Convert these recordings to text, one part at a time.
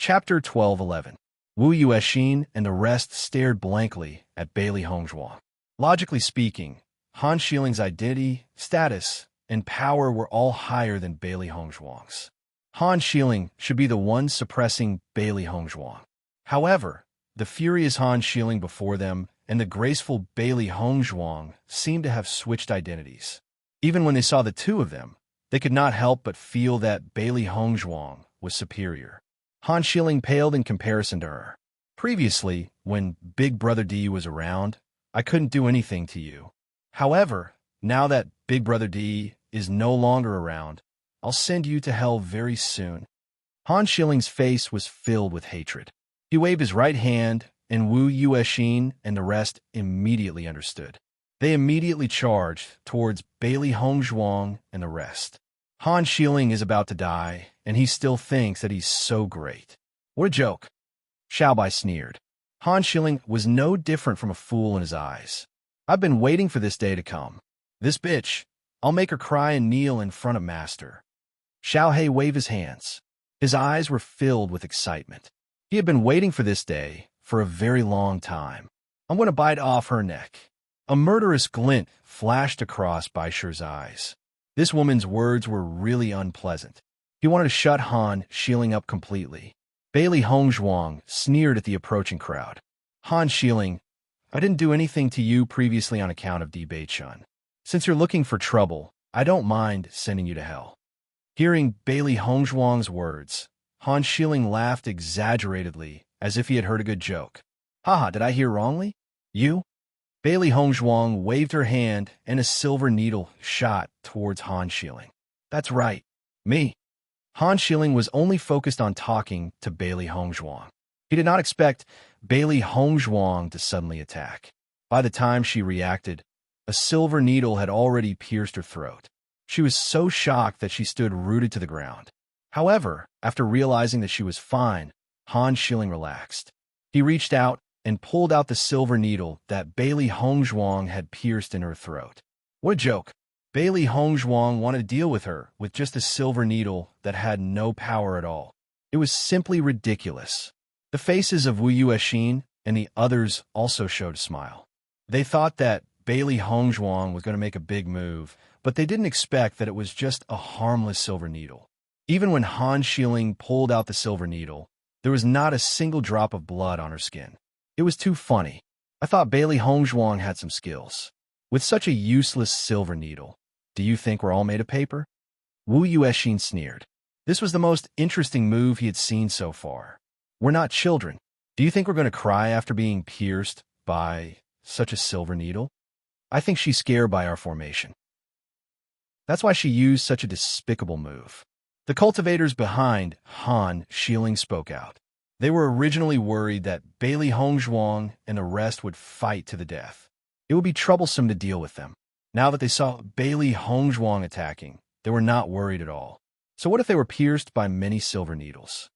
Chapter 12:11. Wu Yuexin and the rest stared blankly at Bailey Hongzhuang. Logically speaking, Han Shiling's identity, status, and power were all higher than Bailey Hongzhuang's. Han Shiling should be the one suppressing Bailey Hongzhuang. However, the furious Han Shiling before them and the graceful Bailey Hongzhuang seemed to have switched identities. Even when they saw the two of them, they could not help but feel that Bailey Hongzhuang was superior. Han Shiling paled in comparison to her. Previously, when Big Brother D was around, I couldn't do anything to you. However, now that Big Brother D is no longer around, I'll send you to hell very soon. Han Shiling's face was filled with hatred. He waved his right hand, and Wu Yuexin and the rest immediately understood. They immediately charged towards Bailey Hongzhuang and the rest. Han Shiling is about to die, and he still thinks that he's so great. What a joke. Xiaobai sneered. Han Shiling was no different from a fool in his eyes. I've been waiting for this day to come. This bitch, I'll make her cry and kneel in front of Master. Xiao He waved his hands. His eyes were filled with excitement. He had been waiting for this day for a very long time. I'm going to bite off her neck. A murderous glint flashed across Bai Shi's eyes. This woman's words were really unpleasant. He wanted to shut Han Shiling up completely. Bailey Hongzhuang sneered at the approaching crowd. Han Shiling, I didn't do anything to you previously on account of Di Beichun. Since you're looking for trouble, I don't mind sending you to hell. Hearing Bailey Hongzhuang's words, Han Shiling laughed exaggeratedly, as if he had heard a good joke. Haha, did I hear wrongly? You? Bailey Hongzhuang waved her hand, and a silver needle shot towards Han Shiling. That's right, me. Han Shiling was only focused on talking to Bailey Hongzhuang. He did not expect Bailey Hongzhuang to suddenly attack. By the time she reacted, a silver needle had already pierced her throat. She was so shocked that she stood rooted to the ground. However, after realizing that she was fine, Han Shiling relaxed. He reached out and pulled out the silver needle that Bailey Hongzhuang had pierced in her throat. What a joke. Bailey Hongzhuang wanted to deal with her with just a silver needle that had no power at all. It was simply ridiculous. The faces of Wu Yuexin and the others also showed a smile. They thought that Bailey Hongzhuang was going to make a big move, but they didn't expect that it was just a harmless silver needle. Even when Han Shiling pulled out the silver needle, there was not a single drop of blood on her skin. It was too funny. I thought Bailey Hongzhuang had some skills. With such a useless silver needle, do you think we're all made of paper? Wu Yuexin sneered. This was the most interesting move he had seen so far. We're not children. Do you think we're going to cry after being pierced by such a silver needle? I think she's scared by our formation. That's why she used such a despicable move. The cultivators behind Han Shiling spoke out. They were originally worried that Bailey Hongzhuang and the rest would fight to the death. It would be troublesome to deal with them. Now that they saw Bailey Hongzhuang attacking, they were not worried at all. So what if they were pierced by many silver needles?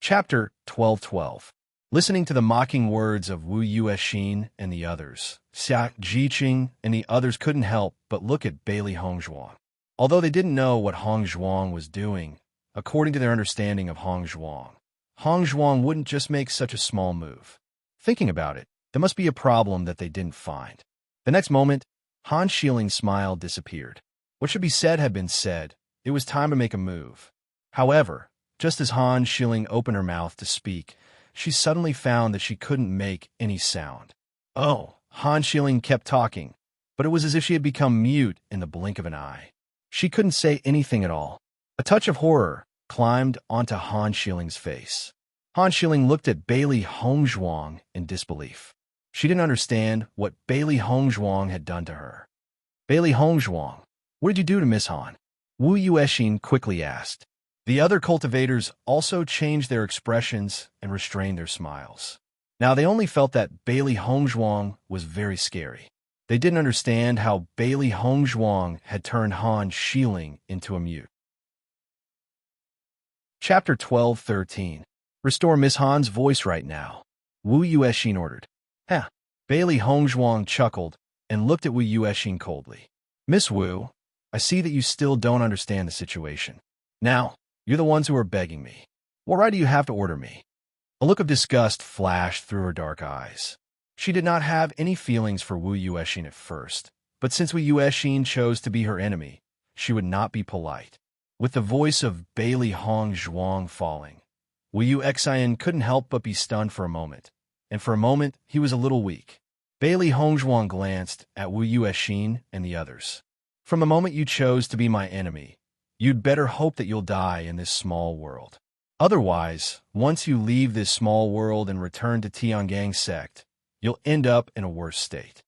Chapter 12:12. Listening to the mocking words of Wu Yuexin and the others, Xia Jiqing and the others couldn't help but look at Bailey Hongzhuang. Although they didn't know what Hongzhuang was doing, according to their understanding of Hongzhuang wouldn't just make such a small move. Thinking about it, there must be a problem that they didn't find. The next moment, Han Shiling's smile disappeared. What should be said had been said. It was time to make a move. However, just as Han Shiling opened her mouth to speak, she suddenly found that she couldn't make any sound. Oh, Han Shiling kept talking, but it was as if she had become mute in the blink of an eye. She couldn't say anything at all. A touch of horror climbed onto Han Shiling's face. Han Shiling looked at Bailey Hongzhuang in disbelief. She didn't understand what Bailey Hongzhuang had done to her. Bailey Hongzhuang, what did you do to Miss Han? Wu Yuexin quickly asked. The other cultivators also changed their expressions and restrained their smiles. Now they only felt that Bailey Hongzhuang was very scary. They didn't understand how Bailey Hongzhuang had turned Han Shiling into a mute. Chapter 12:13. Restore Miss Han's voice right now, Wu Yuexin ordered. Huh. Bailey Hongzhuang chuckled and looked at Wu Yuexin coldly. Miss Wu, I see that you still don't understand the situation. Now, You're the ones who are begging me. What right do you have to order me? A look of disgust flashed through her dark eyes. She did not have any feelings for Wu Yuexin at first, but since Wu Yuexin chose to be her enemy, she would not be polite. With the voice of Bailey Hong Zhuang falling, Wu Yuexin couldn't help but be stunned for a moment, and for a moment he was a little weak. Bailey Hongzhuang glanced at Wu Yuexin and the others. From the moment you chose to be my enemy, you'd better hope that you'll die in this small world. Otherwise, once you leave this small world and return to Tiangang sect, you'll end up in a worse state.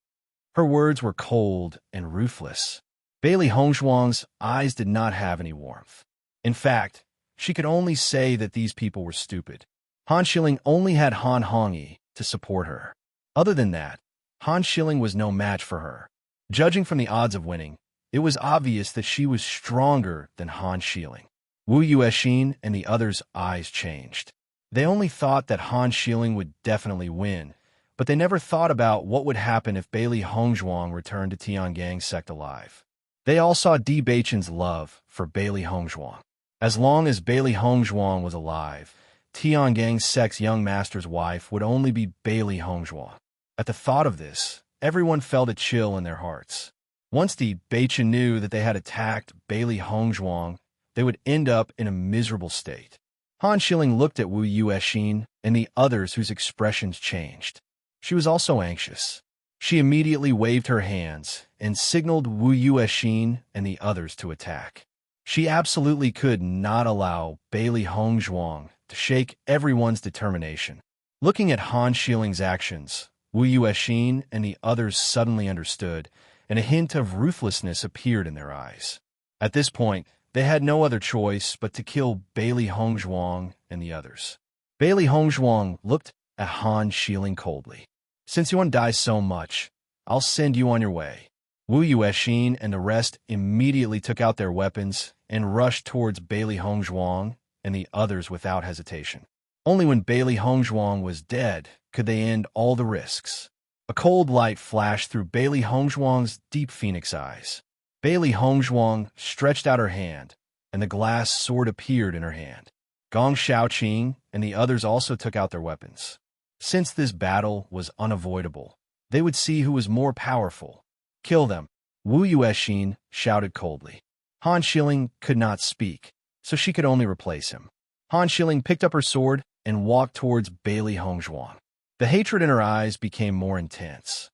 Her words were cold and ruthless. Bailey Hongzhuang's eyes did not have any warmth. In fact, she could only say that these people were stupid. Han Shilling only had Han Hongyi to support her. Other than that, Han Shilling was no match for her. Judging from the odds of winning, it was obvious that she was stronger than Han Shilling. Wu Yuexin and the others' eyes changed. They only thought that Han Shilling would definitely win, but they never thought about what would happen if Bailey Hongzhuang returned to Tiangang sect alive. They all saw Di Beichen's love for Bailey Hongzhuang. As long as Bailey Hongzhuang was alive, Tiangang sect's young master's wife would only be Bailey Hongzhuang. At the thought of this, everyone felt a chill in their hearts. Once Di Beichen knew that they had attacked Bailey Hongzhuang, they would end up in a miserable state. Han Shilling looked at Wu Yuexin and the others whose expressions changed. She was also anxious. She immediately waved her hands and signaled Wu Yuexin and the others to attack. She absolutely could not allow Bailey Hongzhuang to shake everyone's determination. Looking at Han Shilling's actions, Wu Yuexin and the others suddenly understood, and a hint of ruthlessness appeared in their eyes. At this point, they had no other choice but to kill Bailey Hongzhuang and the others. Bailey Hongzhuang looked at Han Shilling coldly. Since you want to die so much, I'll send you on your way. Wu Yuexin and the rest immediately took out their weapons and rushed towards Bailey Hongzhuang and the others without hesitation. Only when Bailey Hongzhuang was dead could they end all the risks. A cold light flashed through Bailey Hongzhuang's deep phoenix eyes. Bailey Hongzhuang stretched out her hand, and the glass sword appeared in her hand. Gong Shaoqing and the others also took out their weapons. Since this battle was unavoidable, they would see who was more powerful. Kill them, Wu Yuexin shouted coldly. Han Shilling could not speak, so she could only replace him. Han Shilling picked up her sword and walked towards Bailey Hongzhuang. The hatred in her eyes became more intense.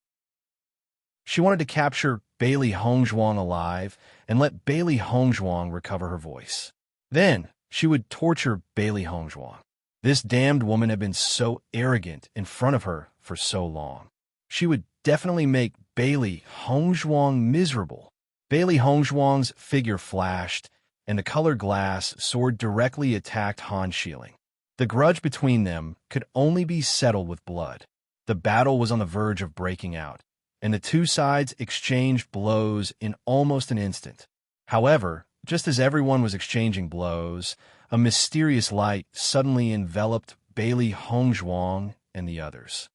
She wanted to capture Bailey Hongzhuang alive and let Bailey Hongzhuang recover her voice. Then she would torture Bailey Hongzhuang. This damned woman had been so arrogant in front of her for so long. She would definitely make Bailey Hongzhuang miserable. Bailey Hongzhuang's figure flashed, and the colored glass sword directly attacked Han Shilling. The grudge between them could only be settled with blood. The battle was on the verge of breaking out, and the two sides exchanged blows in almost an instant. However, just as everyone was exchanging blows, a mysterious light suddenly enveloped Bailey Hongzhuang and the others.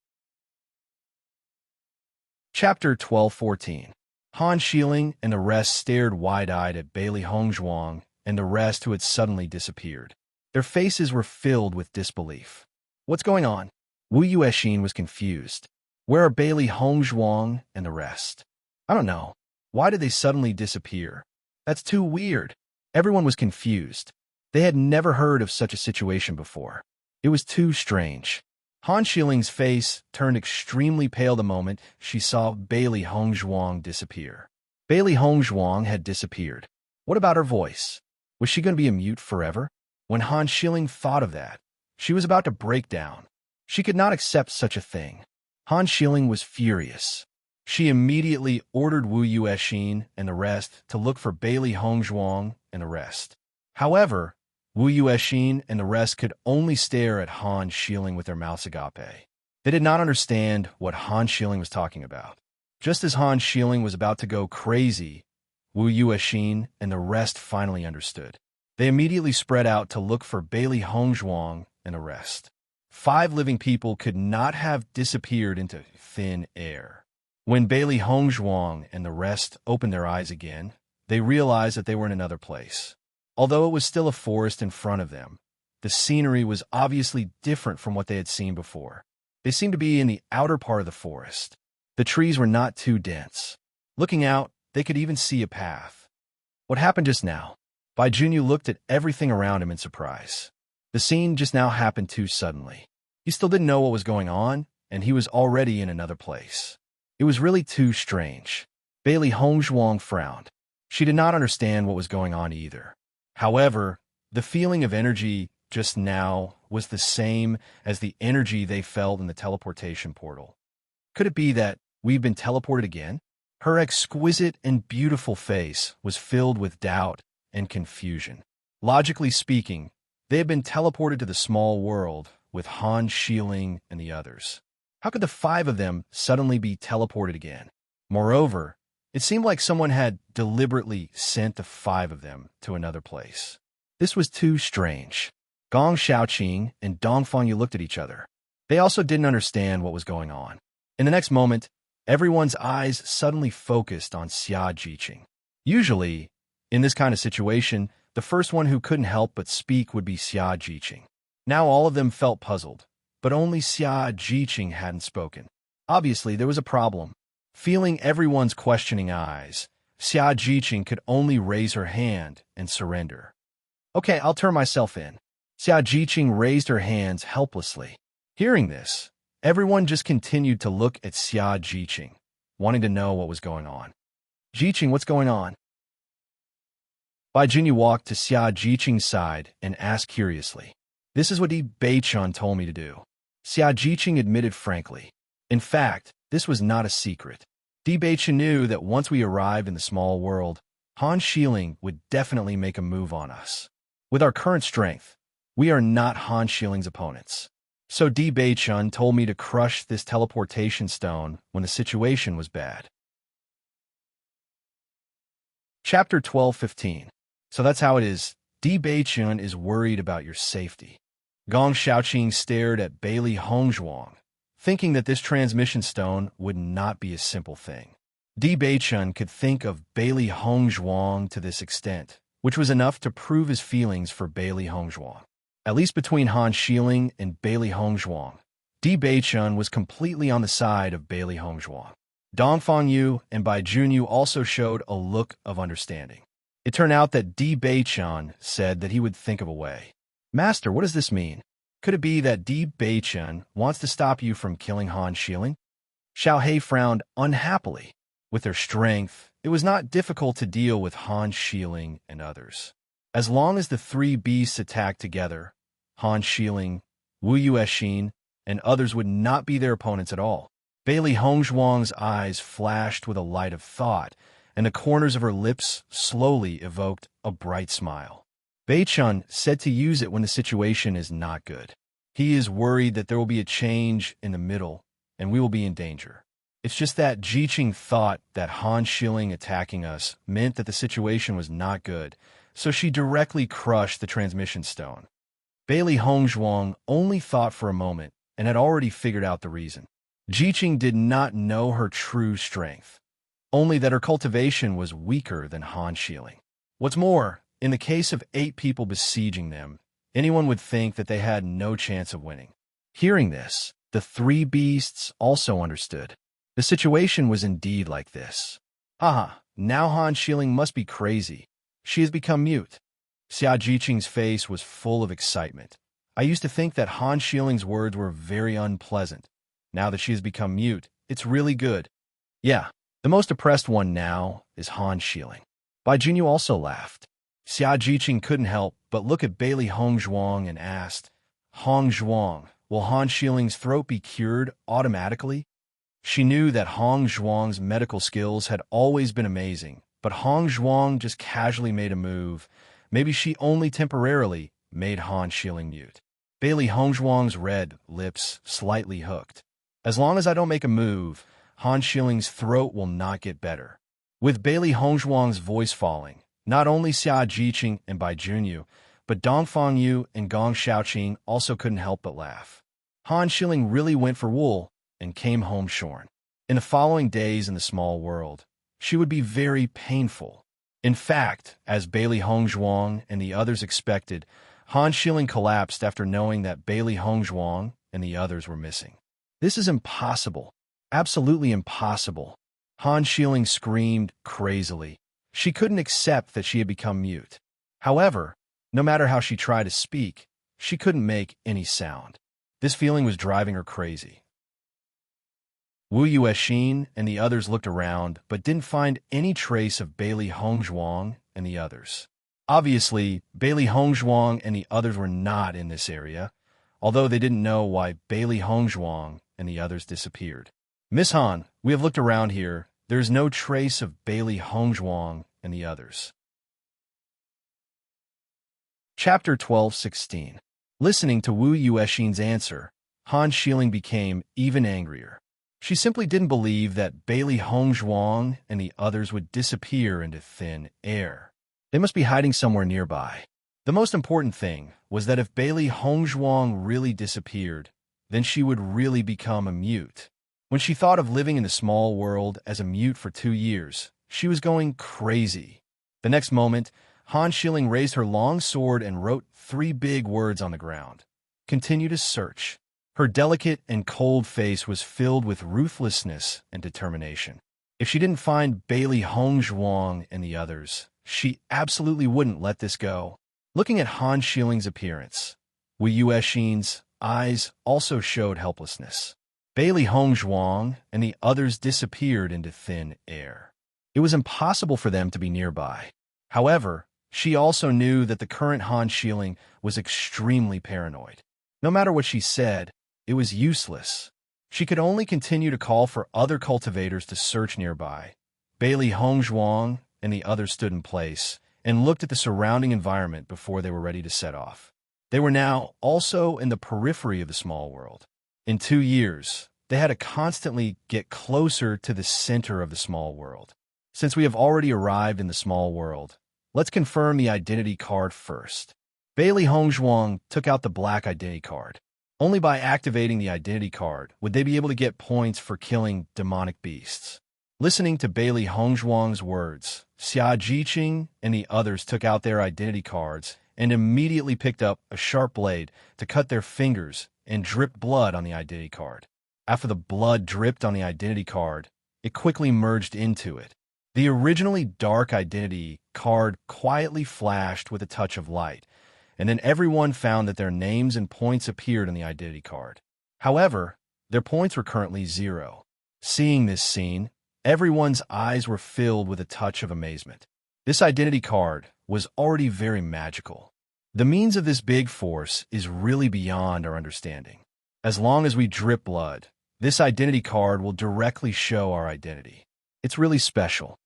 Chapter 1214. Han Shilling and the rest stared wide-eyed at Bailey Hongzhuang and the rest who had suddenly disappeared. Their faces were filled with disbelief. What's going on? Wu Yuexin was confused. Where are Bailey Hongzhuang and the rest? I don't know. Why did they suddenly disappear? That's too weird. Everyone was confused. They had never heard of such a situation before. It was too strange. Han Shilling's face turned extremely pale the moment she saw Bailey Hongzhuang disappear. Bailey Hongzhuang had disappeared. What about her voice? Was she going to be a mute forever? When Han Shilling thought of that, she was about to break down. She could not accept such a thing. Han Shilling was furious. She immediately ordered Wu Yuexin and the rest to look for Bailey Hongzhuang and the rest. However, Wu Yuexin and the rest could only stare at Han Shilling with their mouths agape. They did not understand what Han Shilling was talking about. Just as Han Shilling was about to go crazy, Wu Yuexin and the rest finally understood. They immediately spread out to look for Bailey Hongzhuang and the rest. 5 living people could not have disappeared into thin air. When Bailey Hongzhuang and the rest opened their eyes again, they realized that they were in another place. Although it was still a forest in front of them, the scenery was obviously different from what they had seen before. They seemed to be in the outer part of the forest. The trees were not too dense. Looking out, they could even see a path. What happened just now? Baijunyu looked at everything around him in surprise. The scene just now happened too suddenly. He still didn't know what was going on, and he was already in another place. It was really too strange. Bailey Hongzhuang frowned. She did not understand what was going on either. However, the feeling of energy just now was the same as the energy they felt in the teleportation portal. Could it be that we've been teleported again? Her exquisite and beautiful face was filled with doubt and confusion. Logically speaking, they had been teleported to the small world with Han Xiling and the others. How could the 5 of them suddenly be teleported again? Moreover, it seemed like someone had deliberately sent the 5 of them to another place. This was too strange. Gong Xiaoqing and Dong Fangyu looked at each other. They also didn't understand what was going on. In the next moment, everyone's eyes suddenly focused on Xia Jiqing. Usually, in this kind of situation, the first one who couldn't help but speak would be Xia Jiqing. Now all of them felt puzzled, but only Xia Jiqing hadn't spoken. Obviously, there was a problem. Feeling everyone's questioning eyes, Xia Jiqing could only raise her hand and surrender. Okay, I'll turn myself in. Xia Jiqing raised her hands helplessly. Hearing this, everyone just continued to look at Xia Jiqing, wanting to know what was going on. Jiqing, what's going on? Baijunyu walked to Xia Jiqing's side and asked curiously. This is what Di Beichun told me to do. Xia Jiqing admitted frankly. In fact, this was not a secret. Di Beichun knew that once we arrived in the small world, Han Xiling would definitely make a move on us. With our current strength, we are not Han Xiling's opponents. So Di Beichun told me to crush this teleportation stone when the situation was bad. Chapter 12:15. So that's how it is. Di Beichun is worried about your safety. Gong Xiaoqing stared at Bailey Hongzhuang, thinking that this transmission stone would not be a simple thing. Di Beichun could think of Bailey Hongzhuang to this extent, which was enough to prove his feelings for Bailey Hongzhuang. At least between Han Xiling and Bailey Hongzhuang, Di Beichun was completely on the side of Bailey Hongzhuang. Dong Fangyu and Baijunyu also showed a look of understanding. It turned out that Di Beichun said that he would think of a way. Master, what does this mean? Could it be that Di Beichun wants to stop you from killing Han Xiling? Xiao He frowned unhappily. With their strength, it was not difficult to deal with Han Xiling and others. As long as the 3 beasts attacked together, Han Xiling, Wu Yuexin, and others would not be their opponents at all. Bailey Hongzhuang's eyes flashed with a light of thought, and the corners of her lips slowly evoked a bright smile. Beichun said to use it when the situation is not good. He is worried that there will be a change in the middle, and we will be in danger. It's just that Jiqing thought that Han Xiling attacking us meant that the situation was not good, so she directly crushed the transmission stone. Bailey Hongzhuang only thought for a moment and had already figured out the reason. Jiqing did not know her true strength, only that her cultivation was weaker than Han Xiling. What's more, in the case of 8 people besieging them, anyone would think that they had no chance of winning. Hearing this, the 3 beasts also understood. The situation was indeed like this. Haha, now Han Xiling must be crazy. She has become mute. Xia Jiqing's face was full of excitement. I used to think that Han Xiling's words were very unpleasant. Now that she has become mute, it's really good. Yeah, the most oppressed one now is Han Xiling. Baijunyu also laughed. Xia Jiqing couldn't help but look at Bailey Hongzhuang and asked, Hongzhuang, will Han Xiling's throat be cured automatically? She knew that Hongzhuang's medical skills had always been amazing, but Hongzhuang just casually made a move. Maybe she only temporarily made Han Xiling mute. Bailey Hongzhuang's red lips slightly hooked. As long as I don't make a move, Han Xiling's throat will not get better. With Bailey Hongzhuang's voice falling, not only Xia Jiqing and Baijunyu, but Dong Fangyu and Gong Xiaoqing also couldn't help but laugh. Han Xiling really went for wool and came home shorn. In the following days in the small world, she would be very painful. In fact, as Bailey Hongzhuang and the others expected, Han Shilin collapsed after knowing that Bailey Hongzhuang and the others were missing. This is impossible. Absolutely impossible. Han Shilin screamed crazily. She couldn't accept that she had become mute. However, no matter how she tried to speak, she couldn't make any sound. This feeling was driving her crazy. Wu Yuexin and the others looked around but didn't find any trace of Bailey Hongzhuang and the others. Obviously, Bailey Hongzhuang and the others were not in this area, although they didn't know why Bailey Hongzhuang and the others disappeared. Miss Han, we have looked around here. There is no trace of Bailey Hongzhuang and the others. Chapter 12:16. Listening to Wu Yuexin's answer, Han Shilin became even angrier. She simply didn't believe that Bailey Hongzhuang and the others would disappear into thin air. They must be hiding somewhere nearby. The most important thing was that if Bailey Hongzhuang really disappeared, then she would really become a mute. When she thought of living in the small world as a mute for 2 years, she was going crazy. The next moment, Han Shilin raised her long sword and wrote 3 big words on the ground. Continue to search. Her delicate and cold face was filled with ruthlessness and determination. If she didn't find Bailey Hongzhuang and the others, she absolutely wouldn't let this go. Looking at Han Shilin's appearance, Wu Yuexin's eyes also showed helplessness. Bailey Hongzhuang and the others disappeared into thin air. It was impossible for them to be nearby. However, she also knew that the current Han Shilin was extremely paranoid. No matter what she said, it was useless. She could only continue to call for other cultivators to search nearby. Bailey Hongzhuang and the others stood in place and looked at the surrounding environment before they were ready to set off. They were now also in the periphery of the small world. In 2 years, they had to constantly get closer to the center of the small world. Since we have already arrived in the small world, let's confirm the identity card first. Bailey Hongzhuang took out the black identity card. Only by activating the identity card would they be able to get points for killing demonic beasts. Listening to Bailey Hongzhuang's words, Xia Jiqing and the others took out their identity cards and immediately picked up a sharp blade to cut their fingers and drip blood on the identity card. After the blood dripped on the identity card, it quickly merged into it. The originally dark identity card quietly flashed with a touch of light, and then everyone found that their names and points appeared on the identity card. However, their points were currently 0. Seeing this scene, everyone's eyes were filled with a touch of amazement. This identity card was already very magical. The means of this big force is really beyond our understanding. As long as we drip blood, this identity card will directly show our identity. It's really special.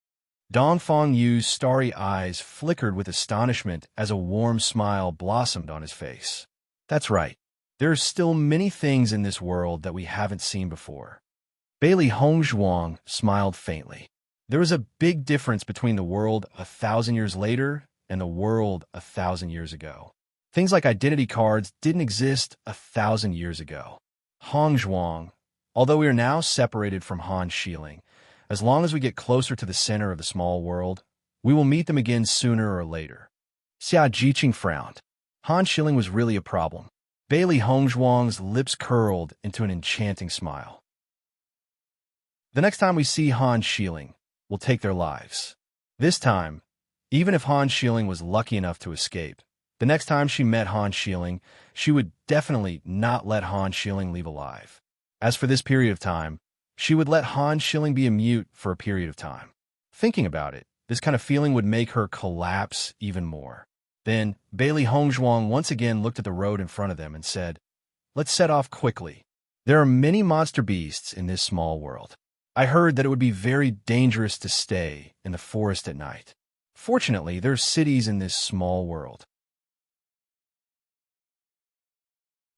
Dongfang Yu's starry eyes flickered with astonishment as a warm smile blossomed on his face. That's right. There are still many things in this world that we haven't seen before. Bailey Hongzhuang smiled faintly. There is a big difference between the world 1,000 years later and the world 1,000 years ago. Things like identity cards didn't exist 1,000 years ago. Hongzhuang, although we are now separated from Han Shilin, as long as we get closer to the center of the small world, we will meet them again sooner or later. Xia Jiqing frowned. Han Shilin was really a problem. Bailey Hongzhuang's lips curled into an enchanting smile. The next time we see Han Shilin, we'll take their lives. This time, even if Han Shilin was lucky enough to escape, the next time she met Han Shilin, she would definitely not let Han Shilin leave alive. As for this period of time, she would let Han Shilin be a mute for a period of time. Thinking about it, this kind of feeling would make her collapse even more. Then, Bailey Hongzhuang once again looked at the road in front of them and said, "Let's set off quickly. There are many monster beasts in this small world. I heard that it would be very dangerous to stay in the forest at night. Fortunately, there are cities in this small world."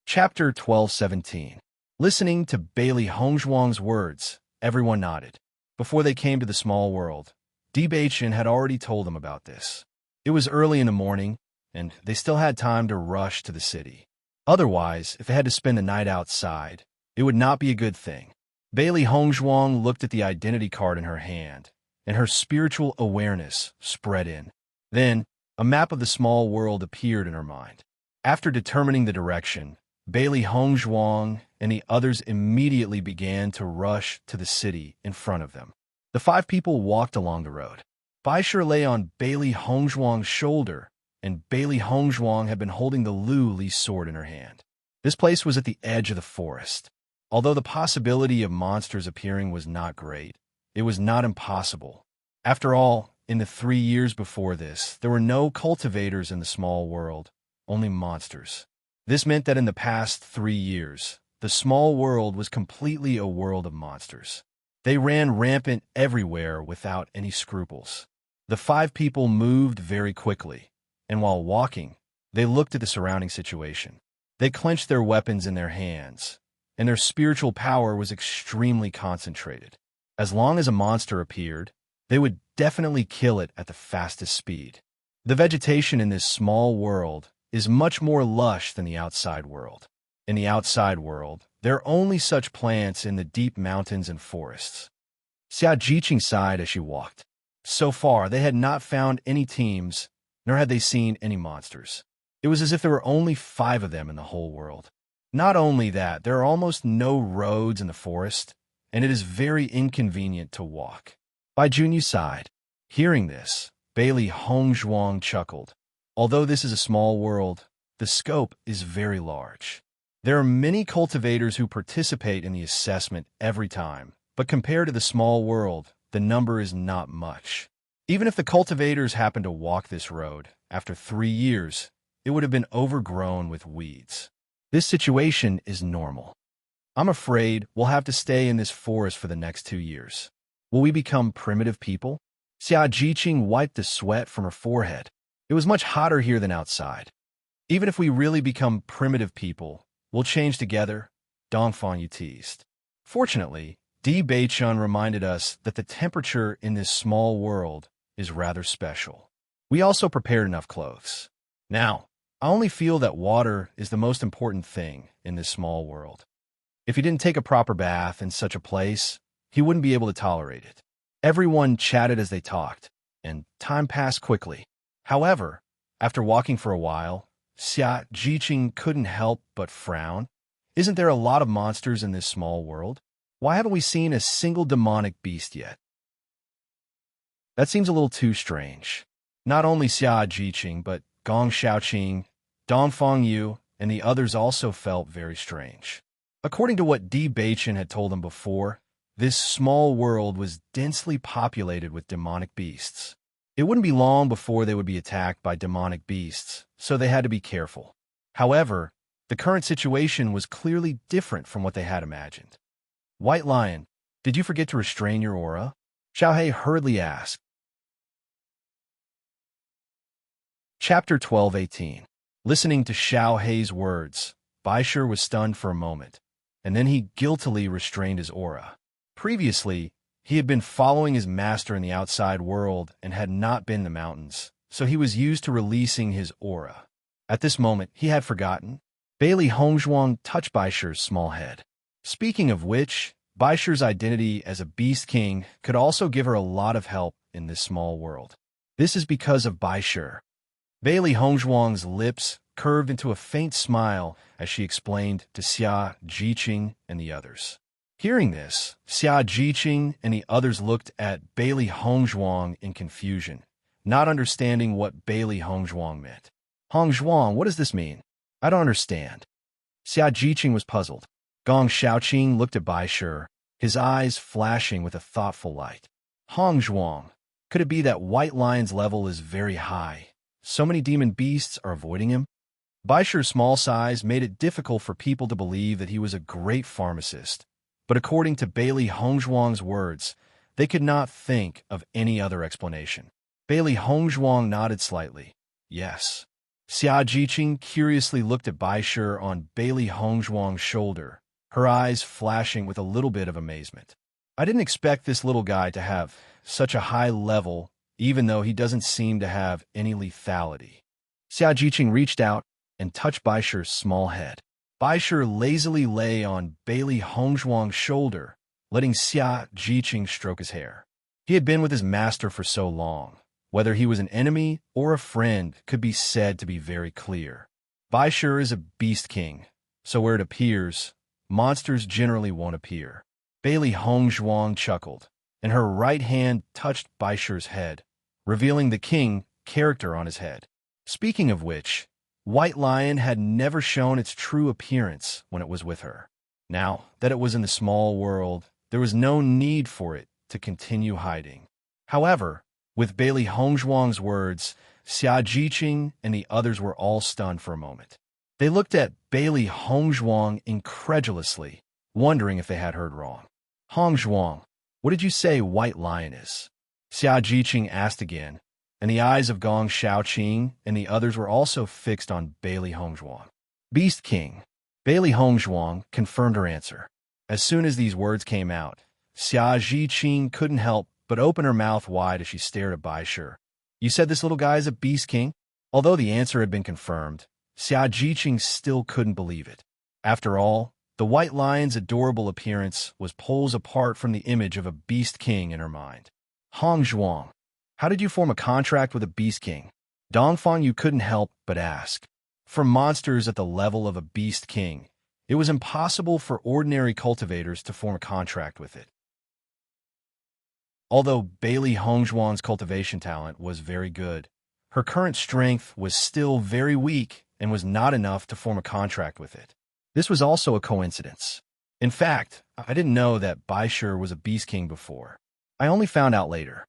Chapter 12:17. Listening to Bailey Hongzhuang's words, everyone nodded. Before they came to the small world, Di Baichen had already told them about this. It was early in the morning, and they still had time to rush to the city. Otherwise, if they had to spend the night outside, it would not be a good thing. Bailey Hongzhuang looked at the identity card in her hand, and her spiritual awareness spread in. Then, a map of the small world appeared in her mind. After determining the direction, Bailey Hongzhuang and the others immediately began to rush to the city in front of them. The 5 people walked along the road. Baisher lay on Bailey Hongzhuang's shoulder, and Bailey Hongzhuang had been holding the Lu Li sword in her hand. This place was at the edge of the forest. Although the possibility of monsters appearing was not great, it was not impossible. After all, in the 3 years before this, there were no cultivators in the small world, only monsters. This meant that in the past 3 years, the small world was completely a world of monsters. They ran rampant everywhere without any scruples. The 5 people moved very quickly, and while walking, they looked at the surrounding situation. They clenched their weapons in their hands, and their spiritual power was extremely concentrated. As long as a monster appeared, they would definitely kill it at the fastest speed. The vegetation in this small world is much more lush than the outside world. In the outside world, there are only such plants in the deep mountains and forests. Xia Jiqing sighed as she walked. So far, they had not found any teams, nor had they seen any monsters. It was as if there were only 5 of them in the whole world. Not only that, there are almost no roads in the forest, and it is very inconvenient to walk. Bai Junyu sighed. Hearing this, Bailey Hongzhuang chuckled. Although this is a small world, the scope is very large. There are many cultivators who participate in the assessment every time, but compared to the small world, the number is not much. Even if the cultivators happened to walk this road, after 3 years, it would have been overgrown with weeds. This situation is normal. I'm afraid we'll have to stay in this forest for the next 2 years. Will we become primitive people? Xia Jiqing wiped the sweat from her forehead. It was much hotter here than outside. Even if we really become primitive people, we'll change together, Dongfang Yu teased. Fortunately, Di Beichun reminded us that the temperature in this small world is rather special. We also prepared enough clothes. Now, I only feel that water is the most important thing in this small world. If he didn't take a proper bath in such a place, he wouldn't be able to tolerate it. Everyone chatted as they talked, and time passed quickly. However, after walking for a while, Xia Jiqing couldn't help but frown. Isn't there a lot of monsters in this small world? Why haven't we seen a single demonic beast yet? That seems a little too strange. Not only Xia Jiqing, but Gong Shaoqing, Dongfang Yu, and the others also felt very strange. According to what Di Beichun had told them before, this small world was densely populated with demonic beasts. It wouldn't be long before they would be attacked by demonic beasts, so they had to be careful. However, the current situation was clearly different from what they had imagined. White Lion, did you forget to restrain your aura? Xiaohei hurriedly asked. Chapter 12:18. Listening to Xiaohei's words, Baisher was stunned for a moment, and then he guiltily restrained his aura. Previously, he had been following his master in the outside world and had not been in the mountains, so he was used to releasing his aura. At this moment, he had forgotten. Bailey Hongzhuang touched Baisher's small head. Speaking of which, Baisher's identity as a beast king could also give her a lot of help in this small world. This is because of Baisher. Bailey Hongzhuang's lips curved into a faint smile as she explained to Xia Jiqing and the others. Hearing this, Xia Jiqing and the others looked at Bailey Hongzhuang in confusion, not understanding what Bailey Hongzhuang meant. Hongzhuang, what does this mean? I don't understand. Xia Jiqing was puzzled. Gong Shaoqing looked at Baisher, his eyes flashing with a thoughtful light. Hongzhuang, could it be that White Lion's level is very high? So many demon beasts are avoiding him? Baisher's small size made it difficult for people to believe that he was a great pharmacist. But according to Bailey Hongzhuang's words, they could not think of any other explanation. Bailey Hongzhuang nodded slightly. Yes. Xia Jiqing curiously looked at Baisher on Bailey Hongzhuang's shoulder, her eyes flashing with a little bit of amazement. I didn't expect this little guy to have such a high level, even though he doesn't seem to have any lethality. Xia Jiqing reached out and touched Baisher's small head. Baisher lazily lay on Bailey Hongzhuang's shoulder, letting Xia Jiqing stroke his hair. He had been with his master for so long. Whether he was an enemy or a friend could be said to be very clear. Baishur is a beast king, so where it appears, monsters generally won't appear. Bailey Hongzhuang chuckled, and her right hand touched Baishur's head, revealing the king character on his head. Speaking of which, White Lion had never shown its true appearance when it was with her. Now that it was in the small world, there was no need for it to continue hiding. However, with Bailey Hongzhuang's words, Xia Jiqing and the others were all stunned for a moment. They looked at Bailey Hongzhuang incredulously, wondering if they had heard wrong. Hongzhuang, what did you say White Lion is? Xia Jiqing asked again, and the eyes of Gong Shaoqing and the others were also fixed on Bailey Hongzhuang. Beast King. Bailey Hongzhuang confirmed her answer. As soon as these words came out, Xia Jiqing couldn't help but open her mouth wide as she stared at Baishur. You said this little guy is a Beast King? Although the answer had been confirmed, Xia Jiqing still couldn't believe it. After all, the White Lion's adorable appearance was poles apart from the image of a Beast King in her mind. Hongzhuang, how did you form a contract with a Beast King? Dongfang you couldn't help but ask. For monsters at the level of a Beast King, it was impossible for ordinary cultivators to form a contract with it. Although Bailey Hongzhuang's cultivation talent was very good, her current strength was still very weak and was not enough to form a contract with it. This was also a coincidence. In fact, I didn't know that Baishur was a Beast King before. I only found out later.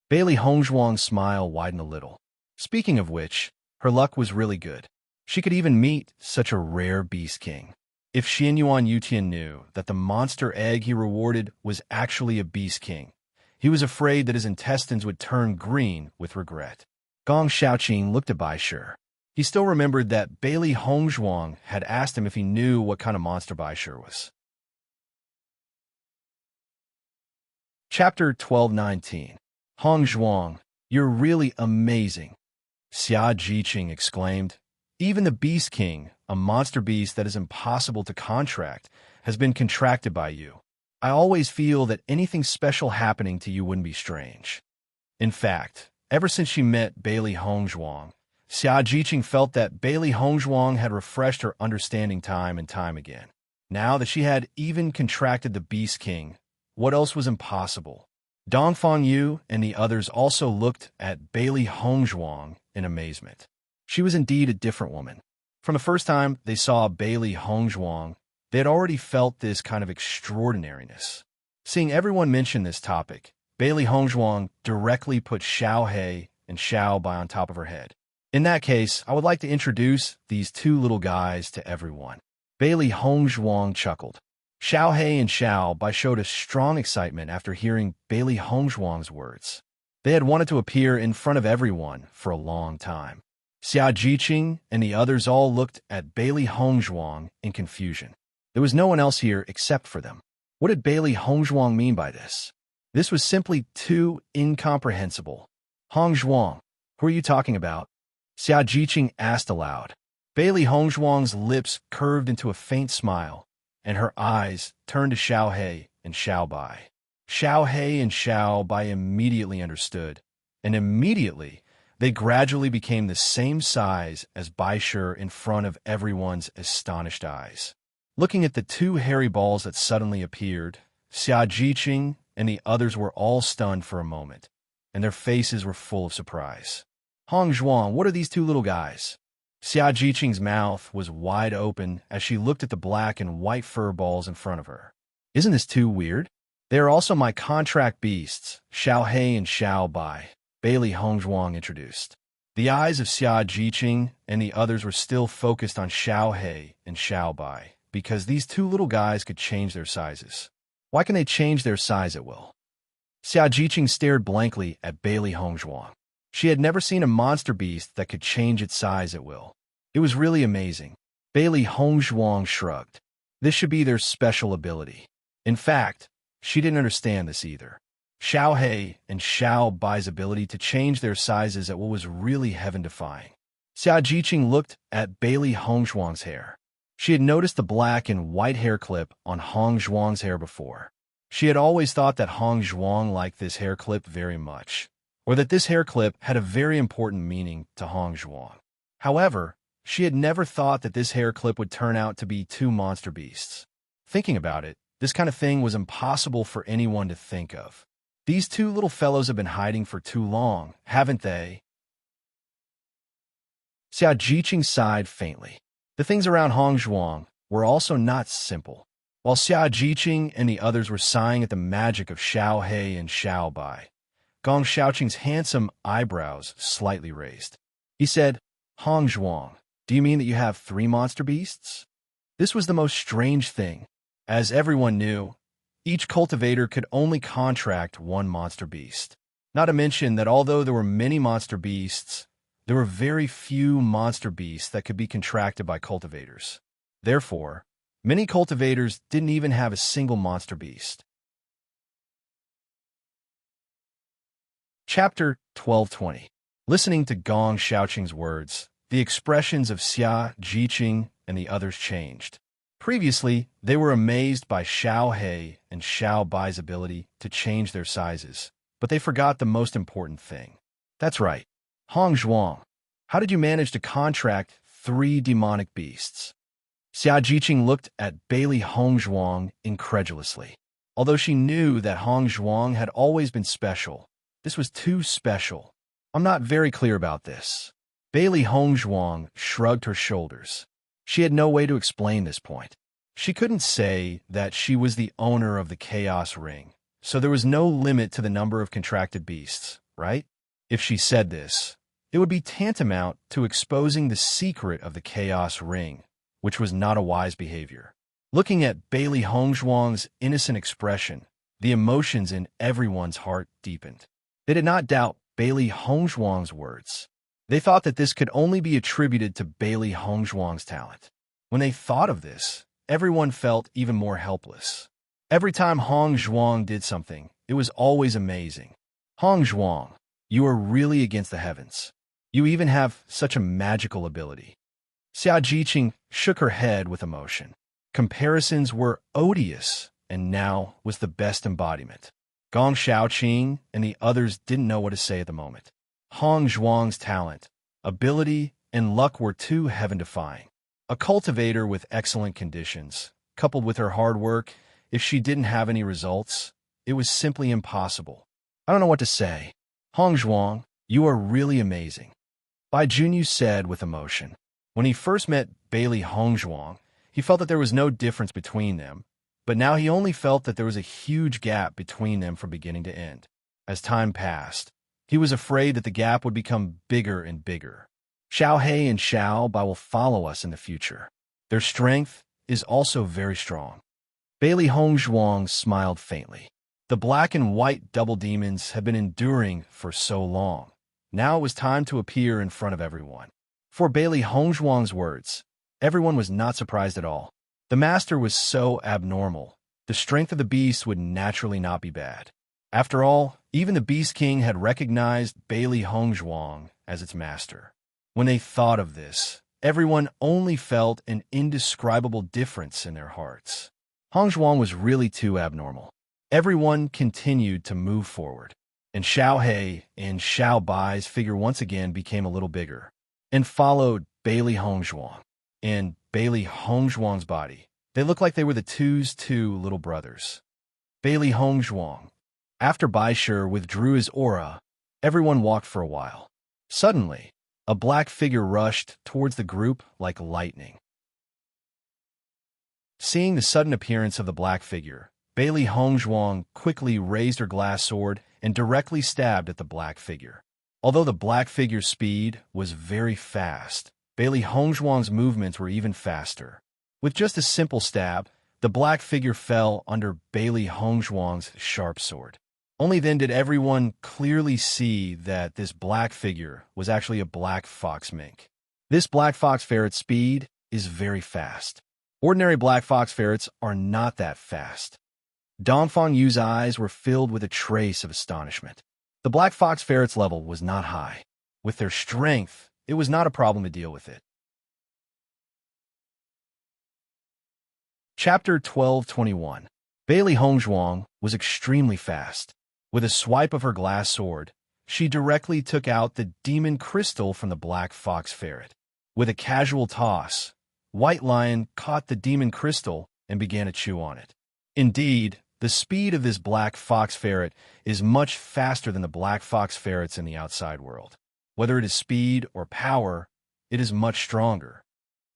Bailey Hongzhuang's smile widened a little. Speaking of which, her luck was really good. She could even meet such a rare Beast King. If Xianyuan Yutian knew that the monster egg he rewarded was actually a Beast King, he was afraid that his intestines would turn green with regret. Gong Shaoqing looked at Baishur. He still remembered that Bailey Hongzhuang had asked him if he knew what kind of monster Baishur was. Chapter 1219. Hongzhuang, you're really amazing, Xia Jiqing exclaimed. Even the Beast King, a monster beast that is impossible to contract, has been contracted by you. I always feel that anything special happening to you wouldn't be strange. In fact, ever since she met Bailey Hongzhuang, Xia Jiqing felt that Bailey Hongzhuang had refreshed her understanding time and time again. Now that she had even contracted the Beast King, what else was impossible? Dongfang Yu and the others also looked at Bailey Hongzhuang in amazement. She was indeed a different woman. From the first time they saw Bailey Hongzhuang, they had already felt this kind of extraordinariness. Seeing everyone mention this topic, Bailey Hongzhuang directly put Xiao He and Xiao Bai on top of her head. In that case, I would like to introduce these two little guys to everyone. Bailey Hongzhuang chuckled. Xiao He and Xiao Bai showed a strong excitement after hearing Bailey Hongzhuang's words. They had wanted to appear in front of everyone for a long time. Xia Jiqing and the others all looked at Bailey Hongzhuang in confusion. There was no one else here except for them. What did Bailey Hongzhuang mean by this? This was simply too incomprehensible. Hongzhuang, who are you talking about? Xia Jiqing asked aloud. Bailey Hongzhuang's lips curved into a faint smile, and her eyes turned to Xiao He and Xiao Bai. Xiao He and Xiao Bai immediately understood, and immediately they gradually became the same size as Baishur in front of everyone's astonished eyes. Looking at the two hairy balls that suddenly appeared, Xia Jiqing and the others were all stunned for a moment, and their faces were full of surprise. Hongzhuang, what are these two little guys? Xia Jiqing's mouth was wide open as she looked at the black and white fur balls in front of her. Isn't this too weird? They are also my contract beasts, Xiao He and Xiao Bai, Bailey Hongzhuang introduced. The eyes of Xia Jiqing and the others were still focused on Xiao He and Xiao Bai, because these two little guys could change their sizes. Why can they change their size at will? Xia Jiqing stared blankly at Bailey Hongzhuang. She had never seen a monster beast that could change its size at will. It was really amazing. Bailey Hongzhuang shrugged. This should be their special ability. In fact, she didn't understand this either. Xiao He and Xiao Bai's ability to change their sizes at what was really heaven-defying. Xia Jiqing looked at Bailey Hongzhuang's hair. She had noticed the black and white hair clip on Hongzhuang's hair before. She had always thought that Hong Zhuang liked this hair clip very much, or that this hair clip had a very important meaning to Hong Zhuang. However, she had never thought that this hair clip would turn out to be two monster beasts. Thinking about it, this kind of thing was impossible for anyone to think of. These two little fellows have been hiding for too long, haven't they? Xiao Jiqing sighed faintly. The things around Hong Zhuang were also not simple. While Xiao Jiqing and the others were sighing at the magic of Xiao He and Xiao Bai, Gong Xiaoqing's handsome eyebrows slightly raised. He said, Hong Zhuang, do you mean that you have 3 monster beasts? This was the most strange thing. As everyone knew, each cultivator could only contract 1 monster beast. Not to mention that although there were many monster beasts, there were very few monster beasts that could be contracted by cultivators. Therefore, many cultivators didn't even have a single monster beast. Chapter 1220. Listening to Gong Xiaoqing's words, the expressions of Xia Jiqing and the others changed. Previously, they were amazed by Xiao He and Xiao Bai's ability to change their sizes, but they forgot the most important thing. That's right. Hong Zhuang, how did you manage to contract 3 demonic beasts? Xia Jiqing looked at Bailey Hong Zhuang incredulously. Although she knew that Hong Zhuang had always been special, this was too special. I'm not very clear about this. Bailey Hong Zhuang shrugged her shoulders. She had no way to explain this point. She couldn't say that she was the owner of the Chaos Ring, so there was no limit to the number of contracted beasts, right? If she said this, it would be tantamount to exposing the secret of the Chaos Ring, which was not a wise behavior. Looking at Bailey Hong Zhuang's innocent expression, the emotions in everyone's heart deepened. They did not doubt Bailey Hong Zhuang's words. They thought that this could only be attributed to Bailey Hong Zhuang's talent. When they thought of this, everyone felt even more helpless. Every time Hong Zhuang did something, it was always amazing. Hong Zhuang, you are really against the heavens. You even have such a magical ability. Xiao Jiqing shook her head with emotion. Comparisons were odious, and now was the best embodiment. Gong Xiaoqing and the others didn't know what to say at the moment. Hong Zhuang's talent, ability, and luck were too heaven-defying. A cultivator with excellent conditions, coupled with her hard work, if she didn't have any results, it was simply impossible. I don't know what to say. Hong Zhuang, you are really amazing. Bai Junyu said with emotion. When he first met Bailey Hong Zhuang, he felt that there was no difference between them, but now he only felt that there was a huge gap between them from beginning to end. As time passed, he was afraid that the gap would become bigger and bigger. Xiao He and Xiao Bai will follow us in the future. Their strength is also very strong. Bailey Hong Zhuang smiled faintly. The black and white double demons had been enduring for so long. Now it was time to appear in front of everyone. For Bailey Hong Zhuang's words, everyone was not surprised at all. The master was so abnormal. The strength of the beast would naturally not be bad. After all, even the Beast King had recognized Bailey Hong Zhuang as its master. When they thought of this, everyone only felt an indescribable difference in their hearts. Hong Zhuang was really too abnormal. Everyone continued to move forward, and Xiao He and Xiao Bai's figure once again became a little bigger, and followed Bailey Hong Zhuang. And Bailey Hong Zhuang's body, they looked like they were the two little brothers. Bailey Hong Zhuang. After Bai Shi withdrew his aura, everyone walked for a while. Suddenly, a black figure rushed towards the group like lightning. Seeing the sudden appearance of the black figure, Bailey Hong Zhuang quickly raised her glass sword and directly stabbed at the black figure. Although the black figure's speed was very fast, Bailey Hong Zhuang's movements were even faster. With just a simple stab, the black figure fell under Bailey Hong Zhuang's sharp sword. Only then did everyone clearly see that this black figure was actually a black fox mink. This black fox ferret's speed is very fast. Ordinary black fox ferrets are not that fast. Dongfang Yu's eyes were filled with a trace of astonishment. The black fox ferret's level was not high. With their strength, it was not a problem to deal with it. Chapter 1221. Bailey Hongzhuang was extremely fast. With a swipe of her glass sword, she directly took out the demon crystal from the black fox ferret. With a casual toss, White Lion caught the demon crystal and began to chew on it. Indeed, the speed of this black fox ferret is much faster than the black fox ferrets in the outside world. Whether it is speed or power, it is much stronger.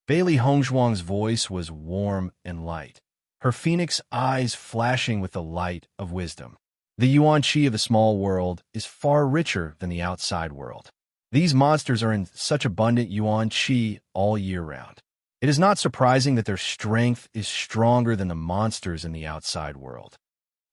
Bailey Hongzhuang's voice was warm and light, her phoenix eyes flashing with the light of wisdom. The yuan qi of the small world is far richer than the outside world. These monsters are in such abundant yuan qi all year round. It is not surprising that their strength is stronger than the monsters in the outside world.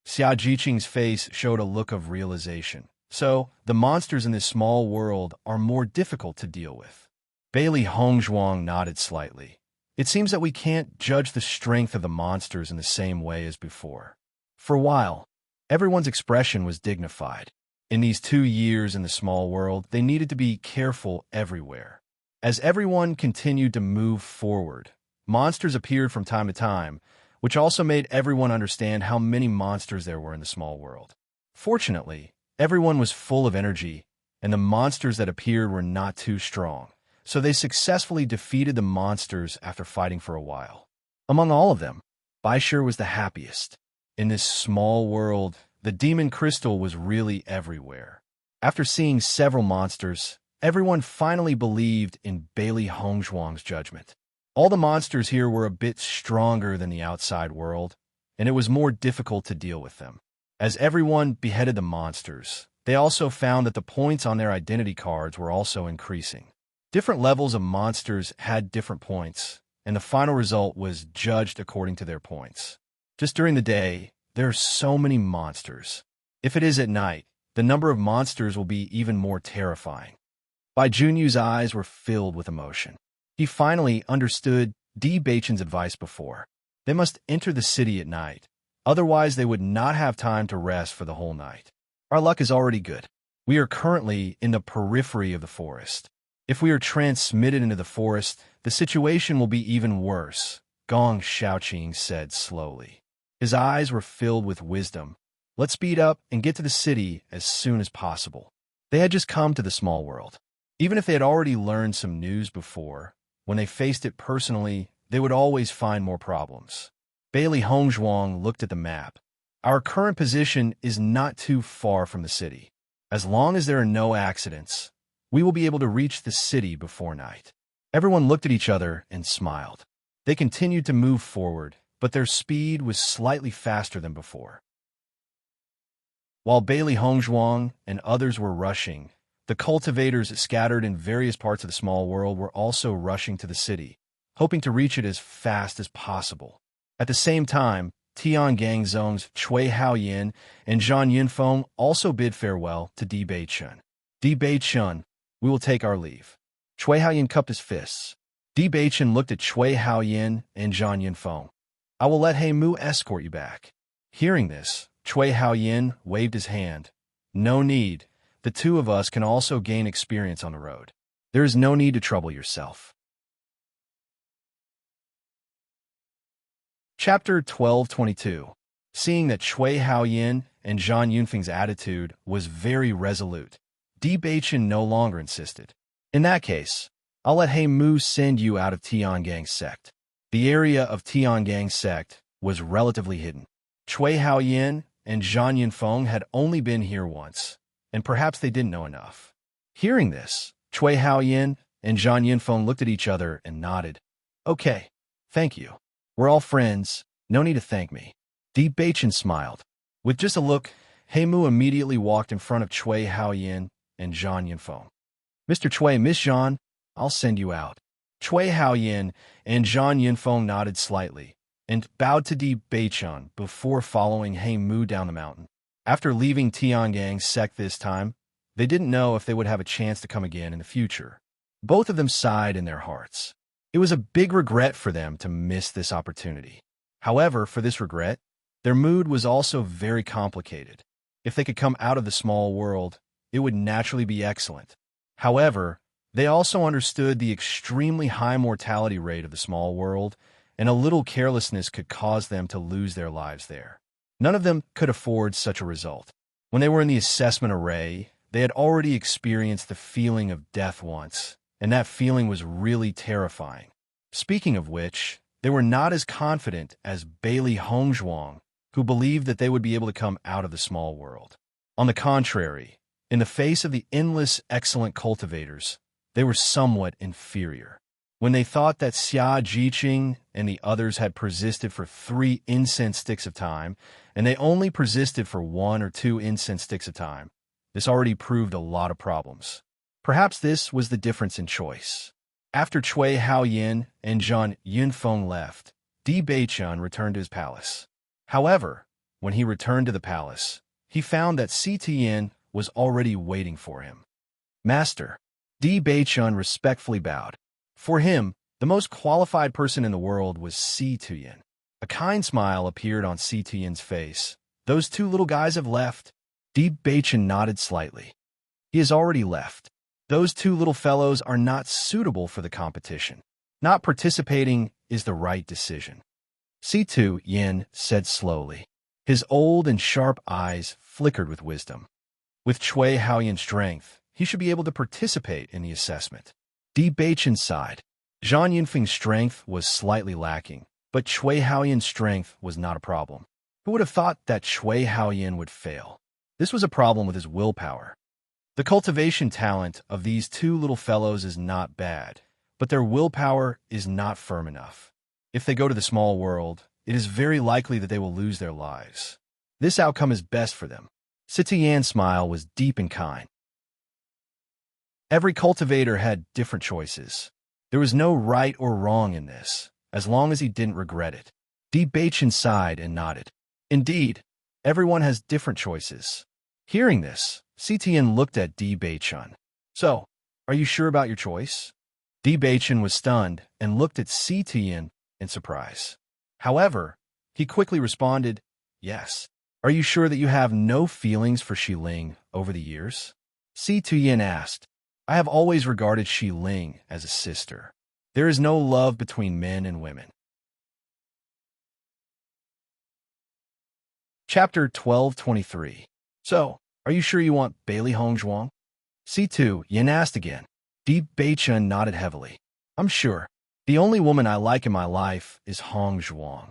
Xia Jiqing's face showed a look of realization. So, the monsters in this small world are more difficult to deal with. Bailey Hongzhuang nodded slightly. It seems that we can't judge the strength of the monsters in the same way as before. For a while, everyone's expression was dignified. In these 2 years in the small world, they needed to be careful everywhere. As everyone continued to move forward, monsters appeared from time to time, which also made everyone understand how many monsters there were in the small world. Fortunately, everyone was full of energy, and the monsters that appeared were not too strong, so they successfully defeated the monsters after fighting for a while. Among all of them, Baishir was the happiest. In this small world, the demon crystal was really everywhere. After seeing several monsters, everyone finally believed in Bailey Hongzhuang's judgment. All the monsters here were a bit stronger than the outside world, and it was more difficult to deal with them. As everyone beheaded the monsters, they also found that the points on their identity cards were also increasing. Different levels of monsters had different points, and the final result was judged according to their points. Just during the day, there are so many monsters. If it is at night, the number of monsters will be even more terrifying. Bai Junyu's eyes were filled with emotion. He finally understood Di Beichen's advice before. They must enter the city at night, otherwise they would not have time to rest for the whole night. Our luck is already good. We are currently in the periphery of the forest. If we are transmitted into the forest, the situation will be even worse, Gong Shaoqing said slowly. His eyes were filled with wisdom. Let's speed up and get to the city as soon as possible. They had just come to the small world. Even if they had already learned some news before, when they faced it personally, they would always find more problems. Bailey Hongzhuang looked at the map. Our current position is not too far from the city. As long as there are no accidents, we will be able to reach the city before night. Everyone looked at each other and smiled. They continued to move forward, but their speed was slightly faster than before. While Bailey Hongzhuang and others were rushing, the cultivators scattered in various parts of the small world were also rushing to the city, hoping to reach it as fast as possible. At the same time, Tiangang Zong's Cui Haoyin and Zhang Yunfeng also bid farewell to Di Beichen. Di Beichen, we will take our leave. Cui Haoyin cupped his fists. Di Beichen looked at Cui Haoyin and Zhang Yunfeng. I will let He Mu escort you back. Hearing this, Cui Haoyin waved his hand. No need. The two of us can also gain experience on the road. There is no need to trouble yourself. Chapter 1222. Seeing that Cui Haoyin and Zhang Yunfeng's attitude was very resolute, Di Beichen no longer insisted. In that case, I'll let He Mu send you out of Tiangang's sect. The area of Tiangang's sect was relatively hidden. Cui Haoyin and Zhang Yunfeng had only been here once, and perhaps they didn't know enough. Hearing this, Cui Haoyin and Zhang Yunfeng looked at each other and nodded. Okay, thank you. We're all friends, no need to thank me. Di Beichen smiled. With just a look, He Mu immediately walked in front of Cui Haoyin and Zhang Yunfeng. Mr. Cui, Miss Zhang, I'll send you out. Cui Haoyin and Zhang Yunfeng nodded slightly and bowed to Di Beichen before following He Mu down the mountain. After leaving Tiangang's sect this time, they didn't know if they would have a chance to come again in the future. Both of them sighed in their hearts. It was a big regret for them to miss this opportunity. However, for this regret, their mood was also very complicated. If they could come out of the small world, it would naturally be excellent. However, they also understood the extremely high mortality rate of the small world, and a little carelessness could cause them to lose their lives there. None of them could afford such a result. When they were in the assessment array, they had already experienced the feeling of death once, and that feeling was really terrifying. Speaking of which, they were not as confident as Bailey Hongzhuang, who believed that they would be able to come out of the small world. On the contrary, in the face of the endless excellent cultivators, they were somewhat inferior. When they thought that Xia Jiqing and the others had persisted for 3 incense sticks of time, and they only persisted for 1 or 2 incense sticks of time, this already proved a lot of problems. Perhaps this was the difference in choice. After Cui Haoyin and Zhang Yunfeng left, Di Beichun returned to his palace. However, when he returned to the palace, he found that Si Tian was already waiting for him. Master, Di Beichun respectfully bowed. For him, the most qualified person in the world was Si Tian. A kind smile appeared on Si Tian's face. Those 2 little guys have left. Di Beichun nodded slightly. He has already left. Those 2 little fellows are not suitable for the competition. Not participating is the right decision. Si Tian said slowly. His old and sharp eyes flickered with wisdom. With Cui Haoyin's strength, he should be able to participate in the assessment. Di Beichun sighed. Zhang Yunfeng's strength was slightly lacking, but Cui Haoyin's strength was not a problem. Who would have thought that Cui Haoyin would fail? This was a problem with his willpower. The cultivation talent of these 2 little fellows is not bad, but their willpower is not firm enough. If they go to the small world, it is very likely that they will lose their lives. This outcome is best for them. Si Tian's smile was deep and kind. Every cultivator had different choices. There was no right or wrong in this, as long as he didn't regret it. Di Beichun sighed and nodded. Indeed, everyone has different choices. Hearing this, Si Tian looked at Di Beichun. So, are you sure about your choice? Di Beichun was stunned and looked at Si Tian in surprise. However, he quickly responded, yes. Are you sure that you have no feelings for Xi Ling over the years? Si Tian asked. I have always regarded Xi Ling as a sister. There is no love between men and women. Chapter 1223. So, are you sure you want Bailey Hongzhuang? Si Tian asked again. Di Beichun nodded heavily. I'm sure. The only woman I like in my life is Hongzhuang.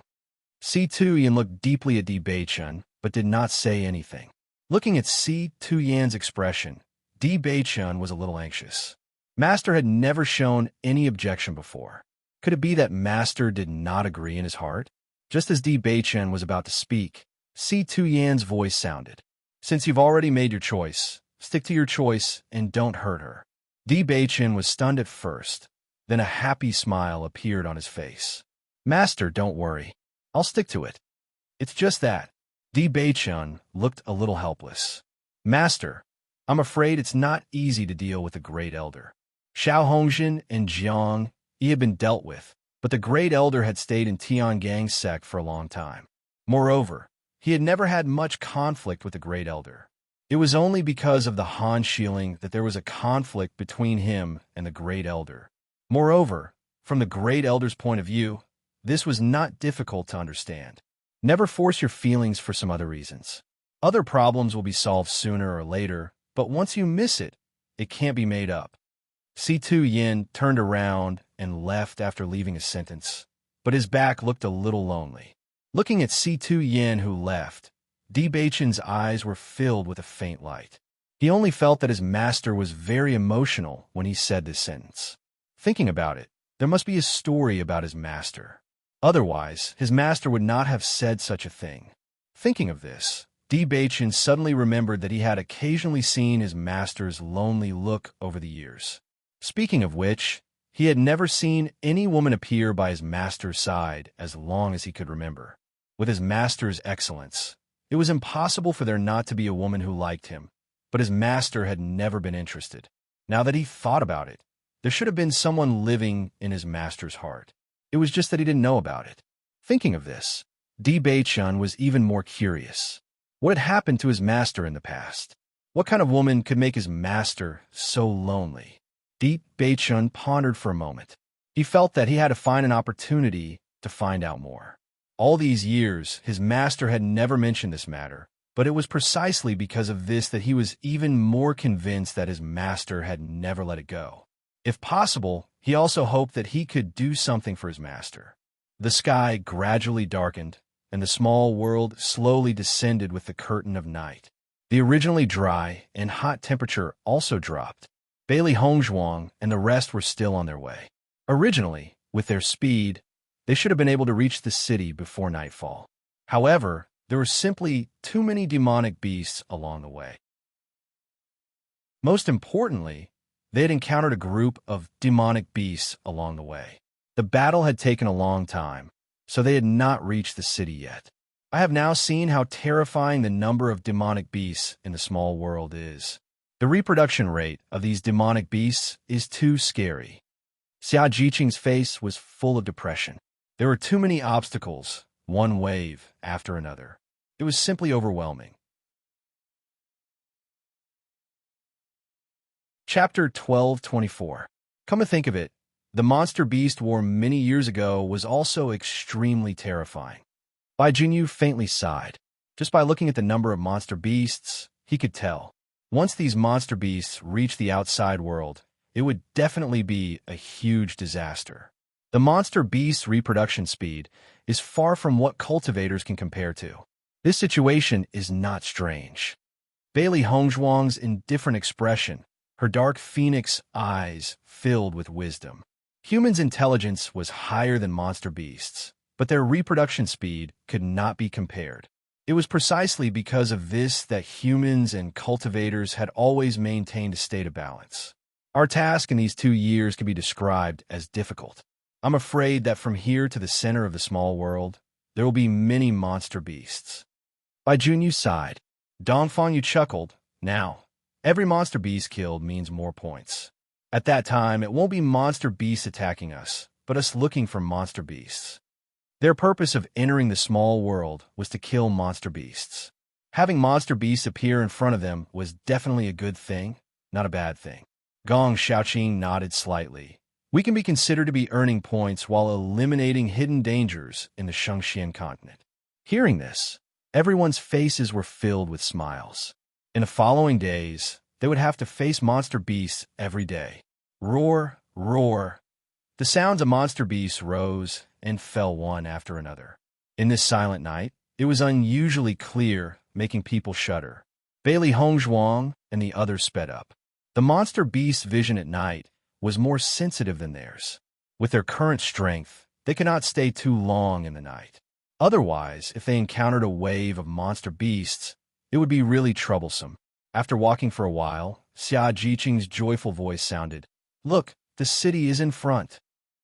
Si Tian looked deeply at Di Beichun, but did not say anything. Looking at Si Tian's expression, Di Beichun was a little anxious. Master had never shown any objection before. Could it be that Master did not agree in his heart? Just as Di Beichun was about to speak, Si Tian's voice sounded. Since you've already made your choice, stick to your choice and don't hurt her. Di Beichun was stunned at first, then a happy smile appeared on his face. Master, don't worry. I'll stick to it. It's just that. Di Beichun looked a little helpless. Master, I'm afraid it's not easy to deal with the Great Elder. Xiao Hongzhen and Jiang Yi had been dealt with, but the Great Elder had stayed in Tiangang's sect for a long time. Moreover, he had never had much conflict with the Great Elder. It was only because of the Han Shieling that there was a conflict between him and the Great Elder. Moreover, from the Great Elder's point of view, this was not difficult to understand. Never force your feelings for some other reasons. Other problems will be solved sooner or later, but once you miss it, it can't be made up. Si Tian turned around and left after leaving a sentence, but his back looked a little lonely. Looking at Si Tian who left, Di Beichun's eyes were filled with a faint light. He only felt that his master was very emotional when he said this sentence. Thinking about it, there must be a story about his master. Otherwise, his master would not have said such a thing. Thinking of this, Di Beichun suddenly remembered that he had occasionally seen his master's lonely look over the years. Speaking of which, he had never seen any woman appear by his master's side as long as he could remember. With his master's excellence, it was impossible for there not to be a woman who liked him, but his master had never been interested. Now that he thought about it, there should have been someone living in his master's heart. It was just that he didn't know about it. Thinking of this, Di Beichun was even more curious. What had happened to his master in the past? What kind of woman could make his master so lonely? Di Beichun pondered for a moment. He felt that he had to find an opportunity to find out more. All these years, his master had never mentioned this matter, but it was precisely because of this that he was even more convinced that his master had never let it go. If possible, he also hoped that he could do something for his master. The sky gradually darkened, and the small world slowly descended with the curtain of night. The originally dry and hot temperature also dropped. Bailey Hongzhuang and the rest were still on their way. Originally, with their speed, they should have been able to reach the city before nightfall. However, there were simply too many demonic beasts along the way. Most importantly, they had encountered a group of demonic beasts along the way. The battle had taken a long time, so they had not reached the city yet. I have now seen how terrifying the number of demonic beasts in the small world is. The reproduction rate of these demonic beasts is too scary. Xia Jiqing's face was full of depression. There were too many obstacles, one wave after another. It was simply overwhelming. Chapter 1224. Come to think of it, the monster beast war many years ago was also extremely terrifying. Bai Junyu faintly sighed. Just by looking at the number of monster beasts, he could tell. Once these monster beasts reached the outside world, it would definitely be a huge disaster. The monster beast's reproduction speed is far from what cultivators can compare to. This situation is not strange. Bailey Hongzhuang's indifferent expression, her dark phoenix eyes filled with wisdom. Humans' intelligence was higher than monster beasts, but their reproduction speed could not be compared. It was precisely because of this that humans and cultivators had always maintained a state of balance. Our task in these 2 years can be described as difficult. I'm afraid that from here to the center of the small world, there will be many monster beasts. Bai Junyu sighed. Dongfang Yu chuckled. Now, every monster beast killed means more points. At that time, it won't be monster beasts attacking us, but us looking for monster beasts. Their purpose of entering the small world was to kill monster beasts. Having monster beasts appear in front of them was definitely a good thing, not a bad thing. Gong Xiaoqing nodded slightly. We can be considered to be earning points while eliminating hidden dangers in the Shengxian continent. Hearing this, everyone's faces were filled with smiles. In the following days, they would have to face monster beasts every day. Roar, roar. The sounds of monster beasts rose and fell one after another. In this silent night, it was unusually clear, making people shudder. Bailey Hongzhuang and the others sped up. The monster beast's vision at night was more sensitive than theirs. With their current strength, they could not stay too long in the night. Otherwise, if they encountered a wave of monster beasts, it would be really troublesome. After walking for a while, Xia Jiqing's joyful voice sounded. Look, the city is in front.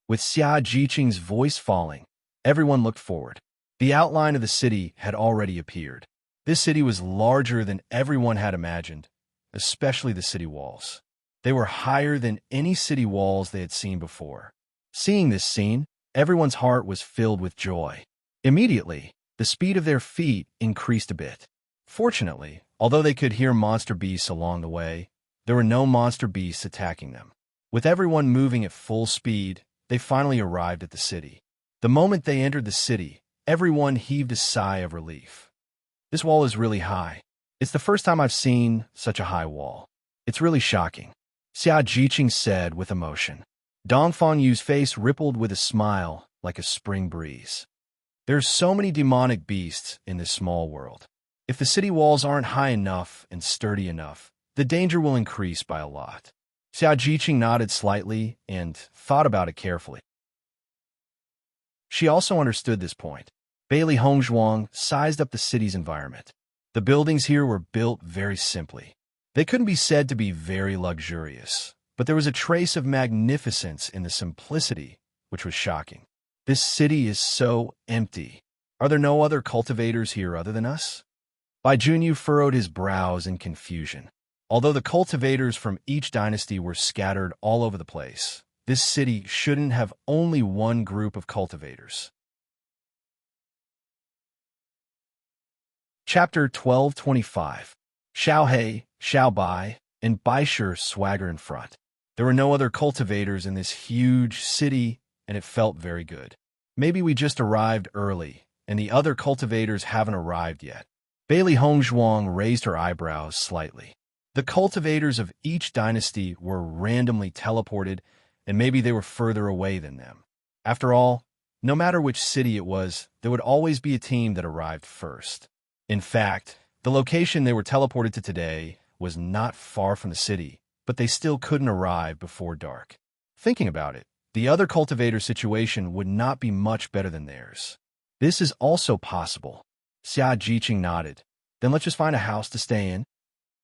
With Xia Jiqing's voice falling, everyone looked forward. The outline of the city had already appeared. This city was larger than everyone had imagined, especially the city walls. They were higher than any city walls they had seen before. Seeing this scene, everyone's heart was filled with joy. Immediately, the speed of their feet increased a bit. Fortunately, although they could hear monster beasts along the way, there were no monster beasts attacking them. With everyone moving at full speed, they finally arrived at the city. The moment they entered the city, everyone heaved a sigh of relief. This wall is really high. It's the first time I've seen such a high wall. It's really shocking, Xia Jiqing said with emotion. Dongfang Yu's face rippled with a smile like a spring breeze. There's so many demonic beasts in this small world. If the city walls aren't high enough and sturdy enough, the danger will increase by a lot. Xia Jiqing nodded slightly and thought about it carefully. She also understood this point. Bailey Hongzhuang sized up the city's environment. The buildings here were built very simply. They couldn't be said to be very luxurious, but there was a trace of magnificence in the simplicity, which was shocking. This city is so empty. Are there no other cultivators here other than us? Bai Junyu furrowed his brows in confusion. Although the cultivators from each dynasty were scattered all over the place, this city shouldn't have only one group of cultivators. Chapter 1225. Xiao He, Xiao Bai, and Baisher swagger in front. There were no other cultivators in this huge city, and it felt very good. Maybe we just arrived early, and the other cultivators haven't arrived yet. Bailey Hongzhuang raised her eyebrows slightly. The cultivators of each dynasty were randomly teleported, and maybe they were further away than them. After all, no matter which city it was, there would always be a team that arrived first. In fact, the location they were teleported to today was not far from the city, but they still couldn't arrive before dark. Thinking about it, the other cultivator situation would not be much better than theirs. This is also possible. Xia Jiqing nodded. Then let's just find a house to stay in.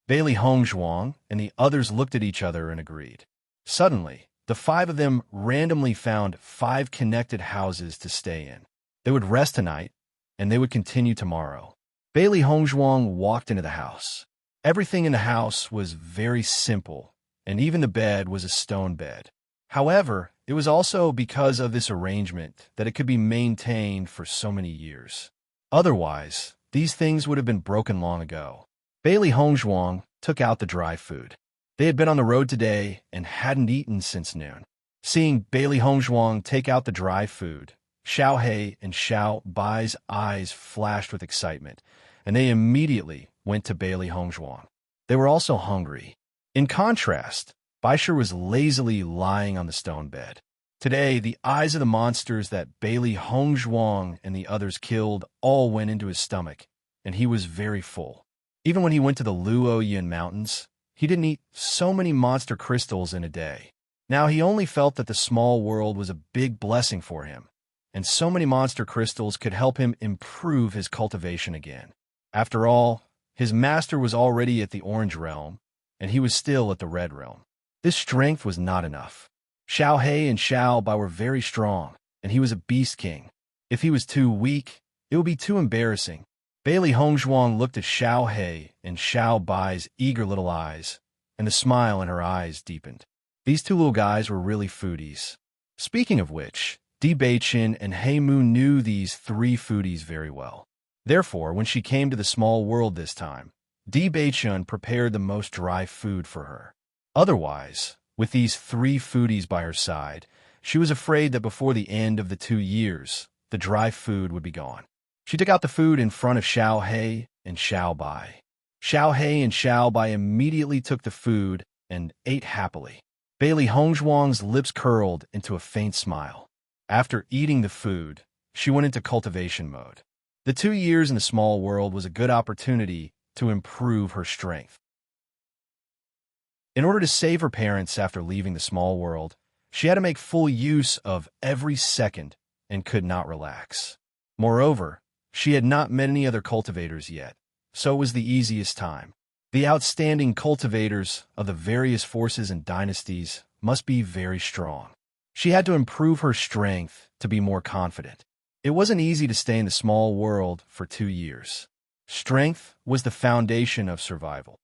Bailey Hongzhuang and the others looked at each other and agreed. Suddenly, the five of them randomly found 5 connected houses to stay in. They would rest tonight, and they would continue tomorrow. Bailey Hongzhuang walked into the house. Everything in the house was very simple, and even the bed was a stone bed. However, it was also because of this arrangement that it could be maintained for so many years. Otherwise, these things would have been broken long ago. Bailey Hongzhuang took out the dry food. They had been on the road today and hadn't eaten since noon. Seeing Bailey Hongzhuang take out the dry food, Xiao He and Xiao Bai's eyes flashed with excitement, and they immediately went to Bailey Hongzhuang. They were also hungry. In contrast, Baisher was lazily lying on the stone bed. Today, the eyes of the monsters that Bailey Hongzhuang and the others killed all went into his stomach, and he was very full. Even when he went to the Luoyuan Mountains, he didn't eat so many monster crystals in a day. Now he only felt that the small world was a big blessing for him, and so many monster crystals could help him improve his cultivation again. After all, his master was already at the Orange Realm, and he was still at the Red Realm. This strength was not enough. Xiao He and Xiao Bai were very strong, and he was a beast king. If he was too weak, it would be too embarrassing. Bailey Hongzhuang looked at Xiao He and Xiao Bai's eager little eyes, and the smile in her eyes deepened. These two little guys were really foodies. Speaking of which, Di Beiqin and He Mu knew these 3 foodies very well. Therefore, when she came to the small world this time, Di Beiqin prepared the most dry food for her. Otherwise, with these 3 foodies by her side, she was afraid that before the end of the 2 years, the dry food would be gone. She took out the food in front of Xiao He and Xiao Bai. Xiao He and Xiao Bai immediately took the food and ate happily. Bailey Hongzhuang's lips curled into a faint smile. After eating the food, she went into cultivation mode. The 2 years in the small world was a good opportunity to improve her strength. In order to save her parents after leaving the small world, she had to make full use of every second and could not relax. Moreover, she had not met any other cultivators yet, so it was the easiest time. The outstanding cultivators of the various forces and dynasties must be very strong. She had to improve her strength to be more confident. It wasn't easy to stay in the small world for 2 years. Strength was the foundation of survival.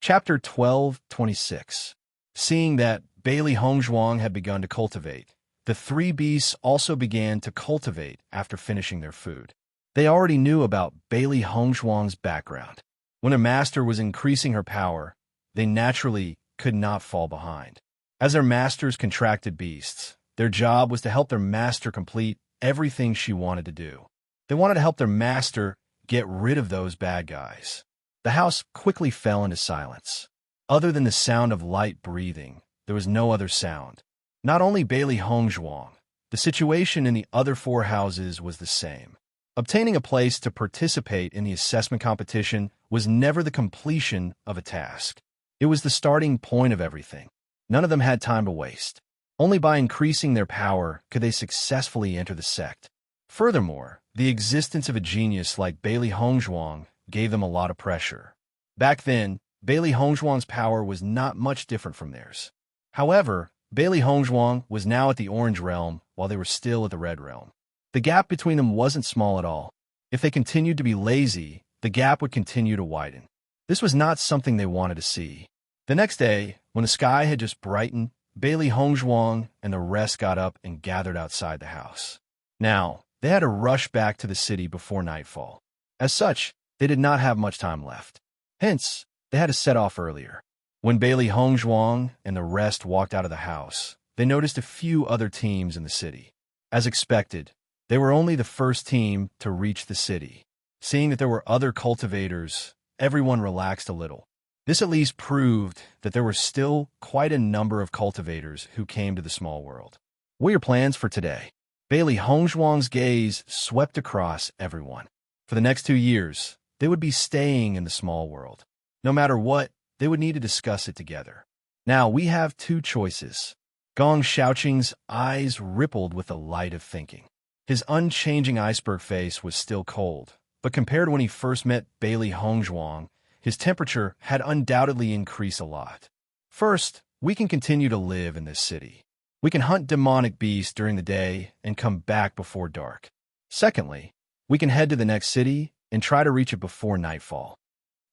Chapter 12:26. Seeing that Bailey Hongzhuang had begun to cultivate, the 3 beasts also began to cultivate after finishing their food. They already knew about Bailey Hongzhuang's background. When a master was increasing her power, they naturally could not fall behind. As their masters contracted beasts, their job was to help their master complete everything she wanted to do. They wanted to help their master get rid of those bad guys. The house quickly fell into silence. Other than the sound of light breathing, there was no other sound. Not only Bailey Hongzhuang, the situation in the other 4 houses was the same. Obtaining a place to participate in the assessment competition was never the completion of a task. It was the starting point of everything. None of them had time to waste. Only by increasing their power could they successfully enter the sect. Furthermore, the existence of a genius like Bailey Hongzhuang gave them a lot of pressure. Back then, Bailey Hongzhuang's power was not much different from theirs. However, Bailey Hongzhuang was now at the Orange Realm while they were still at the Red Realm. The gap between them wasn't small at all. If they continued to be lazy, the gap would continue to widen. This was not something they wanted to see. The next day, when the sky had just brightened, Bailey Hongzhuang and the rest got up and gathered outside the house. Now, they had to rush back to the city before nightfall. As such, they did not have much time left. Hence, they had to set off earlier. When Bailey Hongzhuang and the rest walked out of the house, they noticed a few other teams in the city. As expected, they were only the first team to reach the city. Seeing that there were other cultivators, everyone relaxed a little. This at least proved that there were still quite a number of cultivators who came to the small world. What are your plans for today? Bailey Hongzhuang's gaze swept across everyone. For the next 2 years, they would be staying in the small world. No matter what, they would need to discuss it together. Now, we have 2 choices. Gong Xiaoqing's eyes rippled with the light of thinking. His unchanging iceberg face was still cold, but compared to when he first met Bailey Hongzhuang, his temperature had undoubtedly increased a lot. First, we can continue to live in this city. We can hunt demonic beasts during the day and come back before dark. Secondly, we can head to the next city and try to reach it before nightfall.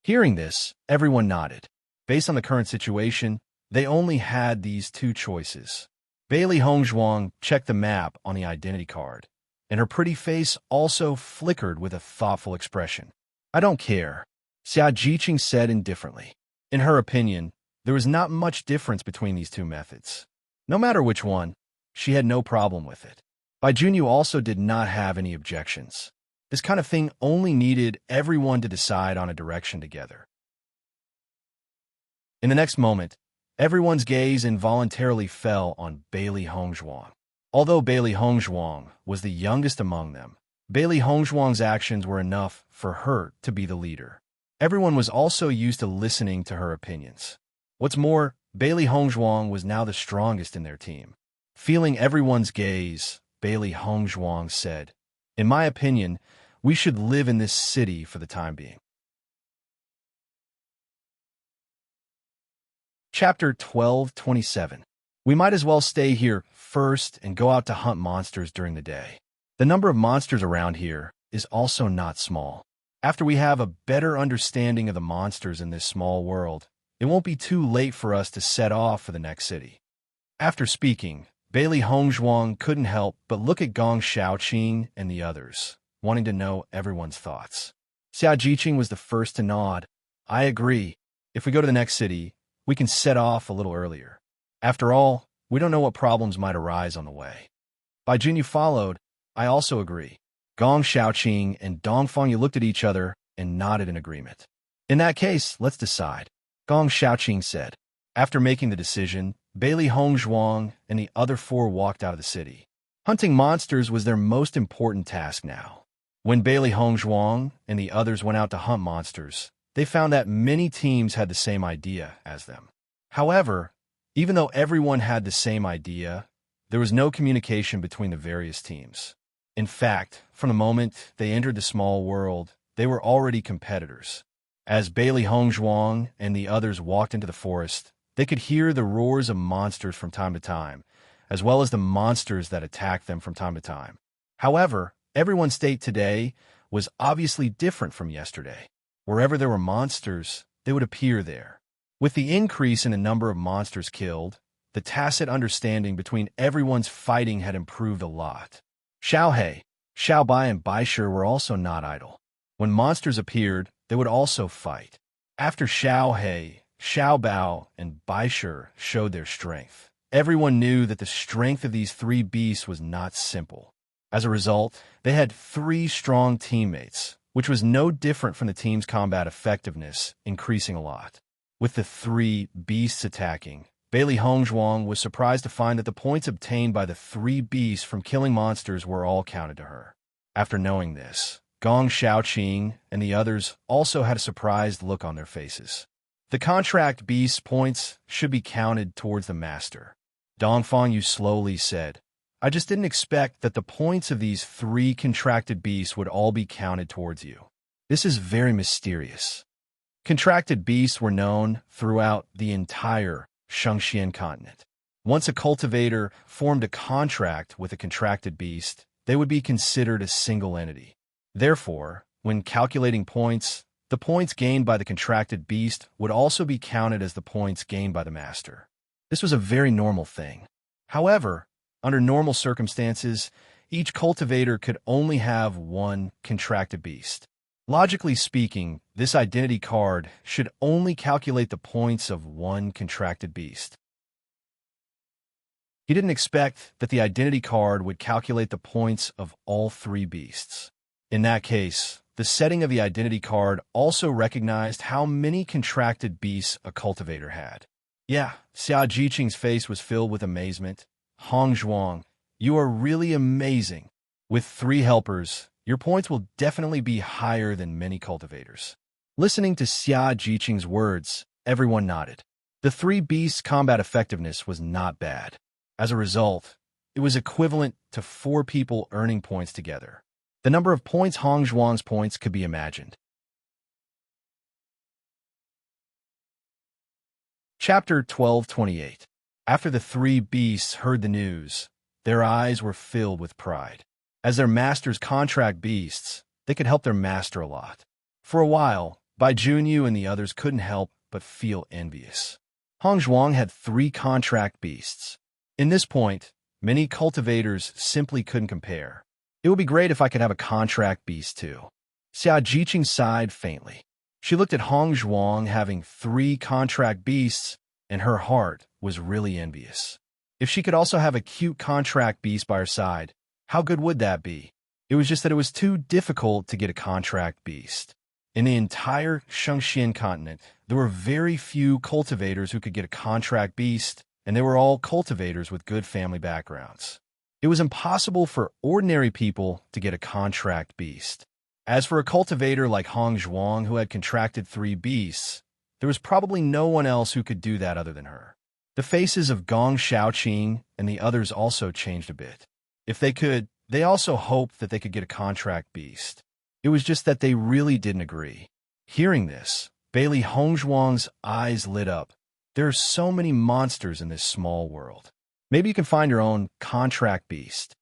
Hearing this, everyone nodded. Based on the current situation, they only had these 2 choices. Bailey Hongzhuang checked the map on the identity card, and her pretty face also flickered with a thoughtful expression. I don't care, Xia Jiqing said indifferently. In her opinion, there was not much difference between these 2 methods. No matter which one, she had no problem with it. Bai Junyu also did not have any objections. This kind of thing only needed everyone to decide on a direction together. In the next moment, everyone's gaze involuntarily fell on Bailey Hongzhuang. Although Bailey Hongzhuang was the youngest among them, Bailey Hongzhuang's actions were enough for her to be the leader. Everyone was also used to listening to her opinions. What's more, Bailey Hongzhuang was now the strongest in their team. Feeling everyone's gaze, Bailey Hongzhuang said, "In my opinion, we should live in this city for the time being." Chapter 12:27. We might as well stay here first and go out to hunt monsters during the day. The number of monsters around here is also not small. After we have a better understanding of the monsters in this small world, it won't be too late for us to set off for the next city. After speaking, Bailey Hongzhuang couldn't help but look at Gong Xiaoqing and the others, wanting to know everyone's thoughts. Xia Jiqing was the first to nod. I agree. If we go to the next city, we can set off a little earlier. After all, we don't know what problems might arise on the way. Bai Junyu followed. I also agree. Gong Xiaoqing and Dongfang looked at each other and nodded in agreement. In that case, let's decide, Gong Xiaoqing said. After making the decision, Bailey Hongzhuang and the other 4 walked out of the city. Hunting monsters was their most important task now. When Bailey Hongzhuang and the others went out to hunt monsters, they found that many teams had the same idea as them. However, even though everyone had the same idea, there was no communication between the various teams. In fact, from the moment they entered the small world, they were already competitors. As Bailey Hongzhuang and the others walked into the forest, they could hear the roars of monsters from time to time, as well as the monsters that attacked them from time to time. However, everyone's state today was obviously different from yesterday. Wherever there were monsters, they would appear there. With the increase in the number of monsters killed, the tacit understanding between everyone's fighting had improved a lot. Xiao He, Xiao Bai, and Bai Shi were also not idle. When monsters appeared, they would also fight. After Xiao He, Xiao Bao, and Bai Shi showed their strength, everyone knew that the strength of these 3 beasts was not simple. As a result, they had 3 strong teammates, which was no different from the team's combat effectiveness, increasing a lot. With the 3 beasts attacking, Bailey Hongzhuang was surprised to find that the points obtained by the 3 beasts from killing monsters were all counted to her. After knowing this, Gong Xiaoqing and the others also had a surprised look on their faces. The contract beast's points should be counted towards the master. Dongfang slowly said, I just didn't expect that the points of these 3 contracted beasts would all be counted towards you. This is very mysterious. Contracted beasts were known throughout the entire Shengxian continent. Once a cultivator formed a contract with a contracted beast, they would be considered a single entity. Therefore, when calculating points, the points gained by the contracted beast would also be counted as the points gained by the master. This was a very normal thing. However, under normal circumstances, each cultivator could only have 1 contracted beast. Logically speaking, this identity card should only calculate the points of 1 contracted beast. He didn't expect that the identity card would calculate the points of all three beasts. In that case, the setting of the identity card also recognized how many contracted beasts a cultivator had. Yeah, Xia Jiqing's face was filled with amazement. Hong Zhuang, you are really amazing. With 3 helpers, your points will definitely be higher than many cultivators. Listening to Xia Jiqing's words, everyone nodded. The 3 beasts' combat effectiveness was not bad. As a result, it was equivalent to 4 people earning points together. The number of points Hong Zhuang's points could be imagined. Chapter 1228. After the 3 beasts heard the news, their eyes were filled with pride. As their master's contract beasts, they could help their master a lot. For a while, Bai Junyu and the others couldn't help but feel envious. Hong Zhuang had 3 contract beasts. In this point, many cultivators simply couldn't compare. It would be great if I could have a contract beast too. Xia Jiqing sighed faintly. She looked at Hong Zhuang having 3 contract beasts, and her heart was really envious. If she could also have a cute contract beast by her side, how good would that be? It was just that it was too difficult to get a contract beast. In the entire Shengxian continent, there were very few cultivators who could get a contract beast, and they were all cultivators with good family backgrounds. It was impossible for ordinary people to get a contract beast. As for a cultivator like Hong Zhuang who had contracted 3 beasts, there was probably no one else who could do that other than her. The faces of Gong Shaoqing and the others also changed a bit. If they could, they also hoped that they could get a contract beast. It was just that they really didn't agree. Hearing this, Bailey Hong Zhuang's eyes lit up. There are so many monsters in this small world. Maybe you can find your own contract beast.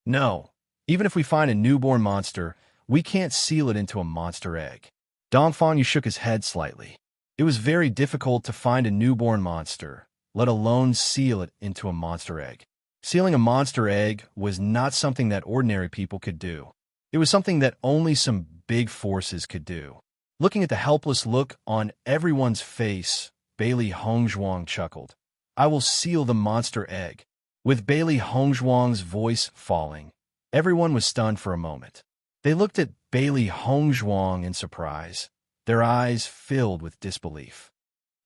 No, even if we find a newborn monster, we can't seal it into a monster egg. Dongfang Yu shook his head slightly. It was very difficult to find a newborn monster, let alone seal it into a monster egg. Sealing a monster egg was not something that ordinary people could do. It was something that only some big forces could do. Looking at the helpless look on everyone's face, Bailey Hong Zhuang chuckled. I will seal the monster egg. With Bailey Hong Zhuang's voice falling, everyone was stunned for a moment. They looked at Bailey Hong Zhuang in surprise, their eyes filled with disbelief.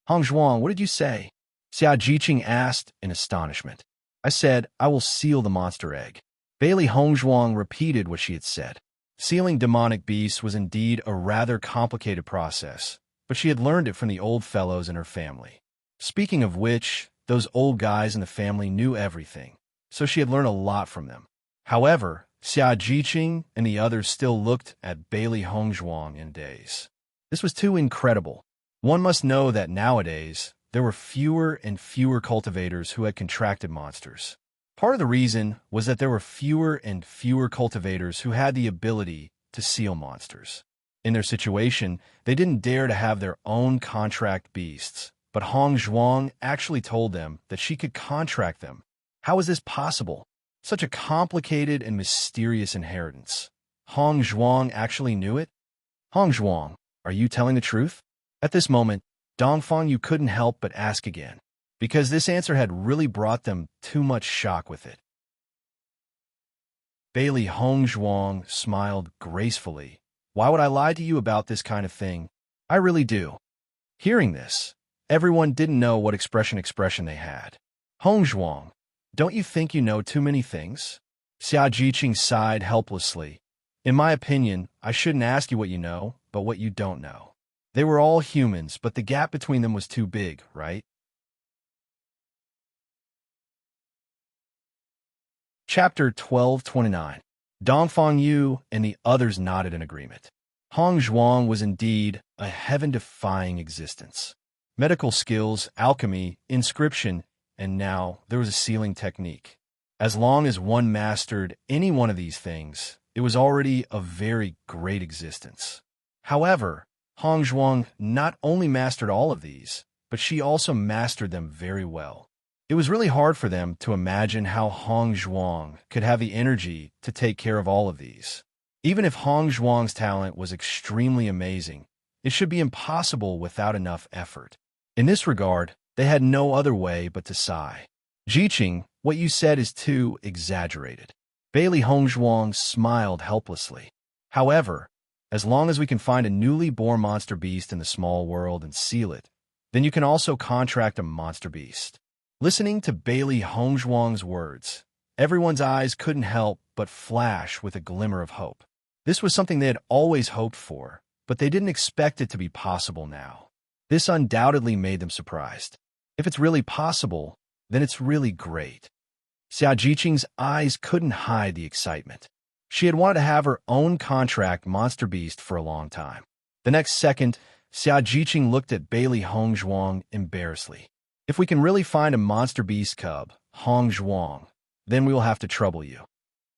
Hong Zhuang, what did you say? Xia Jiqing asked in astonishment. I said, I will seal the monster egg. Bailey Hong Zhuang repeated what she had said. Sealing demonic beasts was indeed a rather complicated process, but she had learned it from the old fellows in her family. Speaking of which, those old guys in the family knew everything, so she had learned a lot from them. However, Xia Jiqing and the others still looked at Bailey Hong Zhuang in daze. This was too incredible. One must know that nowadays, there were fewer and fewer cultivators who had contracted monsters. Part of the reason was that there were fewer and fewer cultivators who had the ability to seal monsters. In their situation, they didn't dare to have their own contract beasts, but Hong Zhuang actually told them that she could contract them. How was this possible? Such a complicated and mysterious inheritance. Hong Zhuang actually knew it? Hong Zhuang, are you telling the truth? At this moment, Dongfang Yu couldn't help but ask again, because this answer had really brought them too much shock with it. Bailey Hong Zhuang smiled gracefully. Why would I lie to you about this kind of thing? I really do. Hearing this, everyone didn't know what expression they had. Hong Zhuang, don't you think you know too many things? Xia Jiqing sighed helplessly. In my opinion, I shouldn't ask you what you know, but what you don't know. They were all humans, but the gap between them was too big, right? Chapter 1229. Dongfang Yu and the others nodded in agreement. Hong Zhuang was indeed a heaven-defying existence. Medical skills, alchemy, inscription, and now there was a sealing technique. As long as one mastered any one of these things, it was already a very great existence. However, Hong Zhuang not only mastered all of these, but she also mastered them very well. It was really hard for them to imagine how Hong Zhuang could have the energy to take care of all of these. Even if Hong Zhuang's talent was extremely amazing, it should be impossible without enough effort. In this regard, they had no other way but to sigh. Jiqing, What you said is too exaggerated. Bailey Hongzhuang smiled helplessly. However, as long as we can find a newly born monster beast in the small world and seal it, then you can also contract a monster beast. Listening to Bailey Hongzhuang's words, everyone's eyes couldn't help but flash with a glimmer of hope. This was something they had always hoped for, but they didn't expect it to be possible now. This undoubtedly made them surprised. If it's really possible, then it's really great. Xia Jiqing's eyes couldn't hide the excitement. She had wanted to have her own contract monster beast for a long time. The next second, Xia Jiqing looked at Bailey Hongzhuang embarrassedly. If we can really find a monster beast cub, Hongzhuang, then we will have to trouble you.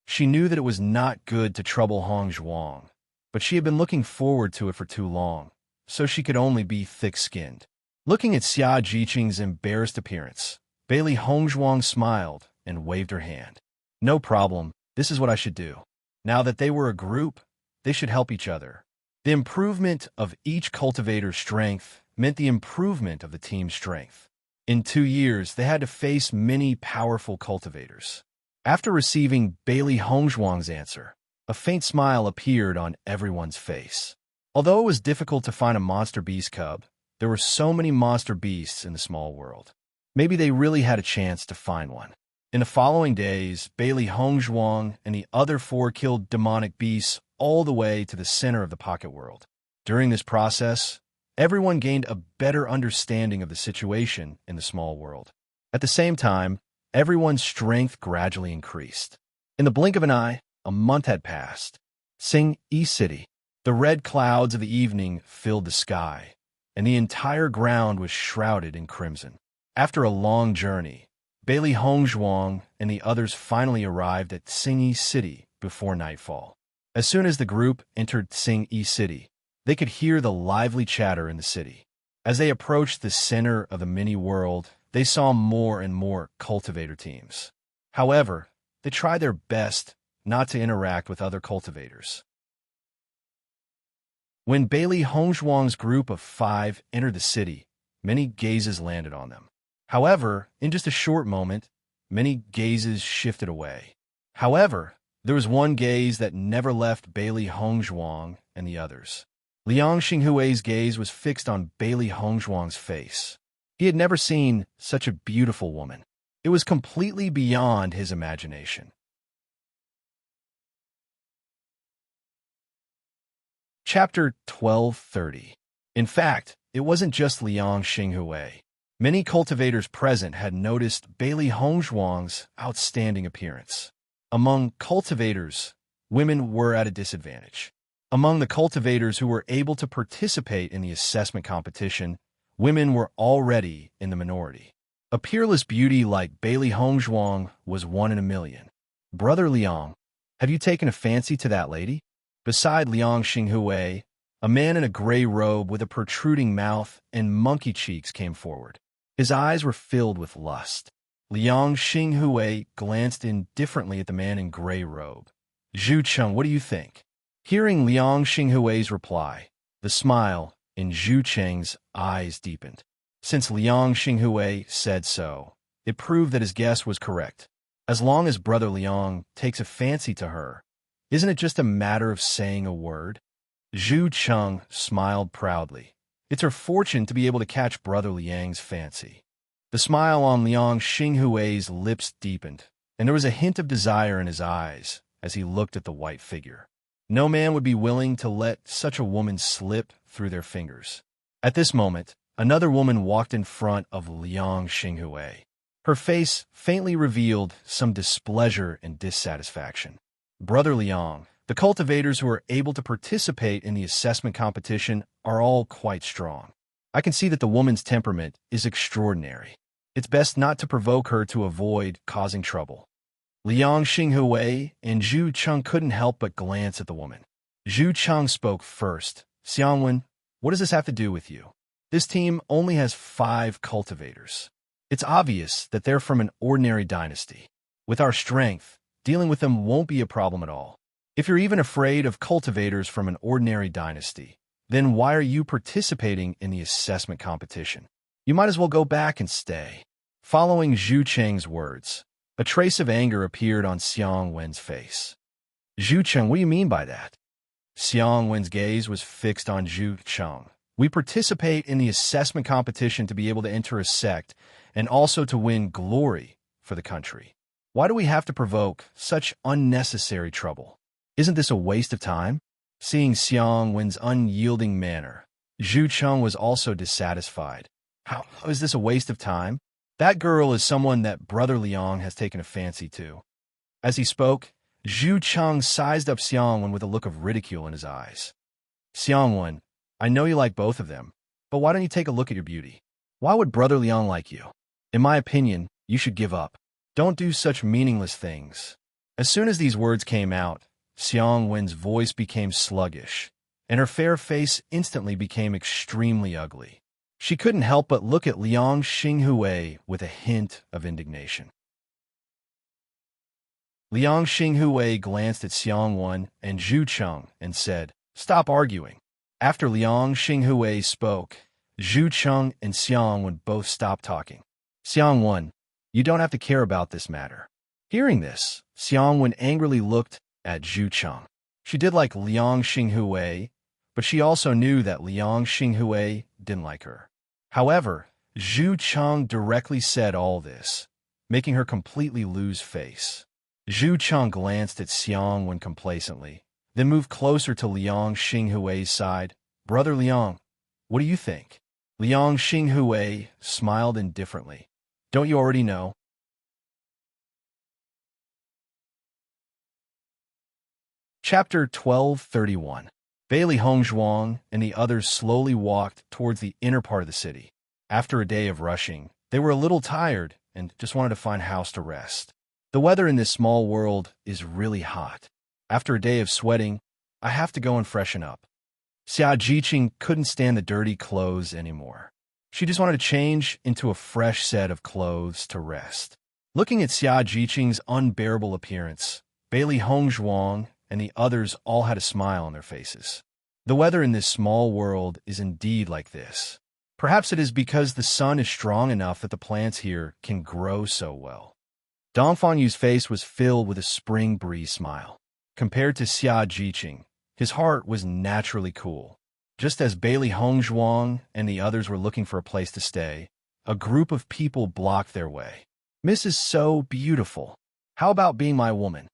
She knew that it was not good to trouble Hongzhuang, but she had been looking forward to it for too long, so she could only be thick-skinned. Looking at Xia Jiqing's embarrassed appearance, Bailey Hongzhuang smiled and waved her hand. No problem, this is what I should do. Now that they were a group, they should help each other. The improvement of each cultivator's strength meant the improvement of the team's strength. In 2 years, they had to face many powerful cultivators. After receiving Bailey Hongzhuang's answer, a faint smile appeared on everyone's face. Although it was difficult to find a monster beast cub, there were so many monster beasts in the small world. Maybe they really had a chance to find one. In the following days, Bailey Hongzhuang and the other 4 killed demonic beasts all the way to the center of the pocket world. During this process, everyone gained a better understanding of the situation in the small world. At the same time, everyone's strength gradually increased. In the blink of an eye, a month had passed. Sing Yi City. The red clouds of the evening filled the sky, and the entire ground was shrouded in crimson. After a long journey, Bailey Hongzhuang and the others finally arrived at Sing Yi City before nightfall. As soon as the group entered Sing Yi City, they could hear the lively chatter in the city. As they approached the center of the mini-world, they saw more and more cultivator teams. However, they tried their best not to interact with other cultivators. When Bailey Hongzhuang's group of 5 entered the city, many gazes landed on them. However, in just a short moment, many gazes shifted away. However, there was one gaze that never left Bailey Hongzhuang and the others. Liang Xinghui's gaze was fixed on Bailey Hongzhuang's face. He had never seen such a beautiful woman. It was completely beyond his imagination. Chapter 1230. In fact, it wasn't just Liang Xinghui. Many cultivators present had noticed Bailey Hongzhuang's outstanding appearance. Among cultivators, women were at a disadvantage. Among the cultivators who were able to participate in the assessment competition, women were already in the minority. A peerless beauty like Bailey Hongzhuang was 1 in a million. Brother Liang, have you taken a fancy to that lady? Beside Liang Xinghui, a man in a gray robe with a protruding mouth and monkey cheeks came forward. His eyes were filled with lust. Liang Xinghui glanced indifferently at the man in gray robe. Zhu Cheng, what do you think? Hearing Liang Xinghui's reply, the smile in Zhu Cheng's eyes deepened. Since Liang Xinghui said so, it proved that his guess was correct. As long as Brother Liang takes a fancy to her, isn't it just a matter of saying a word? Zhu Cheng smiled proudly. It's her fortune to be able to catch Brother Liang's fancy. The smile on Liang Xinghui's lips deepened, and there was a hint of desire in his eyes as he looked at the white figure. No man would be willing to let such a woman slip through their fingers. At this moment, another woman walked in front of Liang Xinghui. Her face faintly revealed some displeasure and dissatisfaction. Brother Liang, the cultivators who are able to participate in the assessment competition are all quite strong. I can see that the woman's temperament is extraordinary. It's best not to provoke her to avoid causing trouble. Liang Xinghui and Zhu Cheng couldn't help but glance at the woman. Zhu Cheng spoke first. Xiangwen, what does this have to do with you? This team only has 5 cultivators. It's obvious that they're from an ordinary dynasty. With our strength, dealing with them won't be a problem at all. If you're even afraid of cultivators from an ordinary dynasty, then why are you participating in the assessment competition? You might as well go back and stay. Following Zhu Cheng's words, A trace of anger appeared on Xiang Wen's face. Zhu Cheng, what do you mean by that? Xiang Wen's gaze was fixed on Zhu Cheng. We participate in the assessment competition to be able to enter a sect and also to win glory for the country. Why do we have to provoke such unnecessary trouble? Isn't this a waste of time? Seeing Xiang Wen's unyielding manner, Zhu Cheng was also dissatisfied. How is this a waste of time? That girl is someone that Brother Liang has taken a fancy to. As he spoke, Zhu Cheng sized up Xiang Wen with a look of ridicule in his eyes. Xiang Wen, I know you like both of them, but why don't you take a look at your beauty? Why would Brother Liang like you? In my opinion, you should give up. Don't do such meaningless things. As soon as these words came out, Xiang Wen's voice became sluggish, and her fair face instantly became extremely ugly. She couldn't help but look at Liang Xinghui with a hint of indignation. Liang Xinghui glanced at Xiang Wen and Zhu Cheng and said, "Stop arguing." After Liang Xinghui spoke, Zhu Cheng and Xiang Wen both stopped talking. Xiang Wen, you don't have to care about this matter. Hearing this, Xiang Wen angrily looked at Zhu Cheng. She did like Liang Xinghui, but she also knew that Liang Xinghui didn't like her. However, Zhu Cheng directly said all this, making her completely lose face. Zhu Cheng glanced at Xiang Wen complacently, then moved closer to Liang Xinghui's side. Brother Liang, what do you think? Liang Xinghui smiled indifferently. Don't you already know? Chapter 1231. Bailey Hongzhuang and the others slowly walked towards the inner part of the city. After a day of rushing, they were a little tired and just wanted to find a house to rest. The weather in this small world is really hot. After a day of sweating, I have to go and freshen up. Xia Jiqing couldn't stand the dirty clothes anymore. She just wanted to change into a fresh set of clothes to rest. Looking at Xia Jiqing's unbearable appearance, Bailey Hongzhuang and the others all had a smile on their faces. The weather in this small world is indeed like this. Perhaps it is because the sun is strong enough that the plants here can grow so well. Dong Fanyu's face was filled with a spring breeze smile. Compared to Xia Jiqing, his heart was naturally cool. Just as Bailey Hongzhuang and the others were looking for a place to stay, a group of people blocked their way. "Miss is so beautiful. How about being my woman?"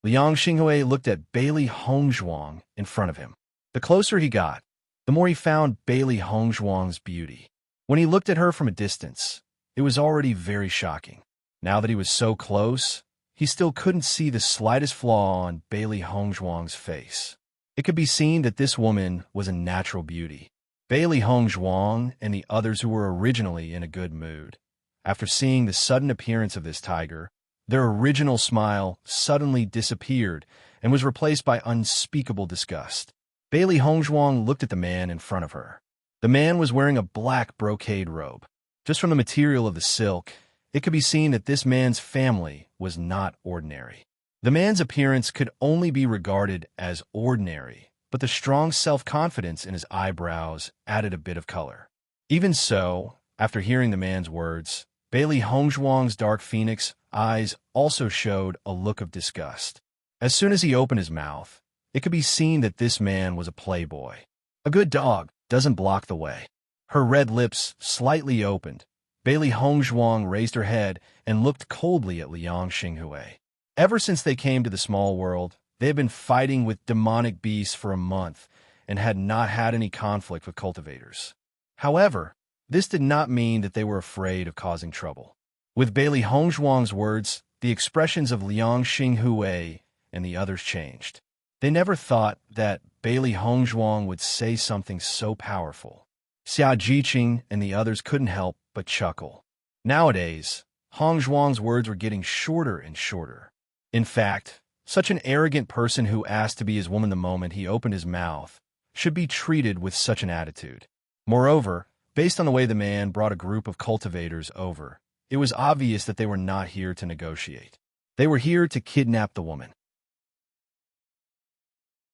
Liang Xinghui looked at Bailey Hongzhuang in front of him. The closer he got, the more he found Bailey Hongzhuang's beauty. When he looked at her from a distance, it was already very shocking. Now that he was so close, he still couldn't see the slightest flaw on Bailey Hongzhuang's face. It could be seen that this woman was a natural beauty. Bailey Hongzhuang and the others who were originally in a good mood. After seeing the sudden appearance of this tiger, their original smile suddenly disappeared and was replaced by unspeakable disgust. Bailey Hongzhuang looked at the man in front of her. The man was wearing a black brocade robe. Just from the material of the silk, it could be seen that this man's family was not ordinary. The man's appearance could only be regarded as ordinary, but the strong self-confidence in his eyebrows added a bit of color. Even so, after hearing the man's words, Bailey Hongzhuang's dark phoenix eyes also showed a look of disgust. As soon as he opened his mouth, it could be seen that this man was a playboy. A good dog doesn't block the way. Her red lips slightly opened. Bailey Hongzhuang raised her head and looked coldly at Liang Xinghui. Ever since they came to the small world, they had been fighting with demonic beasts for a month and had not had any conflict with cultivators. However, this did not mean that they were afraid of causing trouble. With Bailey Hongzhuang's words, the expressions of Liang Xinghui and the others changed. They never thought that Bailey Hongzhuang would say something so powerful. Xia Jiqing and the others couldn't help but chuckle. Nowadays, Hongzhuang's words were getting shorter and shorter. In fact, such an arrogant person who asked to be his woman the moment he opened his mouth should be treated with such an attitude. Moreover, based on the way the man brought a group of cultivators over, it was obvious that they were not here to negotiate. They were here to kidnap the woman.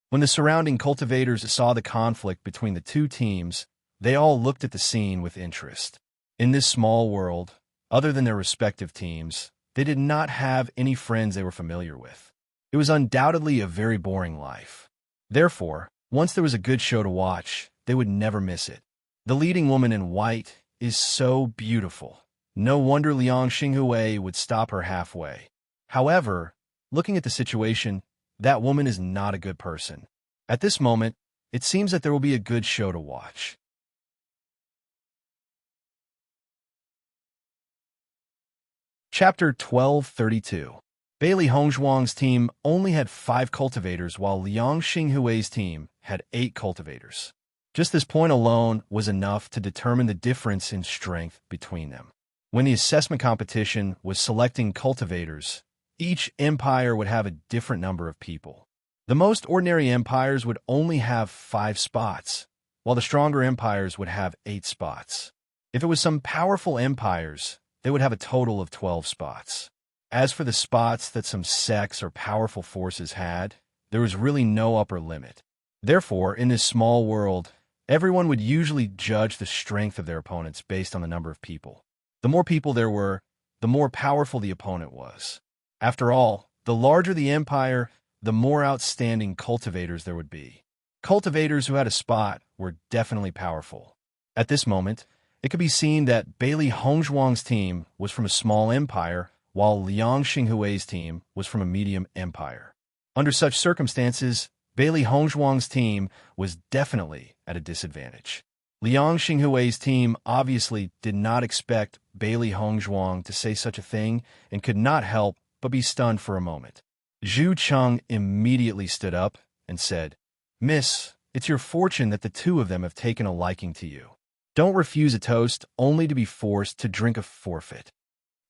When the surrounding cultivators saw the conflict between the two teams, they all looked at the scene with interest. In this small world, other than their respective teams, They did not have any friends they were familiar with. It was undoubtedly a very boring life. Therefore, once there was a good show to watch, they would never miss it. The leading woman in white is so beautiful. No wonder Liang Xinghui would stop her halfway. However, looking at the situation, that woman is not a good person. At this moment, it seems that there will be a good show to watch. Chapter 1232. Bailey Hongzhuang's team only had 5 cultivators, while Liang Xinghui's team had 8 cultivators. Just this point alone was enough to determine the difference in strength between them. When the assessment competition was selecting cultivators, each empire would have a different number of people. The most ordinary empires would only have 5 spots, while the stronger empires would have 8 spots. If it was some powerful empires, they would have a total of 12 spots. As for the spots that some sects or powerful forces had, there was really no upper limit. Therefore, in this small world, everyone would usually judge the strength of their opponents based on the number of people. The more people there were, the more powerful the opponent was. After all, the larger the empire, the more outstanding cultivators there would be. Cultivators who had a spot were definitely powerful. At this moment, it could be seen that Bailey Hongzhuang's team was from a small empire, while Liang Xinghui's team was from a medium empire. Under such circumstances, Bailey Hongzhuang's team was definitely at a disadvantage. Liang Xinghui's team obviously did not expect Bailey Hongzhuang to say such a thing and could not help but be stunned for a moment. Zhu Cheng immediately stood up and said, "Miss, it's your fortune that the 2 of them have taken a liking to you. Don't refuse a toast only to be forced to drink a forfeit."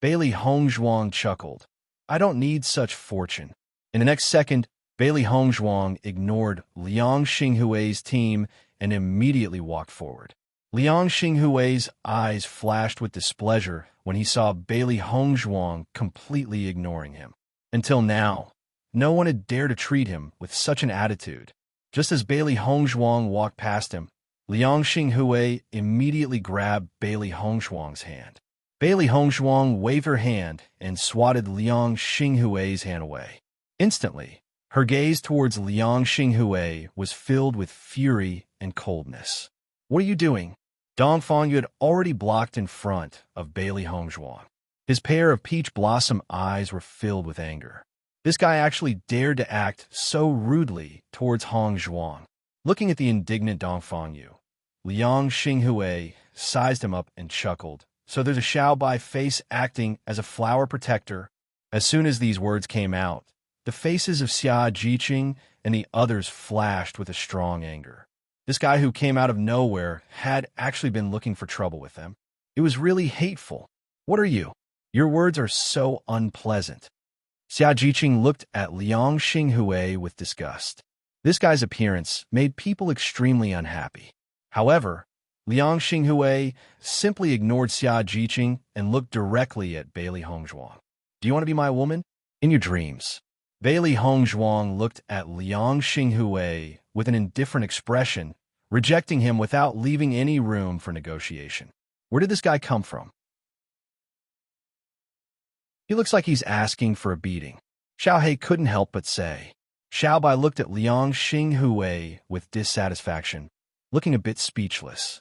Bailey Hongzhuang chuckled. "I don't need such fortune." In the next second, Bailey Hongzhuang ignored Liang Xinghui's team and immediately walked forward. Liang Xinghui's eyes flashed with displeasure when he saw Bailey Hongzhuang completely ignoring him. Until now, no one had dared to treat him with such an attitude. Just as Bailey Hongzhuang walked past him, Liang Xinghui immediately grabbed Bailey Hongzhuang's hand. Bailey Hongzhuang waved her hand and swatted Liang Xinghui's hand away. Instantly, her gaze towards Liang Xinghui was filled with fury and coldness. "What are you doing?" Dong Fangyu had already blocked in front of Bailey Hongzhuang. His pair of peach blossom eyes were filled with anger. This guy actually dared to act so rudely towards Hongzhuang. Looking at the indignant Dong Fangyu, Liang Xinghui sized him up and chuckled. "So there's a Xiaobai face acting as a flower protector." As soon as these words came out, the faces of Xia Jiqing and the others flashed with a strong anger. This guy who came out of nowhere had actually been looking for trouble with them. It was really hateful. "What are you? Your words are so unpleasant." Xia Jiqing looked at Liang Xinghui with disgust. This guy's appearance made people extremely unhappy. However, Liang Xinghui simply ignored Xia Jiqing and looked directly at Bailey Hongzhuang. "Do you want to be my woman?" "In your dreams." Bailey Hongzhuang looked at Liang Xinghui with an indifferent expression, rejecting him without leaving any room for negotiation. Where did this guy come from? He looks like he's asking for a beating. Xiao He couldn't help but say. Xiao Bai looked at Liang Xinghui with dissatisfaction, looking a bit speechless.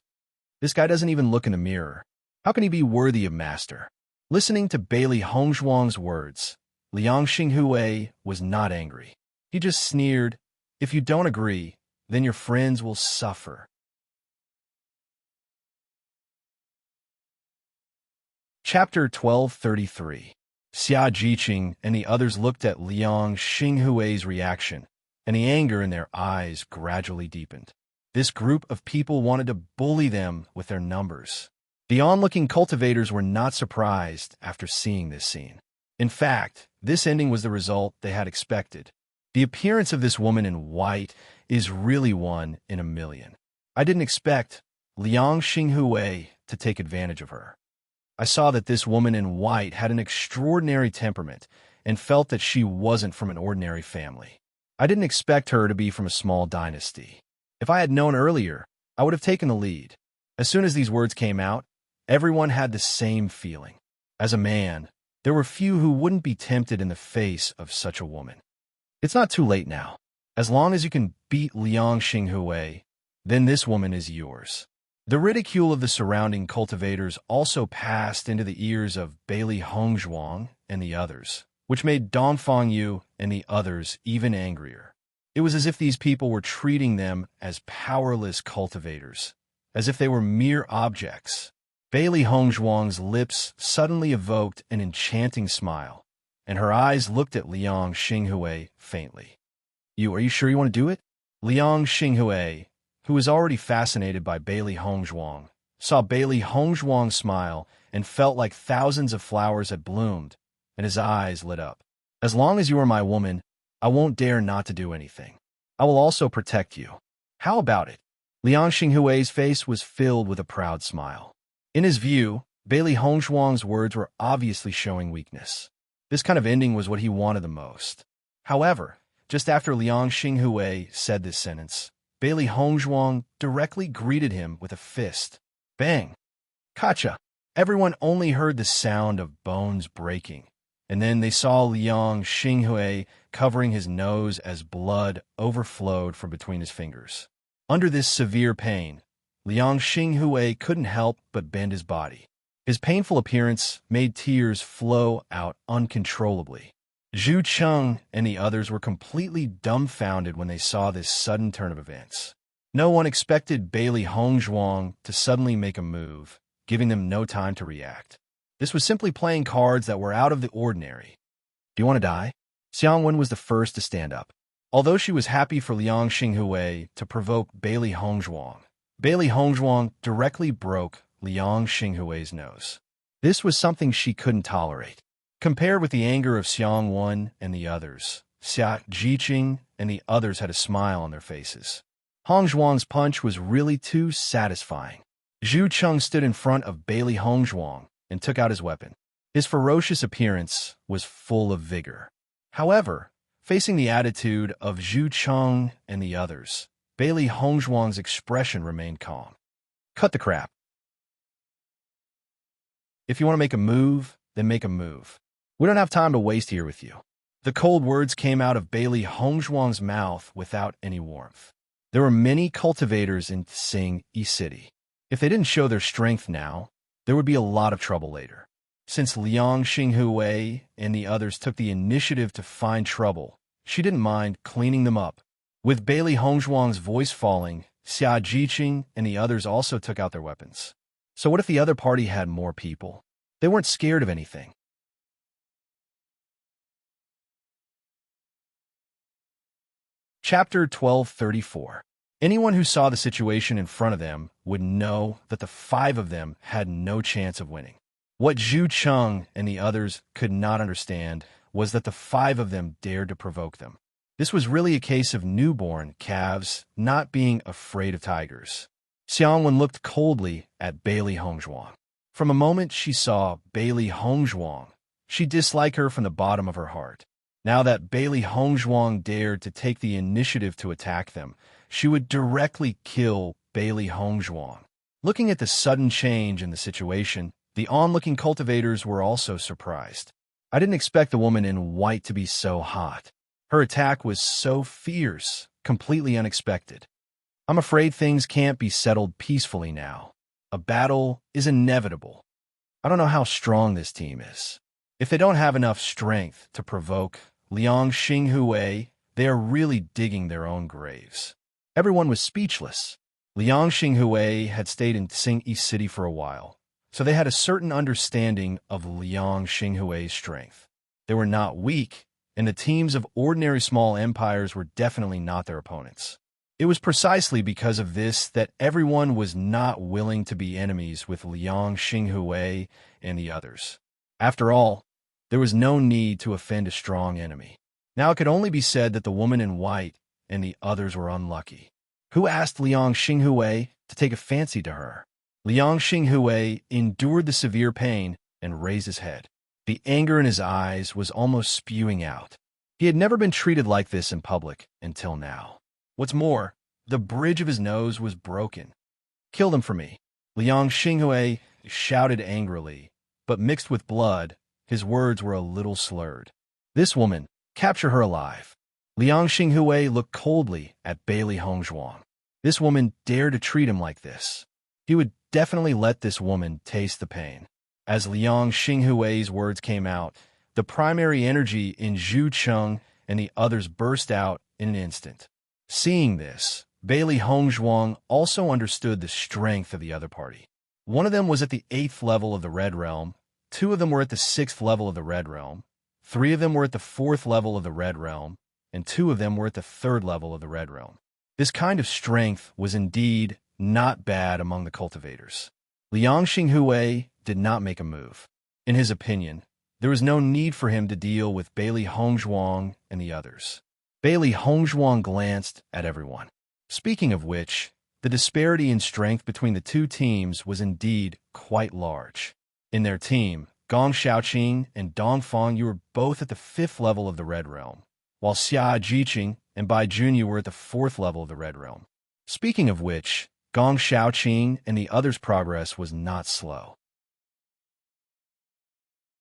This guy doesn't even look in the mirror. How can he be worthy of master? Listening to Bailey Hongzhuang's words, Liang Xinghui was not angry. He just sneered, "If you don't agree, then your friends will suffer." Chapter 1233. Xia Jiqing and the others looked at Liang Xinghui's reaction, and the anger in their eyes gradually deepened. This group of people wanted to bully them with their numbers. The onlooking cultivators were not surprised after seeing this scene. In fact, this ending was the result they had expected. The appearance of this woman in white is really one in a million. I didn't expect Liang Xinghui to take advantage of her. I saw that this woman in white had an extraordinary temperament and felt that she wasn't from an ordinary family. I didn't expect her to be from a small dynasty. If I had known earlier, I would have taken the lead. As soon as these words came out, everyone had the same feeling. As a man, There were few who wouldn't be tempted in the face of such a woman. It's not too late now. As long as you can beat Liang Xinghui, then this woman is yours. The ridicule of the surrounding cultivators also passed into the ears of Bailey Hongzhuang and the others, which made Dongfang Yu and the others even angrier. It was as if these people were treating them as powerless cultivators, as if they were mere objects. Bailey Hongzhuang's lips suddenly evoked an enchanting smile, and her eyes looked at Liang Xinghui faintly. Are you sure you want to do it? Liang Xinghui, who was already fascinated by Bailey Hongzhuang, saw Bailey Hongzhuang smile and felt like thousands of flowers had bloomed, and his eyes lit up. As long as you are my woman, I won't dare not to do anything. I will also protect you. How about it? Liang Xinghui's face was filled with a proud smile. In his view, Bailey Hongzhuang's words were obviously showing weakness. This kind of ending was what he wanted the most. However, just after Liang Xinghui said this sentence, Bailey Hongzhuang directly greeted him with a fist. Bang! Kacha! Everyone only heard the sound of bones breaking, and then they saw Liang Xinghui covering his nose as blood overflowed from between his fingers. Under this severe pain, Liang Xinghui couldn't help but bend his body. His painful appearance made tears flow out uncontrollably. Zhu Cheng and the others were completely dumbfounded when they saw this sudden turn of events. No one expected Bailey Hongzhuang to suddenly make a move, giving them no time to react. This was simply playing cards that were out of the ordinary. Do you want to die? Xiang Wen was the first to stand up. Although she was happy for Liang Xinghui to provoke Bailey Hongzhuang directly broke Liang Xinghui's nose. This was something she couldn't tolerate. Compared with the anger of Xiang Wen and the others, Xia Jiqing and the others had a smile on their faces. Hongzhuang's punch was really too satisfying. Zhu Cheng stood in front of Bailey Hongzhuang and took out his weapon. His ferocious appearance was full of vigor. However, facing the attitude of Zhu Cheng and the others, Bailey Hongzhuang's expression remained calm. Cut the crap. If you want to make a move, then make a move. We don't have time to waste here with you. The cold words came out of Bailey Hongzhuang's mouth without any warmth. There were many cultivators in Tsing Yi City. If they didn't show their strength now, there would be a lot of trouble later. Since Liang Xinghui and the others took the initiative to find trouble, she didn't mind cleaning them up. With Bailey Hongzhuang's voice falling, Xia Jiqing and the others also took out their weapons. So what if the other party had more people? They weren't scared of anything. Chapter 1234. Anyone who saw the situation in front of them would know that the five of them had no chance of winning. What Zhu Cheng and the others could not understand was that the five of them dared to provoke them. This was really a case of newborn calves not being afraid of tigers. Xiang Wen looked coldly at Bailey Hongzhuang. From a moment she saw Bailey Hongzhuang, she disliked her from the bottom of her heart. Now that Bailey Hongzhuang dared to take the initiative to attack them, she would directly kill Bailey Hongzhuang. Looking at the sudden change in the situation, the onlooking cultivators were also surprised. I didn't expect the woman in white to be so hot. Her attack was so fierce, completely unexpected. I'm afraid things can't be settled peacefully now. A battle is inevitable. I don't know how strong this team is. If they don't have enough strength to provoke Liang Xinghui, they are really digging their own graves. Everyone was speechless. Liang Xinghui had stayed in Tsing Yi City for a while, so they had a certain understanding of Liang Xinghui's strength. They were not weak, and the teams of ordinary small empires were definitely not their opponents. It was precisely because of this that everyone was not willing to be enemies with Liang Xinghui and the others. After all, there was no need to offend a strong enemy. Now it could only be said that the woman in white and the others were unlucky. Who asked Liang Xinghui to take a fancy to her? Liang Xinghui endured the severe pain and raised his head. The anger in his eyes was almost spewing out. He had never been treated like this in public until now. What's more, the bridge of his nose was broken. Kill them for me. Liang Xinghui shouted angrily, but mixed with blood, His words were a little slurred. This woman, capture her alive. Liang Xinghui looked coldly at Bailey Hongzhuang. This woman dared to treat him like this. He would definitely let this woman taste the pain. As Liang Xinghui's words came out, the primary energy in Zhu Cheng and the others burst out in an instant. Seeing this, Bailey Hongzhuang also understood the strength of the other party. One of them was at the 8th level of the Red Realm, 2 of them were at the 6th level of the Red Realm, 3 of them were at the 4th level of the Red Realm, and 2 of them were at the 3rd level of the Red Realm. This kind of strength was indeed not bad among the cultivators. Liang Xinghui did not make a move. In his opinion, there was no need for him to deal with Bailey Hongzhuang and the others. Bailey Hongzhuang glanced at everyone. Speaking of which, the disparity in strength between the two teams was indeed quite large. In their team, Gong Xiaoqing and Dong Fangyu were both at the 5th level of the Red Realm, while Xia Jiqing and Bai Junyu were at the 4th level of the Red Realm. Speaking of which, Gong Xiaoqing and the others' progress was not slow.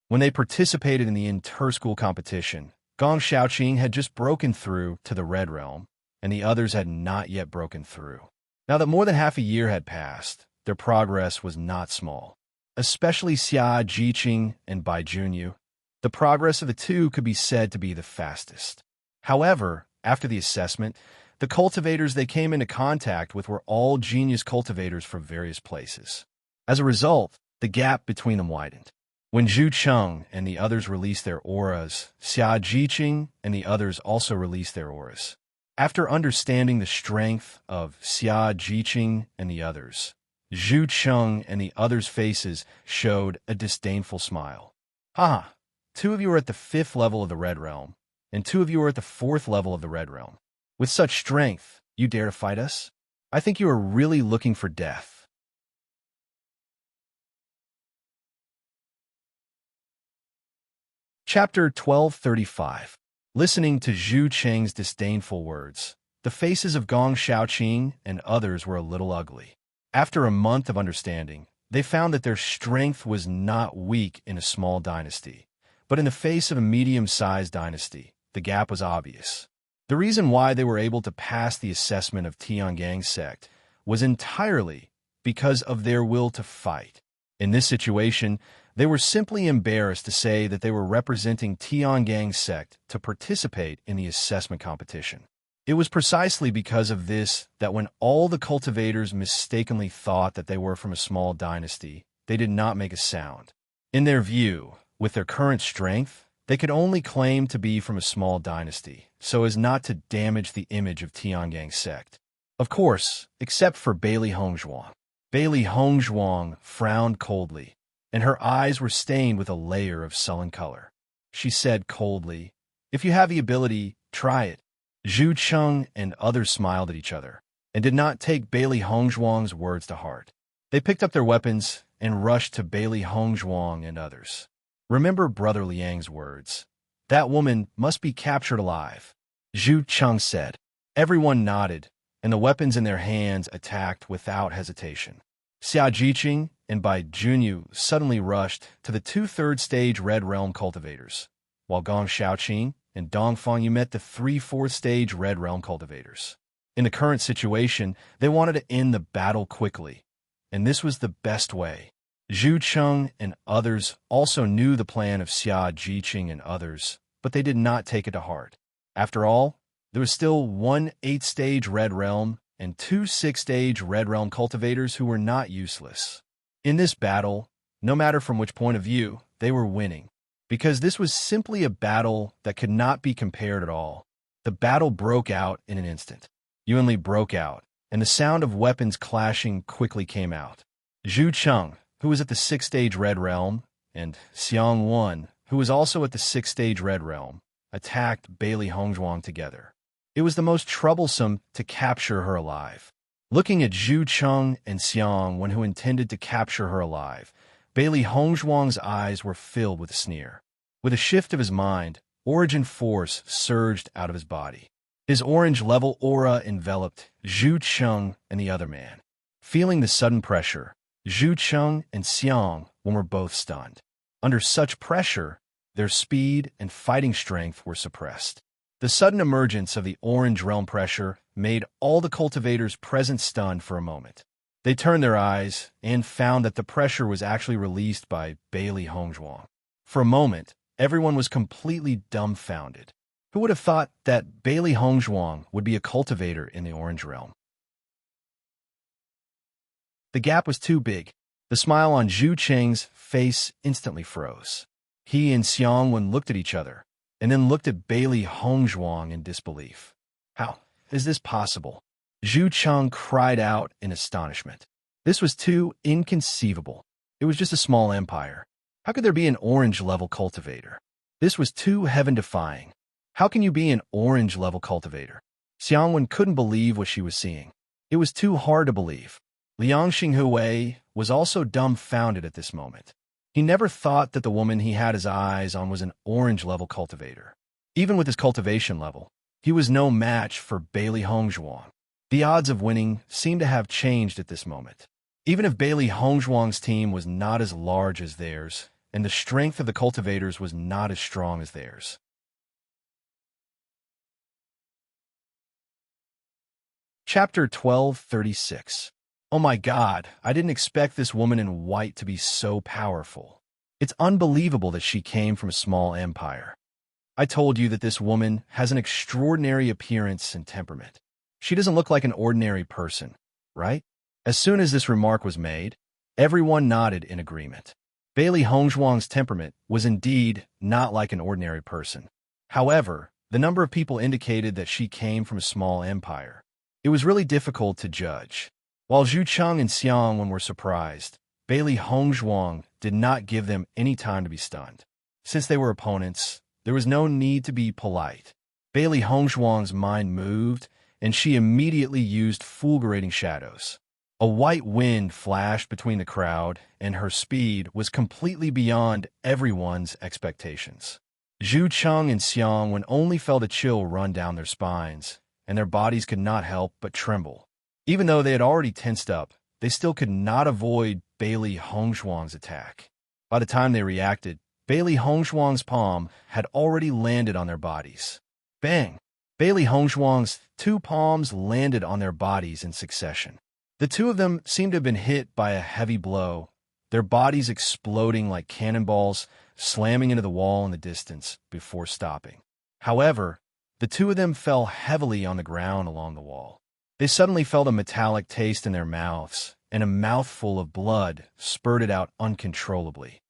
When they participated in the inter-school competition, Gong Xiaoqing had just broken through to the Red Realm, and the others had not yet broken through. Now that more than half a year had passed, their progress was not small. Especially Xia Jiqing and Bai Junyu, the progress of the two could be said to be the fastest. However, after the assessment, the cultivators they came into contact with were all genius cultivators from various places. As a result, the gap between them widened. When Zhu Cheng and the others released their auras, Xia Jiqing and the others also released their auras. After understanding the strength of Xia Jiqing and the others, Zhu Cheng and the others' faces showed a disdainful smile. Haha, 2 of you are at the 5th level of the Red Realm, and 2 of you are at the 4th level of the Red Realm. With such strength, you dare to fight us? I think you are really looking for death. Chapter 1235. Listening to Zhu Cheng's disdainful words, the faces of Gong Xiaoqing and others were a little ugly. After a month of understanding, they found that their strength was not weak in a small dynasty, but in the face of a medium-sized dynasty, the gap was obvious. The reason why they were able to pass the assessment of Tiangang's sect was entirely because of their will to fight. In this situation, they were simply embarrassed to say that they were representing Tiangang's sect to participate in the assessment competition. It was precisely because of this that when all the cultivators mistakenly thought that they were from a small dynasty, they did not make a sound. In their view, with their current strength, they could only claim to be from a small dynasty, so as not to damage the image of Tiangang's sect. Of course, except for Bailey Hongzhuang. Bailey Hongzhuang frowned coldly, and her eyes were stained with a layer of sullen color. She said coldly, "If you have the ability, try it." Zhu Cheng and others smiled at each other, and did not take Bailey Hongzhuang's words to heart. They picked up their weapons and rushed to Bailey Hongzhuang and others. Remember Brother Liang's words. That woman must be captured alive, Zhu Cheng said. Everyone nodded, and the weapons in their hands attacked without hesitation. Xia Jiqing and Bai Junyu suddenly rushed to the 2/3 stage Red Realm cultivators, while Gong Xiaoqing and Dong Fangyu met the 3/4 stage Red Realm cultivators. In the current situation, they wanted to end the battle quickly, and this was the best way. Zhu Cheng and others also knew the plan of Xia Jiqing and others, but they did not take it to heart. After all, there was still 1 8-stage Red Realm and 2 6-stage Red Realm cultivators who were not useless. In this battle, no matter from which point of view, they were winning, because this was simply a battle that could not be compared at all. The battle broke out in an instant. Yuanli broke out, and the sound of weapons clashing quickly came out. Zhu Cheng, who was at the 6th-stage Red Realm, and Xiang Wan, who was also at the 6th-stage Red Realm, attacked Bailey Hongzhuang together. It was the most troublesome to capture her alive. Looking at Zhu Cheng and Xiang Wan, who intended to capture her alive, Bailey Hongzhuang's eyes were filled with a sneer. With a shift of his mind, origin force surged out of his body. His orange-level aura enveloped Zhu Cheng and the other man. Feeling the sudden pressure, Zhu Cheng and Xiang Wan were both stunned. Under such pressure, their speed and fighting strength were suppressed. The sudden emergence of the Orange Realm pressure made all the cultivators present stunned for a moment. They turned their eyes and found that the pressure was actually released by Bailey Hongzhuang. For a moment, everyone was completely dumbfounded. Who would have thought that Bailey Hongzhuang would be a cultivator in the Orange Realm? The gap was too big. The smile on Zhu Cheng's face instantly froze. He and Xiangwen looked at each other, and then looked at Bailey Hongzhuang in disbelief. How is this possible? Zhu Cheng cried out in astonishment. This was too inconceivable. It was just a small empire. How could there be an orange-level cultivator? This was too heaven-defying. How can you be an orange-level cultivator? Xiangwen couldn't believe what she was seeing. It was too hard to believe. Liang Xinghui was also dumbfounded at this moment. He never thought that the woman he had his eyes on was an orange-level cultivator. Even with his cultivation level, he was no match for Bailey Hongzhuang. The odds of winning seemed to have changed at this moment. Even if Bailey Hongzhuang's team was not as large as theirs, and the strength of the cultivators was not as strong as theirs. Chapter 1236. Oh my God, I didn't expect this woman in white to be so powerful. It's unbelievable that she came from a small empire. I told you that this woman has an extraordinary appearance and temperament. She doesn't look like an ordinary person, right? As soon as this remark was made, everyone nodded in agreement. Bailey Hongzhuang's temperament was indeed not like an ordinary person. However, the number of people indicated that she came from a small empire. It was really difficult to judge. While Zhu Cheng and Xiangwen were surprised, Bailey Hongzhuang did not give them any time to be stunned. Since they were opponents, there was no need to be polite. Bailey Hongzhuang's mind moved, and she immediately used fulgurating shadows. A white wind flashed between the crowd, and her speed was completely beyond everyone's expectations. Zhu Cheng and Xiangwen only felt a chill run down their spines, and their bodies could not help but tremble. Even though they had already tensed up, they still could not avoid Bailey Hongzhuang's attack. By the time they reacted, Bailey Hongzhuang's palm had already landed on their bodies. Bang! Bailey Hongzhuang's two palms landed on their bodies in succession. The two of them seemed to have been hit by a heavy blow, their bodies exploding like cannonballs, slamming into the wall in the distance before stopping. However, the two of them fell heavily on the ground along the wall. They suddenly felt a metallic taste in their mouths, and a mouthful of blood spurted out uncontrollably.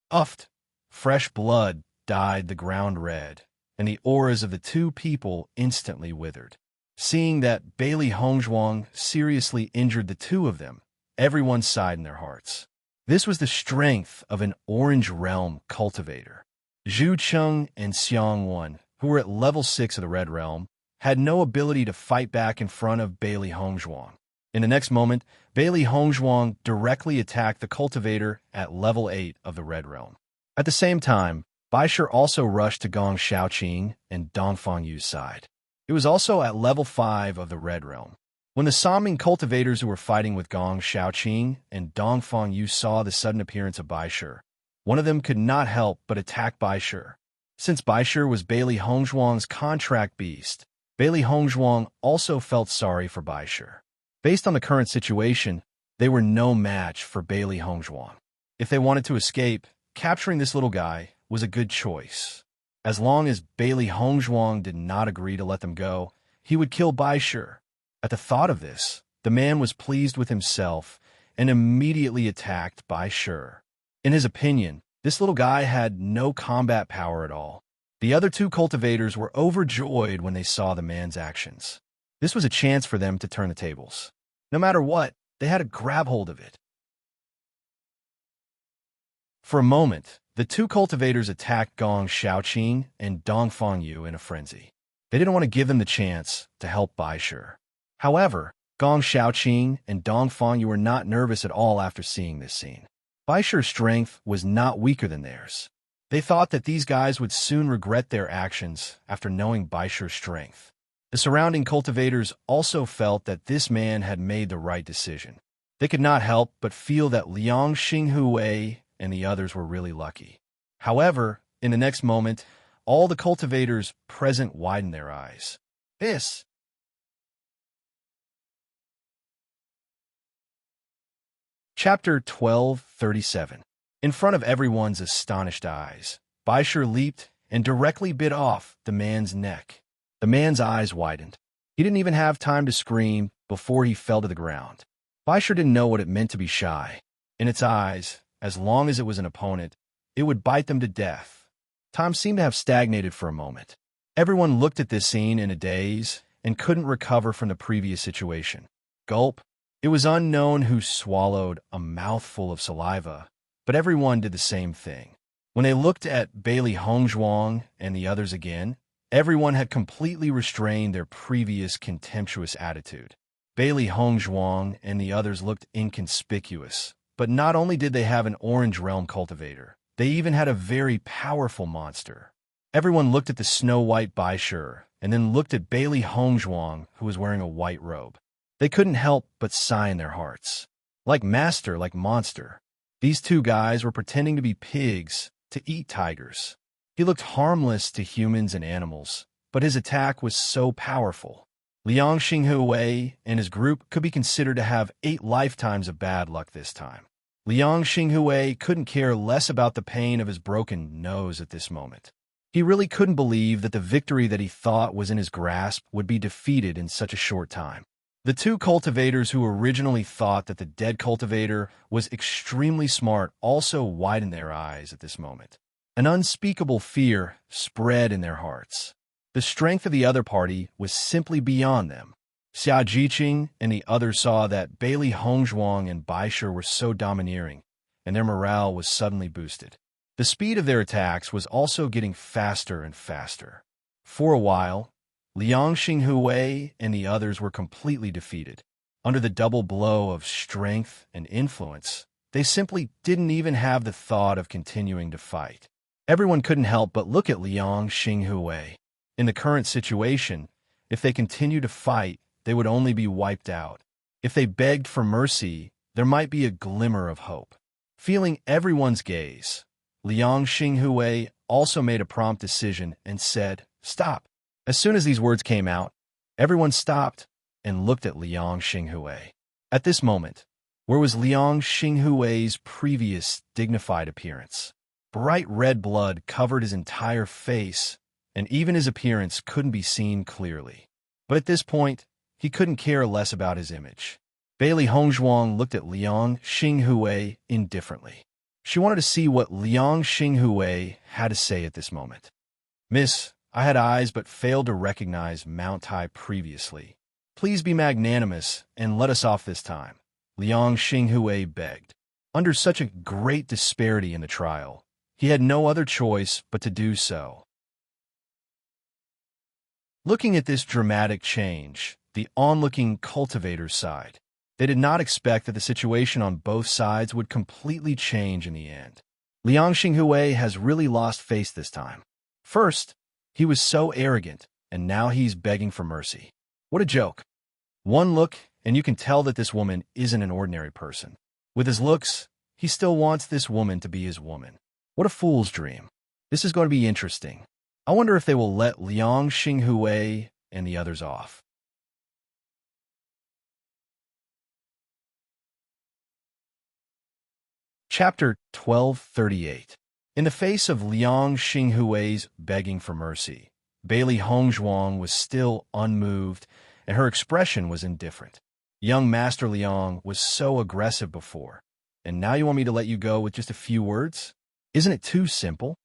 Uffed! Fresh blood dyed the ground red, and the auras of the two people instantly withered. Seeing that Bailey Hongzhuang seriously injured the two of them, everyone sighed in their hearts. This was the strength of an Orange Realm cultivator. Zhu Cheng and Xiangwen, who were at level 6 of the Red Realm, had no ability to fight back in front of Bailey Hongzhuang. In the next moment, Bailey Hongzhuang directly attacked the cultivator at level 8 of the Red Realm. At the same time, Baisher also rushed to Gong Shaoqing and Dongfang Yu's side. It was also at level 5 of the Red Realm. When the Saming cultivators who were fighting with Gong Shaoqing and Dongfang Yu saw the sudden appearance of Baisher, one of them could not help but attack Baisher. Since Baisher was Bailey Hongzhuang's contract beast, Bailey Hongzhuang also felt sorry for Baisher. Based on the current situation, they were no match for Bailey Hongzhuang. If they wanted to escape, capturing this little guy was a good choice. As long as Bailey Hongzhuang did not agree to let them go, he would kill Baisher. At the thought of this, the man was pleased with himself and immediately attacked Baisher. In his opinion, this little guy had no combat power at all. The other two cultivators were overjoyed when they saw the man's actions. This was a chance for them to turn the tables. No matter what, they had to grab hold of it. For a moment, the two cultivators attacked Gong Shaoqing and Dongfang Yu in a frenzy. They didn't want to give them the chance to help Baisher. However, Gong Shaoqing and Dongfang Yu were not nervous at all after seeing this scene. Baisher's strength was not weaker than theirs. They thought that these guys would soon regret their actions after knowing Baisher's strength. The surrounding cultivators also felt that this man had made the right decision. They could not help but feel that Liang Xinghui and the others were really lucky. However, in the next moment, all the cultivators present widened their eyes. This. Chapter 12:37. In front of everyone's astonished eyes, Baishur leaped and directly bit off the man's neck. The man's eyes widened. He didn't even have time to scream before he fell to the ground. Baishur didn't know what it meant to be shy. In its eyes, as long as it was an opponent, it would bite them to death. Time seemed to have stagnated for a moment. Everyone looked at this scene in a daze and couldn't recover from the previous situation. Gulp. It was unknown who swallowed a mouthful of saliva, but everyone did the same thing. When they looked at Bailey Hongzhuang and the others again, everyone had completely restrained their previous contemptuous attitude. Bailey Hongzhuang and the others looked inconspicuous, but not only did they have an Orange Realm cultivator, they even had a very powerful monster. Everyone looked at the snow-white Baishur and then looked at Bailey Hongzhuang, who was wearing a white robe. They couldn't help but sigh in their hearts. Like master, like monster. These two guys were pretending to be pigs to eat tigers. He looked harmless to humans and animals, but his attack was so powerful. Liang Xinghui and his group could be considered to have 8 lifetimes of bad luck this time. Liang Xinghui couldn't care less about the pain of his broken nose at this moment. He really couldn't believe that the victory that he thought was in his grasp would be defeated in such a short time. The two cultivators who originally thought that the dead cultivator was extremely smart also widened their eyes at this moment. An unspeakable fear spread in their hearts. The strength of the other party was simply beyond them. Xia Jiqing and the others saw that Bailey Hongzhuang and Baishur were so domineering, and their morale was suddenly boosted. The speed of their attacks was also getting faster and faster. For a while, Liang Xinghui and the others were completely defeated. Under the double blow of strength and influence, they simply didn't even have the thought of continuing to fight. Everyone couldn't help but look at Liang Xinghui. In the current situation, if they continued to fight, they would only be wiped out. If they begged for mercy, there might be a glimmer of hope. Feeling everyone's gaze, Liang Xinghui also made a prompt decision and said, "Stop." As soon as these words came out, everyone stopped and looked at Liang Xinghui. At this moment, where was Liang Xinghui's previous dignified appearance? Bright red blood covered his entire face, and even his appearance couldn't be seen clearly. But at this point, he couldn't care less about his image. Bailey Hongzhuang looked at Liang Xinghui indifferently. She wanted to see what Liang Xinghui had to say at this moment. "Miss, I had eyes but failed to recognize Mount Tai previously. Please be magnanimous and let us off this time," Liang Xinghui begged. Under such a great disparity in the trial, he had no other choice but to do so. Looking at this dramatic change, the onlooking cultivators sighed. They did not expect that the situation on both sides would completely change in the end. Liang Xinghui has really lost face this time. First, he was so arrogant, and now he's begging for mercy. What a joke. One look, and you can tell that this woman isn't an ordinary person. With his looks, he still wants this woman to be his woman. What a fool's dream. This is going to be interesting. I wonder if they will let Liang Xinghui and the others off. Chapter 12:38. In the face of Liang Xinghui's begging for mercy, Bailey Hongzhuang was still unmoved, and her expression was indifferent. Young Master Liang was so aggressive before, and now you want me to let you go with just a few words? Isn't it too simple?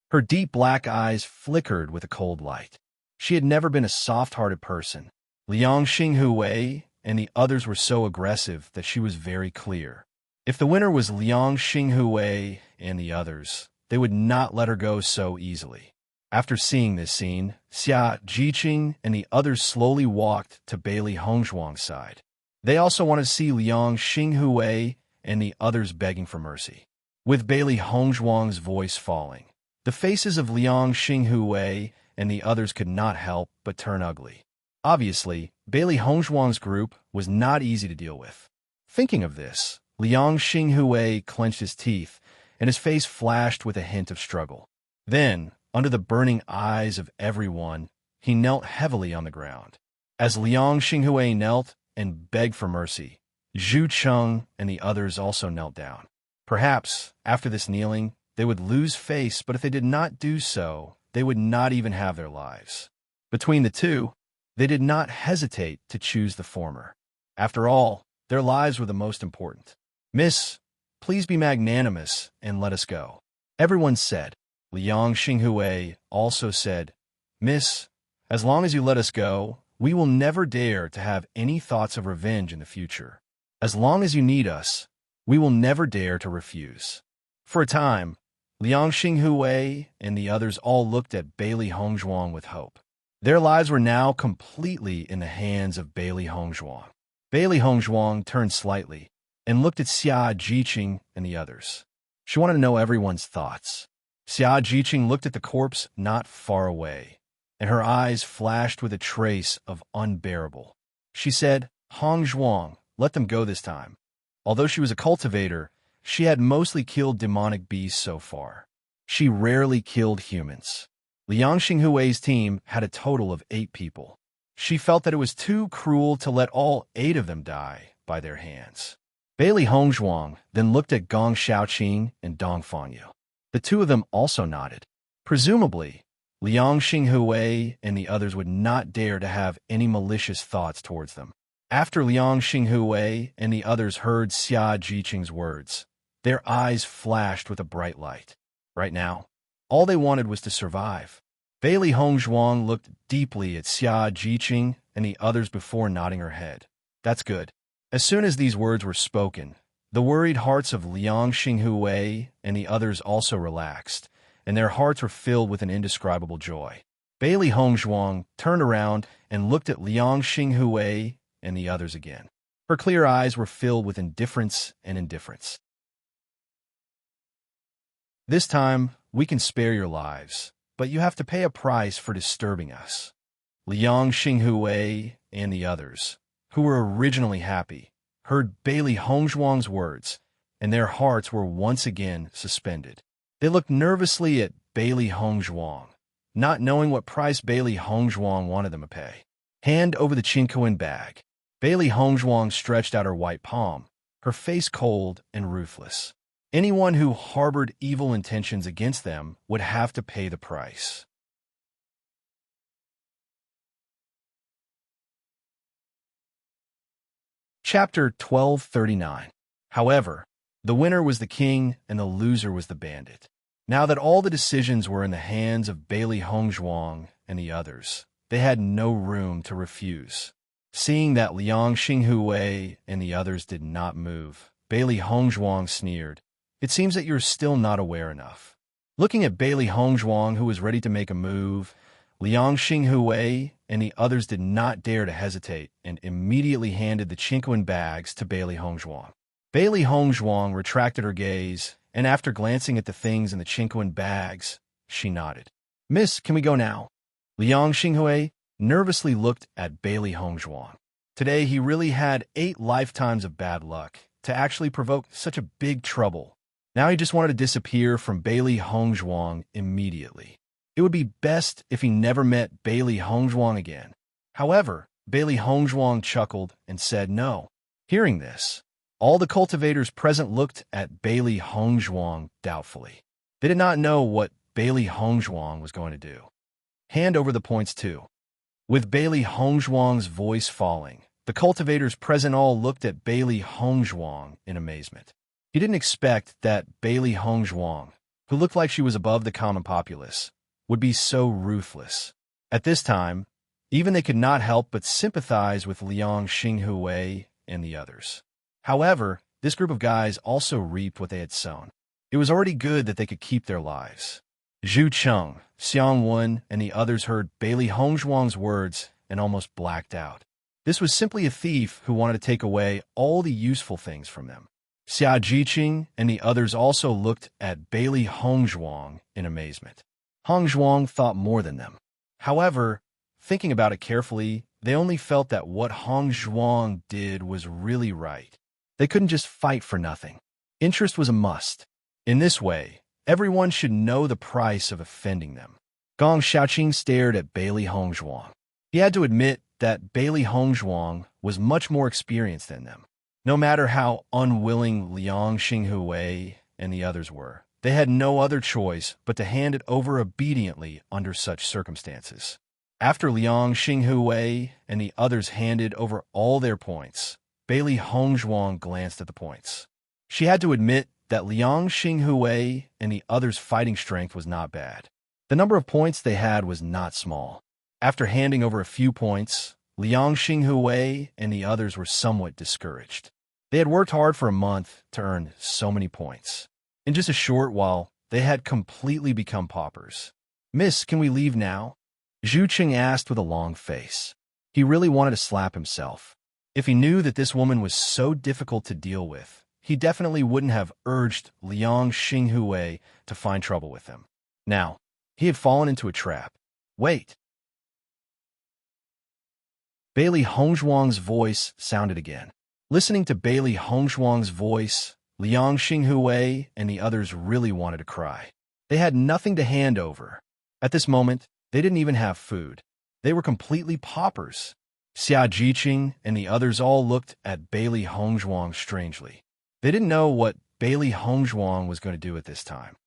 Her deep black eyes flickered with a cold light. She had never been a soft-hearted person. Liang Xinghui and the others were so aggressive that she was very clear. If the winner was Liang Xinghui and the others, they would not let her go so easily. After seeing this scene, Xia Jiqing and the others slowly walked to Bailey Hongzhuang's side. They also wanted to see Liang Xinghui and the others begging for mercy. With Bailey Hongzhuang's voice falling, the faces of Liang Xinghui and the others could not help but turn ugly. Obviously, Bailey Hongzhuang's group was not easy to deal with. Thinking of this, Liang Xinghui clenched his teeth and his face flashed with a hint of struggle. Then, under the burning eyes of everyone, he knelt heavily on the ground. As Liang Xinghui knelt and begged for mercy, Zhu Cheng and the others also knelt down. Perhaps, after this kneeling, they would lose face, but if they did not do so, they would not even have their lives. Between the two, they did not hesitate to choose the former. After all, their lives were the most important. "Miss, please be magnanimous and let us go," everyone said. Liang Xinghui also said, "Miss, as long as you let us go, we will never dare to have any thoughts of revenge in the future. As long as you need us, we will never dare to refuse." For a time, Liang Xinghui and the others all looked at Bailey Hongzhuang with hope. Their lives were now completely in the hands of Bailey Hongzhuang. Bailey Hongzhuang turned slightly and looked at Xia Jiqing and the others. She wanted to know everyone's thoughts. Xia Jiqing looked at the corpse not far away, and her eyes flashed with a trace of unbearable. She said, "Hongzhuang, let them go this time." Although she was a cultivator, she had mostly killed demonic beasts so far. She rarely killed humans. Liang Xinghui's team had a total of 8 people. She felt that it was too cruel to let all 8 of them die by their hands. Bailey Hongzhuang then looked at Gong Xiaoqing and Dong Fanyu. The two of them also nodded. Presumably, Liang Xinghui and the others would not dare to have any malicious thoughts towards them. After Liang Xinghui and the others heard Xia Jiqing's words, their eyes flashed with a bright light. Right now, all they wanted was to survive. Bailey Hongzhuang looked deeply at Xia Jiqing and the others before nodding her head. "That's good." As soon as these words were spoken, the worried hearts of Liang Xinghui and the others also relaxed, and their hearts were filled with an indescribable joy. Bailey Hongzhuang turned around and looked at Liang Xinghui and the others again. Her clear eyes were filled with indifference and indifference. "This time, we can spare your lives, but you have to pay a price for disturbing us." Liang Xinghui and the others, who were originally happy, heard Bailey Hongzhuang's words, and their hearts were once again suspended. They looked nervously at Bailey Hongzhuang, not knowing what price Bailey Hongzhuang wanted them to pay. Hand over the Qinkuan bag. Bailey Hongzhuang stretched out her white palm, her face cold and ruthless. Anyone who harbored evil intentions against them would have to pay the price. Chapter 1239. However, the winner was the king and the loser was the bandit. Now that all the decisions were in the hands of Bailey Hongzhuang and the others, they had no room to refuse. Seeing that Liang Xinghui and the others did not move, Bailey Hongzhuang sneered, "It seems that you're still not aware enough." Looking at Bailey Hongzhuang, who was ready to make a move, Liang Xinghui and the others did not dare to hesitate and immediately handed the Qinkuan bags to Bailey Hongzhuang. Bailey Hongzhuang retracted her gaze, and after glancing at the things in the Qinkuan bags, she nodded. "Miss, can we go now?" Liang Xinghui nervously looked at Bailey Hongzhuang. Today he really had 8 lifetimes of bad luck to actually provoke such a big trouble. Now he just wanted to disappear from Bailey Hongzhuang immediately. It would be best if he never met Bailey Hongzhuang again. However, Bailey Hongzhuang chuckled and said no. Hearing this, all the cultivators present looked at Bailey Hongzhuang doubtfully. They did not know what Bailey Hongzhuang was going to do. Hand over the points too. With Bailey Hongzhuang's voice falling, the cultivators present all looked at Bailey Hongzhuang in amazement. He didn't expect that Bailey Hongzhuang, who looked like she was above the common populace, would be so ruthless. At this time, even they could not help but sympathize with Liang Xinghui and the others. However, this group of guys also reaped what they had sown. It was already good that they could keep their lives. Zhu Cheng, Xiang Wen, and the others heard Bailey Hongzhuang's words and almost blacked out. This was simply a thief who wanted to take away all the useful things from them. Xia Jiqing and the others also looked at Bailey Hongzhuang in amazement. Hongzhuang thought more than them. However, thinking about it carefully, they only felt that what Hongzhuang did was really right. They couldn't just fight for nothing. Interest was a must. In this way, everyone should know the price of offending them. Gong Xiaoqing stared at Bailey Hongzhuang. He had to admit that Bailey Hongzhuang was much more experienced than them. No matter how unwilling Liang Xinghui and the others were, they had no other choice but to hand it over obediently under such circumstances. After Liang Xinghui and the others handed over all their points, Bailey Hongzhuang glanced at the points. She had to admit that Liang Xinghui and the others' fighting strength was not bad. The number of points they had was not small. After handing over a few points, Liang Xinghui and the others were somewhat discouraged. They had worked hard for a month to earn so many points. In just a short while, they had completely become paupers. "Miss, can we leave now?" Zhu Qing asked with a long face. He really wanted to slap himself. If he knew that this woman was so difficult to deal with, he definitely wouldn't have urged Liang Xinghui to find trouble with him. Now, he had fallen into a trap. Wait. Bailey Hongzhuang's voice sounded again. Listening to Bailey Hongzhuang's voice, Liang Xinghui and the others really wanted to cry. They had nothing to hand over. At this moment, they didn't even have food. They were completely paupers. Xia Jiqing and the others all looked at Bailey Hongzhuang strangely. They didn't know what Bailey Hongzhuang was going to do at this time.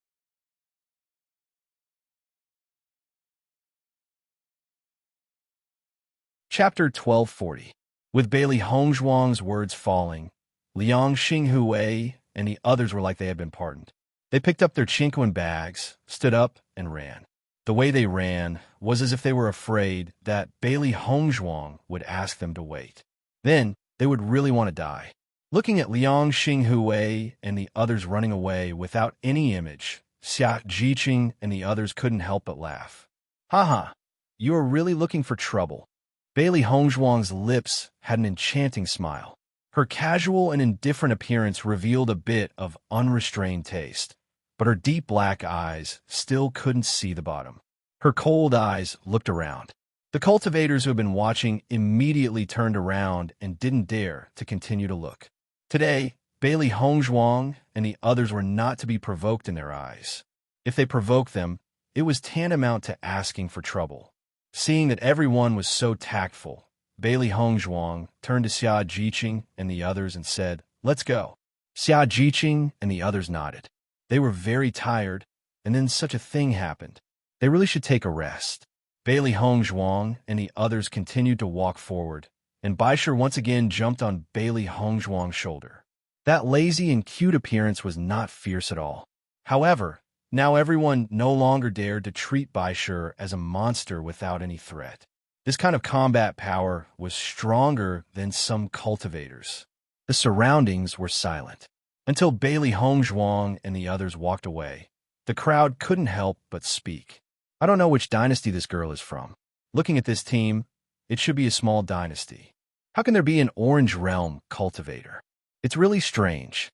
Chapter 1240. With Bailey Hongzhuang's words falling, Liang Xinghui and the others were like they had been pardoned. They picked up their chinquan bags, stood up, and ran. The way they ran was as if they were afraid that Bailey Hongzhuang would ask them to wait. Then they would really want to die. Looking at Liang Xinghui and the others running away without any image, Xia Jiqing and the others couldn't help but laugh. "Haha, you are really looking for trouble." Bailey Hongzhuang's lips had an enchanting smile. Her casual and indifferent appearance revealed a bit of unrestrained taste, but her deep black eyes still couldn't see the bottom. Her cold eyes looked around. The cultivators who had been watching immediately turned around and didn't dare to continue to look. Today, Bailey Hongzhuang and the others were not to be provoked in their eyes. If they provoked them, it was tantamount to asking for trouble. Seeing that everyone was so tactful, Bailey Hongzhuang turned to Xia Jiqing and the others and said, "Let's go." Xia Jiqing and the others nodded. They were very tired, and then such a thing happened. They really should take a rest. Bailey Hongzhuang and the others continued to walk forward, and Baisher once again jumped on Bailey Hongzhuang's shoulder. That lazy and cute appearance was not fierce at all. However, now everyone no longer dared to treat Baisher as a monster without any threat. This kind of combat power was stronger than some cultivators. The surroundings were silent. Until Bailey Hongzhuang and the others walked away, the crowd couldn't help but speak. "I don't know which dynasty this girl is from. Looking at this team, it should be a small dynasty. How can there be an Orange Realm cultivator? It's really strange.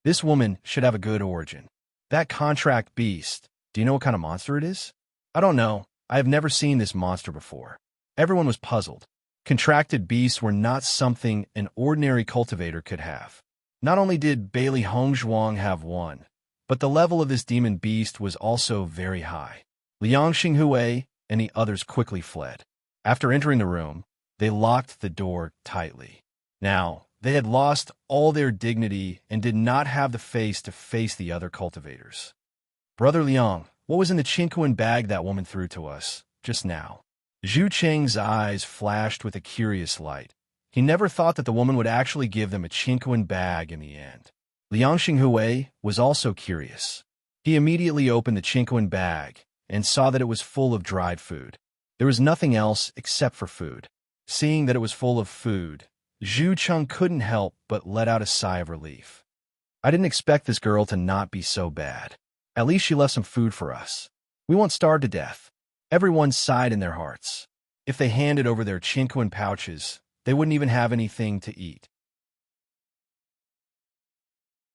This woman should have a good origin. That contract beast, do you know what kind of monster it is?" "I don't know. I have never seen this monster before." Everyone was puzzled. Contracted beasts were not something an ordinary cultivator could have. Not only did Bailey Hongzhuang have one, but the level of this demon beast was also very high. Liang Xinghui and the others quickly fled. After entering the room, they locked the door tightly. Now, they had lost all their dignity and did not have the face to face the other cultivators. "Brother Liang, what was in the chinquan bag that woman threw to us just now?" Zhu Qing's eyes flashed with a curious light. He never thought that the woman would actually give them a chinquan bag in the end. Liang Xinghui was also curious. He immediately opened the chinquan bag and saw that it was full of dried food. There was nothing else except for food. Seeing that it was full of food, Zhu Qing couldn't help but let out a sigh of relief. "I didn't expect this girl to not be so bad. At least she left some food for us. We won't starve to death." Everyone sighed in their hearts. If they handed over their chinquan pouches, they wouldn't even have anything to eat.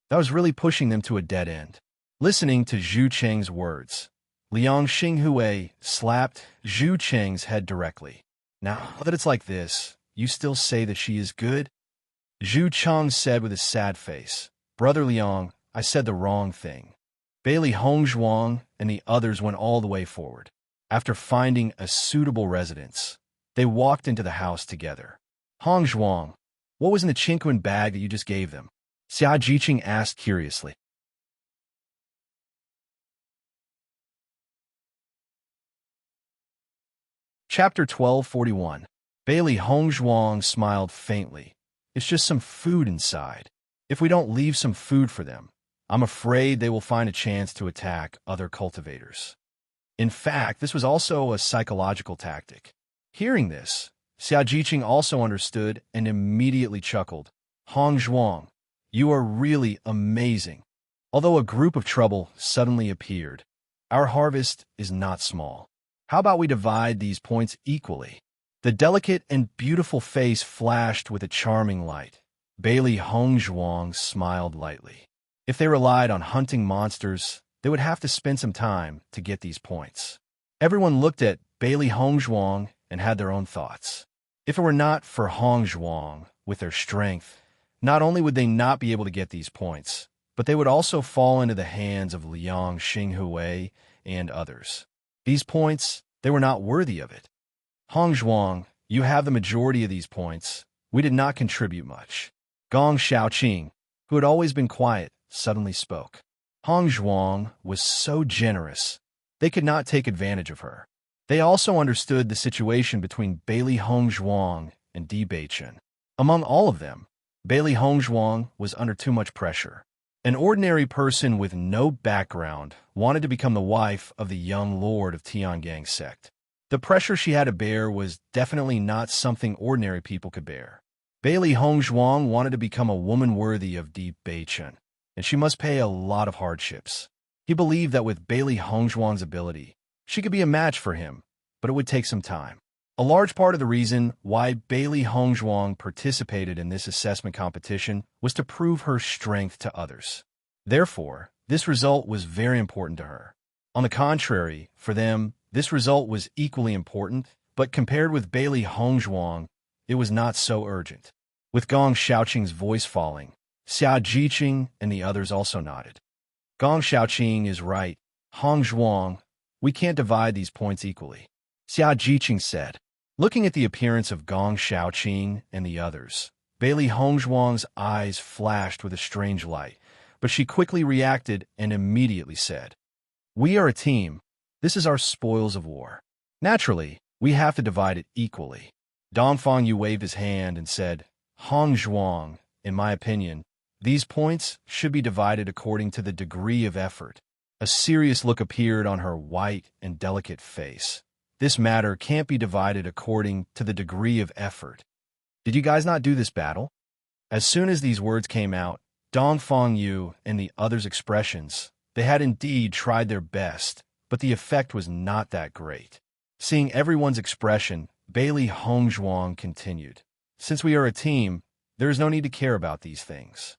That was really pushing them to a dead end. Listening to Zhu Qing's words, Liang Xinghui slapped Zhu Qing's head directly. "Now that it's like this, you still say that she is good?" Zhu Qing said with a sad face. "Brother Liang, I said the wrong thing. Bailey Hongzhuang and the others went all the way forward. After finding a suitable residence, they walked into the house together. Hongzhuang, what was in the Qingquan bag that you just gave them? Xia Jiqing asked curiously. Chapter 1241. Bailey Hongzhuang smiled faintly. It's just some food inside. If we don't leave some food for them, I'm afraid they will find a chance to attack other cultivators. In fact, this was also a psychological tactic. Hearing this, Xia Jiqing also understood and immediately chuckled. Hongzhuang, you are really amazing. Although a group of trouble suddenly appeared, our harvest is not small. How about we divide these points equally? The delicate and beautiful face flashed with a charming light. Bailey Hongzhuang smiled lightly. If they relied on hunting monsters, they would have to spend some time to get these points. Everyone looked at Bailey Hongzhuang and had their own thoughts. If it were not for Hongzhuang, with their strength, not only would they not be able to get these points, but they would also fall into the hands of Liang Xinghui and others. These points, they were not worthy of it. Hongzhuang, you have the majority of these points. We did not contribute much. Gong Xiaoqing, who had always been quiet, suddenly spoke. Hongzhuang was so generous, they could not take advantage of her. They also understood the situation between Bailey Hongzhuang and Di Beichen. Among all of them, Bailey Hongzhuang was under too much pressure. An ordinary person with no background wanted to become the wife of the young lord of Tiangang sect. The pressure she had to bear was definitely not something ordinary people could bear. Bailey Hongzhuang wanted to become a woman worthy of Di Beichen, and she must pay a lot of hardships. He believed that with Bailey Hongzhuang's ability, she could be a match for him, but it would take some time. A large part of the reason why Bailey Hongzhuang participated in this assessment competition was to prove her strength to others. Therefore, this result was very important to her. On the contrary, for them, this result was equally important, but compared with Bailey Hongzhuang, it was not so urgent. With Gong Xiaoqing's voice falling, Xia Jiqing and the others also nodded. Gong Xiaoqing is right. Hongzhuang, we can't divide these points equally. Xia Jiqing said. Looking at the appearance of Gong Xiaoqing and the others, Bailey Hongzhuang's eyes flashed with a strange light, but she quickly reacted and immediately said, "We are a team. This is our spoils of war. Naturally, we have to divide it equally." Dongfang Yu waved his hand and said, "Hongzhuang, in my opinion, these points should be divided according to the degree of effort." A serious look appeared on her white and delicate face. This matter can't be divided according to the degree of effort. Did you guys not do this battle? As soon as these words came out, Dongfang Yu and the others' expressions, they had indeed tried their best, but the effect was not that great. Seeing everyone's expression, Bailey Hongzhuang continued, "Since we are a team, there is no need to care about these things.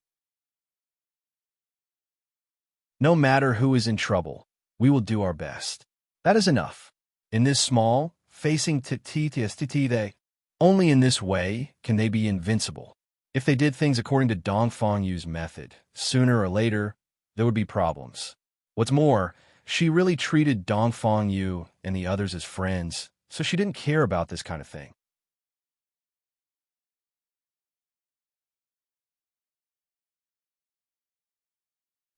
No matter who is in trouble, we will do our best. That is enough. In this small, facing they, only in this way can they be invincible. If they did things according to Dongfang Yu's method, sooner or later, there would be problems. What's more, she really treated Dongfang Yu and the others as friends, so she didn't care about this kind of thing.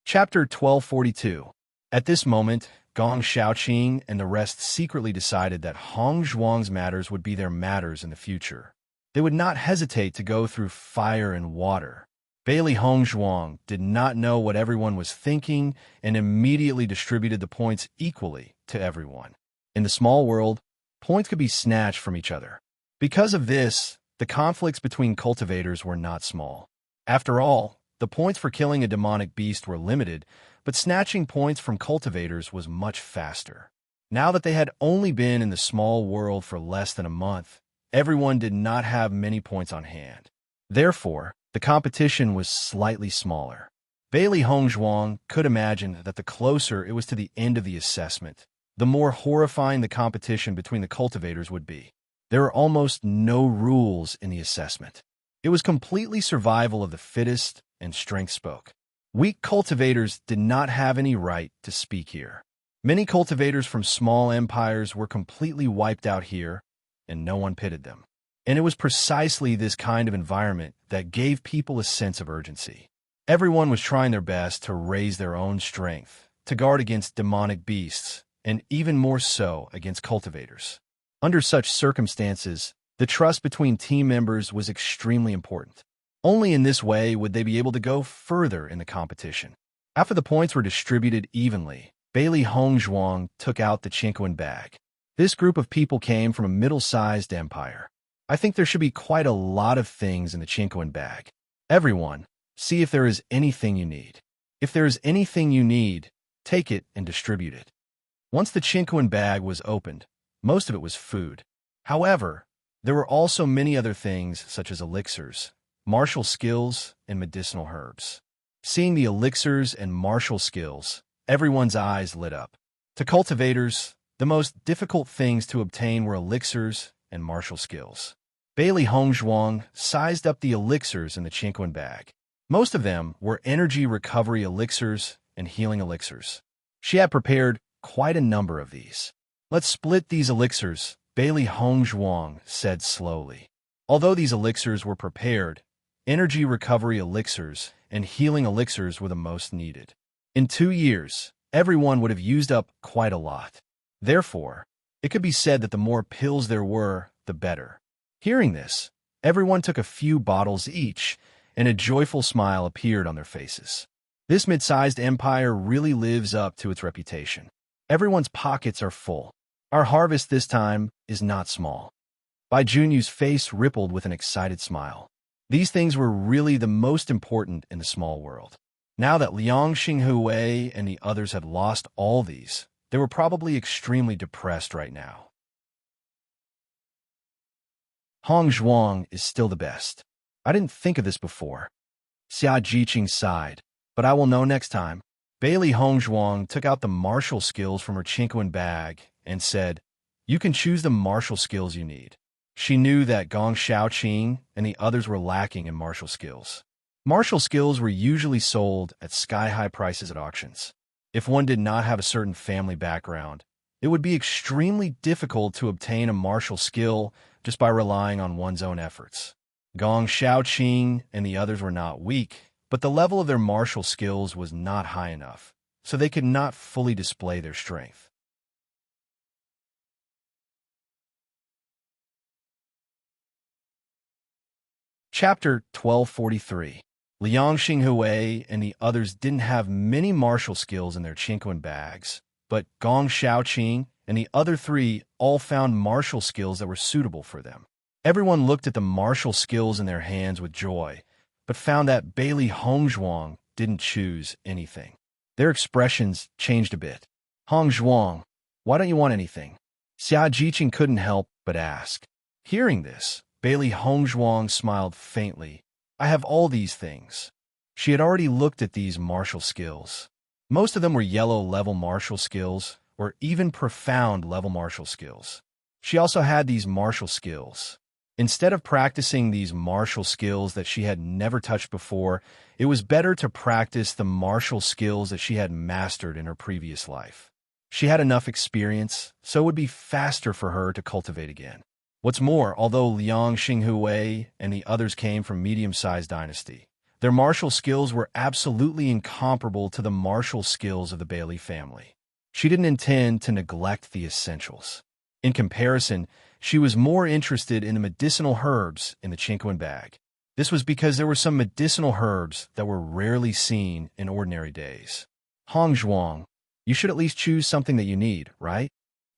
Chapter 1242. At this moment, Gong Xiaoqing and the rest secretly decided that Hongzhuang's matters would be their matters in the future. They would not hesitate to go through fire and water. Bailey Hongzhuang did not know what everyone was thinking and immediately distributed the points equally to everyone. In the small world, points could be snatched from each other. Because of this, the conflicts between cultivators were not small. After all, the points for killing a demonic beast were limited, but snatching points from cultivators was much faster. Now that they had only been in the small world for less than a month, everyone did not have many points on hand. Therefore, the competition was slightly smaller. Bailey Hongzhuang could imagine that the closer it was to the end of the assessment, the more horrifying the competition between the cultivators would be. There were almost no rules in the assessment. It was completely survival of the fittest, and strength spoke. Weak cultivators did not have any right to speak here. Many cultivators from small empires were completely wiped out here, and no one pitied them. And it was precisely this kind of environment that gave people a sense of urgency. Everyone was trying their best to raise their own strength, to guard against demonic beasts, and even more so against cultivators. Under such circumstances, the trust between team members was extremely important. Only in this way would they be able to go further in the competition. After the points were distributed evenly, Bailey Hongzhuang took out the Chinquan bag. This group of people came from a middle-sized empire. I think there should be quite a lot of things in the Chinquan bag. Everyone, see if there is anything you need. If there is anything you need, take it and distribute it. Once the Chinquan bag was opened, most of it was food. However, there were also many other things such as elixirs, martial skills, and medicinal herbs. Seeing the elixirs and martial skills, everyone's eyes lit up. To cultivators, the most difficult things to obtain were elixirs and martial skills. Bailey Hongzhuang sized up the elixirs in the Chinquan bag. Most of them were energy recovery elixirs and healing elixirs. She had prepared quite a number of these. Let's split these elixirs, Bailey Hongzhuang said slowly. Although these elixirs were prepared, energy recovery elixirs and healing elixirs were the most needed. In 2 years, everyone would have used up quite a lot. Therefore, it could be said that the more pills there were, the better. Hearing this, everyone took a few bottles each, and a joyful smile appeared on their faces. This mid-sized empire really lives up to its reputation. Everyone's pockets are full. Our harvest this time is not small. Bai Junyu's face rippled with an excited smile. These things were really the most important in the small world. Now that Liang Xinghui and the others had lost all these, they were probably extremely depressed right now. Hongzhuang is still the best. I didn't think of this before. Xia Jiqing sighed, but I will know next time. Bailey Hongzhuang took out the martial skills from her Chinquan bag and said, "You can choose the martial skills you need." She knew that Gong Xiaoqing and the others were lacking in martial skills. Martial skills were usually sold at sky-high prices at auctions. If one did not have a certain family background, it would be extremely difficult to obtain a martial skill just by relying on one's own efforts. Gong Xiaoqing and the others were not weak, but the level of their martial skills was not high enough, so they could not fully display their strength. Chapter 1243. Liang Xinghui and the others didn't have many martial skills in their Chinquan bags, but Gong Xiaoqing and the other 3 all found martial skills that were suitable for them. Everyone looked at the martial skills in their hands with joy, but found that Bailey Hongzhuang didn't choose anything. Their expressions changed a bit. "Hongzhuang, why don't you want anything?" Xia Jiqing couldn't help but ask. Hearing this, Bailey Hongzhuang smiled faintly. "I have all these things." She had already looked at these martial skills. Most of them were yellow-level martial skills, or even profound-level martial skills. She also had these martial skills. Instead of practicing these martial skills that she had never touched before, it was better to practice the martial skills that she had mastered in her previous life. She had enough experience, so it would be faster for her to cultivate again. What's more, although Liang Xinghui and the others came from medium-sized dynasty, their martial skills were absolutely incomparable to the martial skills of the Bailey family. She didn't intend to neglect the essentials. In comparison, she was more interested in the medicinal herbs in the Chinquan bag. This was because there were some medicinal herbs that were rarely seen in ordinary days. "Hongzhuang, you should at least choose something that you need, right?"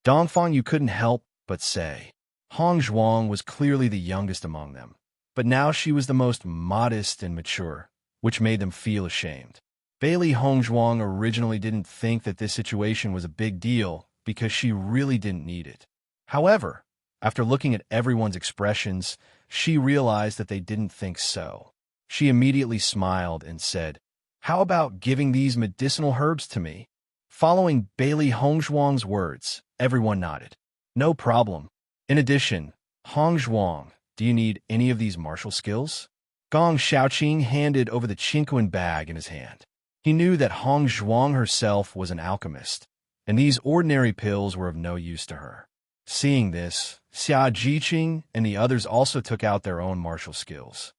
Dongfang you couldn't help but say. Hongzhuang was clearly the youngest among them, but now she was the most modest and mature, which made them feel ashamed. Bailey Hongzhuang originally didn't think that this situation was a big deal because she really didn't need it. However, after looking at everyone's expressions, she realized that they didn't think so. She immediately smiled and said, "How about giving these medicinal herbs to me?" Following Bailey Hongzhuang's words, everyone nodded. "No problem. In addition, Hongzhuang, do you need any of these martial skills?" Gong Xiaoqing handed over the Chinquan bag in his hand. He knew that Hong Zhuang herself was an alchemist, and these ordinary pills were of no use to her. Seeing this, Xia Jiqing and the others also took out their own martial skills.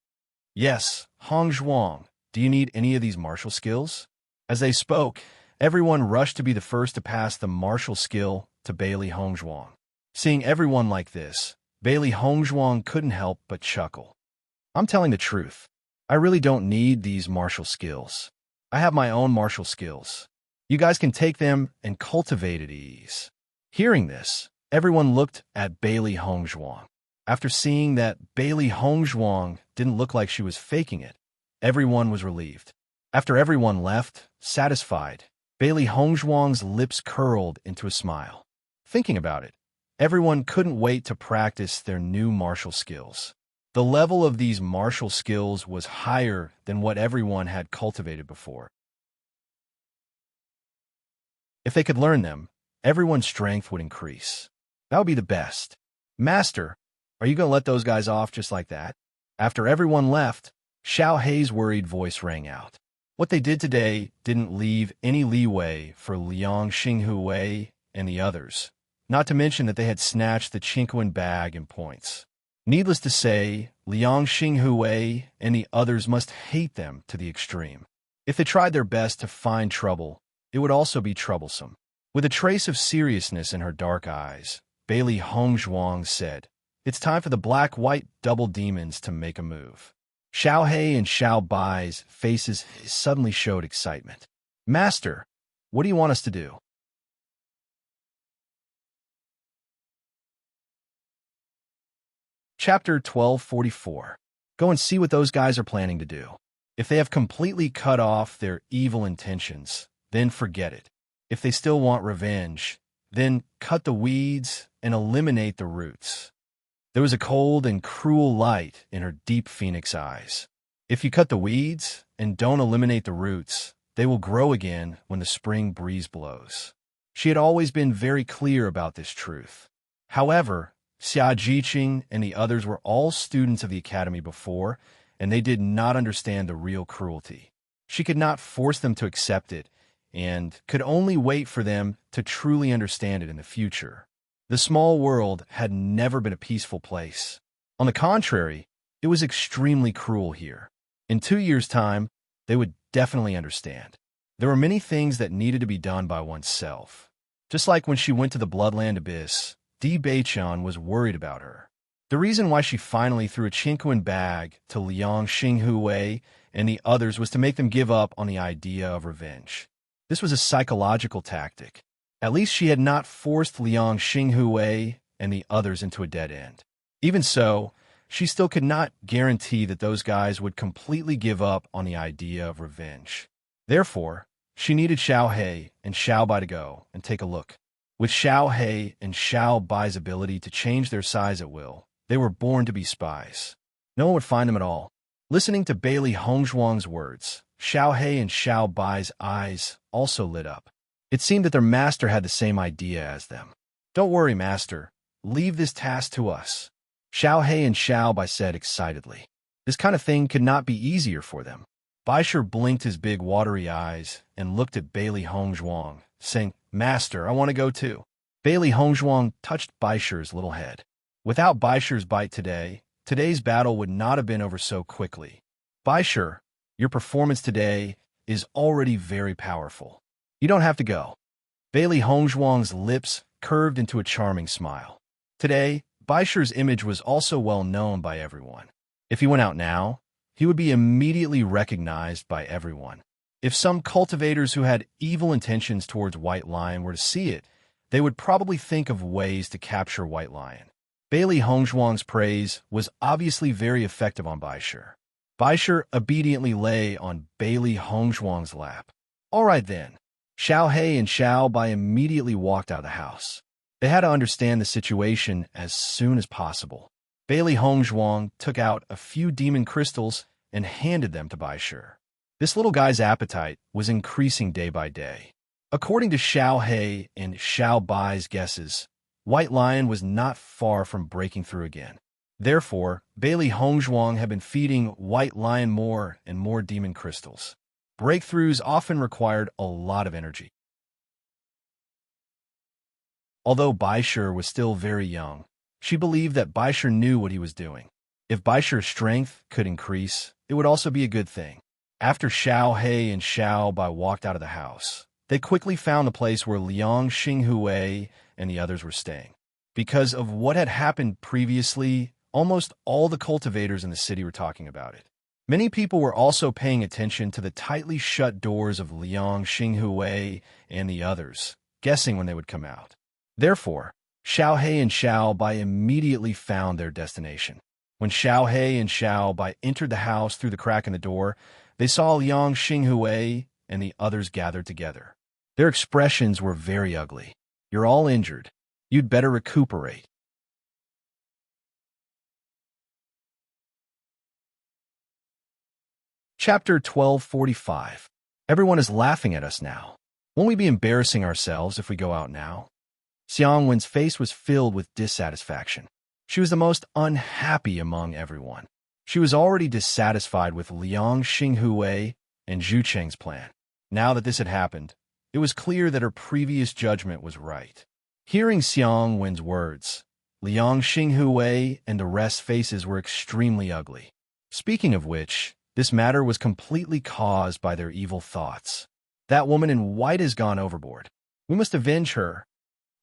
Yes, Hong Zhuang, do you need any of these martial skills? As they spoke, everyone rushed to be the first to pass the martial skill to Bailey Hong Zhuang. Seeing everyone like this, Bailey Hong Zhuang couldn't help but chuckle. I'm telling the truth. I really don't need these martial skills. I have my own martial skills. You guys can take them and cultivate at ease. Hearing this, everyone looked at Bailey Hong Zhuang. After seeing that Bailey Hong Zhuang didn't look like she was faking it, everyone was relieved. After everyone left, satisfied, Bailey Hong Zhuang's lips curled into a smile. Thinking about it, everyone couldn't wait to practice their new martial skills. The level of these martial skills was higher than what everyone had cultivated before. If they could learn them, everyone's strength would increase. That would be the best. Master, are you going to let those guys off just like that? After everyone left, Xiao Hei's worried voice rang out. What they did today didn't leave any leeway for Liang Xinghui and the others, not to mention that they had snatched the Qingquan bag and points. Needless to say, Liang Xinghui and the others must hate them to the extreme. If they tried their best to find trouble, it would also be troublesome. With a trace of seriousness in her dark eyes, Bailey Hong Zhuang said, "It's time for the black-white double demons to make a move." Xiao Hei and Xiao Bai's faces suddenly showed excitement. "Master, what do you want us to do?" Chapter 1244. Go and see what those guys are planning to do. If they have completely cut off their evil intentions, then forget it. If they still want revenge, then cut the weeds and eliminate the roots. There was a cold and cruel light in her deep phoenix eyes. If you cut the weeds and don't eliminate the roots, they will grow again when the spring breeze blows. She had always been very clear about this truth. However, Xia Jiqing and the others were all students of the academy before, and they did not understand the real cruelty. She could not force them to accept it, and could only wait for them to truly understand it in the future. The small world had never been a peaceful place. On the contrary, it was extremely cruel here. In 2 years' time, they would definitely understand. There were many things that needed to be done by oneself. Just like when she went to the Bloodland Abyss, Di Beiqian was worried about her. The reason why she finally threw a Qingquan bag to Liang Xinghui and the others was to make them give up on the idea of revenge. This was a psychological tactic. At least she had not forced Liang Xinghui and the others into a dead end. Even so, she still could not guarantee that those guys would completely give up on the idea of revenge. Therefore, she needed Xiao Hei and Xiao Bai to go and take a look. With Xiao Hei and Xiao Bai's ability to change their size at will, they were born to be spies. No one would find them at all. Listening to Bailey Hong Zhuang's words, Xiao Hei and Xiao Bai's eyes also lit up. It seemed that their master had the same idea as them. "Don't worry, master. Leave this task to us," Xiao Hei and Xiao Bai said excitedly. This kind of thing could not be easier for them. Baisher blinked his big watery eyes and looked at Bailey Hong Zhuang, saying, "Master, I want to go too." Bailey Hong Zhuang touched Baisher's little head. Without Baisher's bite today, today's battle would not have been over so quickly. "Baisher, your performance today is already very powerful. You don't have to go." Bailey Hong Zhuang's lips curved into a charming smile. Today, Baisher's image was also well known by everyone. If he went out now, he would be immediately recognized by everyone. If some cultivators who had evil intentions towards White Lion were to see it, they would probably think of ways to capture White Lion. Bailey Hong Zhuang's praise was obviously very effective on Baisher. Baisher obediently lay on Bailey Hong Zhuang's lap. All right then. Xiao Hei and Xiao Bai immediately walked out of the house. They had to understand the situation as soon as possible. Bailey Hong Zhuang took out a few demon crystals and handed them to Baisher. This little guy's appetite was increasing day by day. According to Xiao Hei and Xiao Bai's guesses, White Lion was not far from breaking through again. Therefore, Bailey Hong Zhuang had been feeding White Lion more and more demon crystals. Breakthroughs often required a lot of energy. Although Baishur was still very young, she believed that Baishur knew what he was doing. If Baishur's strength could increase, it would also be a good thing. After Xiao He and Xiao Bai walked out of the house, they quickly found the place where Liang Xinghui and the others were staying. Because of what had happened previously, almost all the cultivators in the city were talking about it. Many people were also paying attention to the tightly shut doors of Liang Xinghui and the others, guessing when they would come out. Therefore, Xiao He and Xiao Bai immediately found their destination. When Xiao He and Xiao Bai entered the house through the crack in the door, they saw Liang Xinghui and the others gathered together. Their expressions were very ugly. "You're all injured. You'd better recuperate." Chapter 1245. Everyone is laughing at us now. Won't we be embarrassing ourselves if we go out now? Xiang Wen's face was filled with dissatisfaction. She was the most unhappy among everyone. She was already dissatisfied with Liang Xinghui and Zhu Cheng's plan. Now that this had happened, it was clear that her previous judgment was right. Hearing Xiang Wen's words, Liang Xinghui and the rest's faces were extremely ugly. Speaking of which, this matter was completely caused by their evil thoughts. That woman in white has gone overboard. We must avenge her.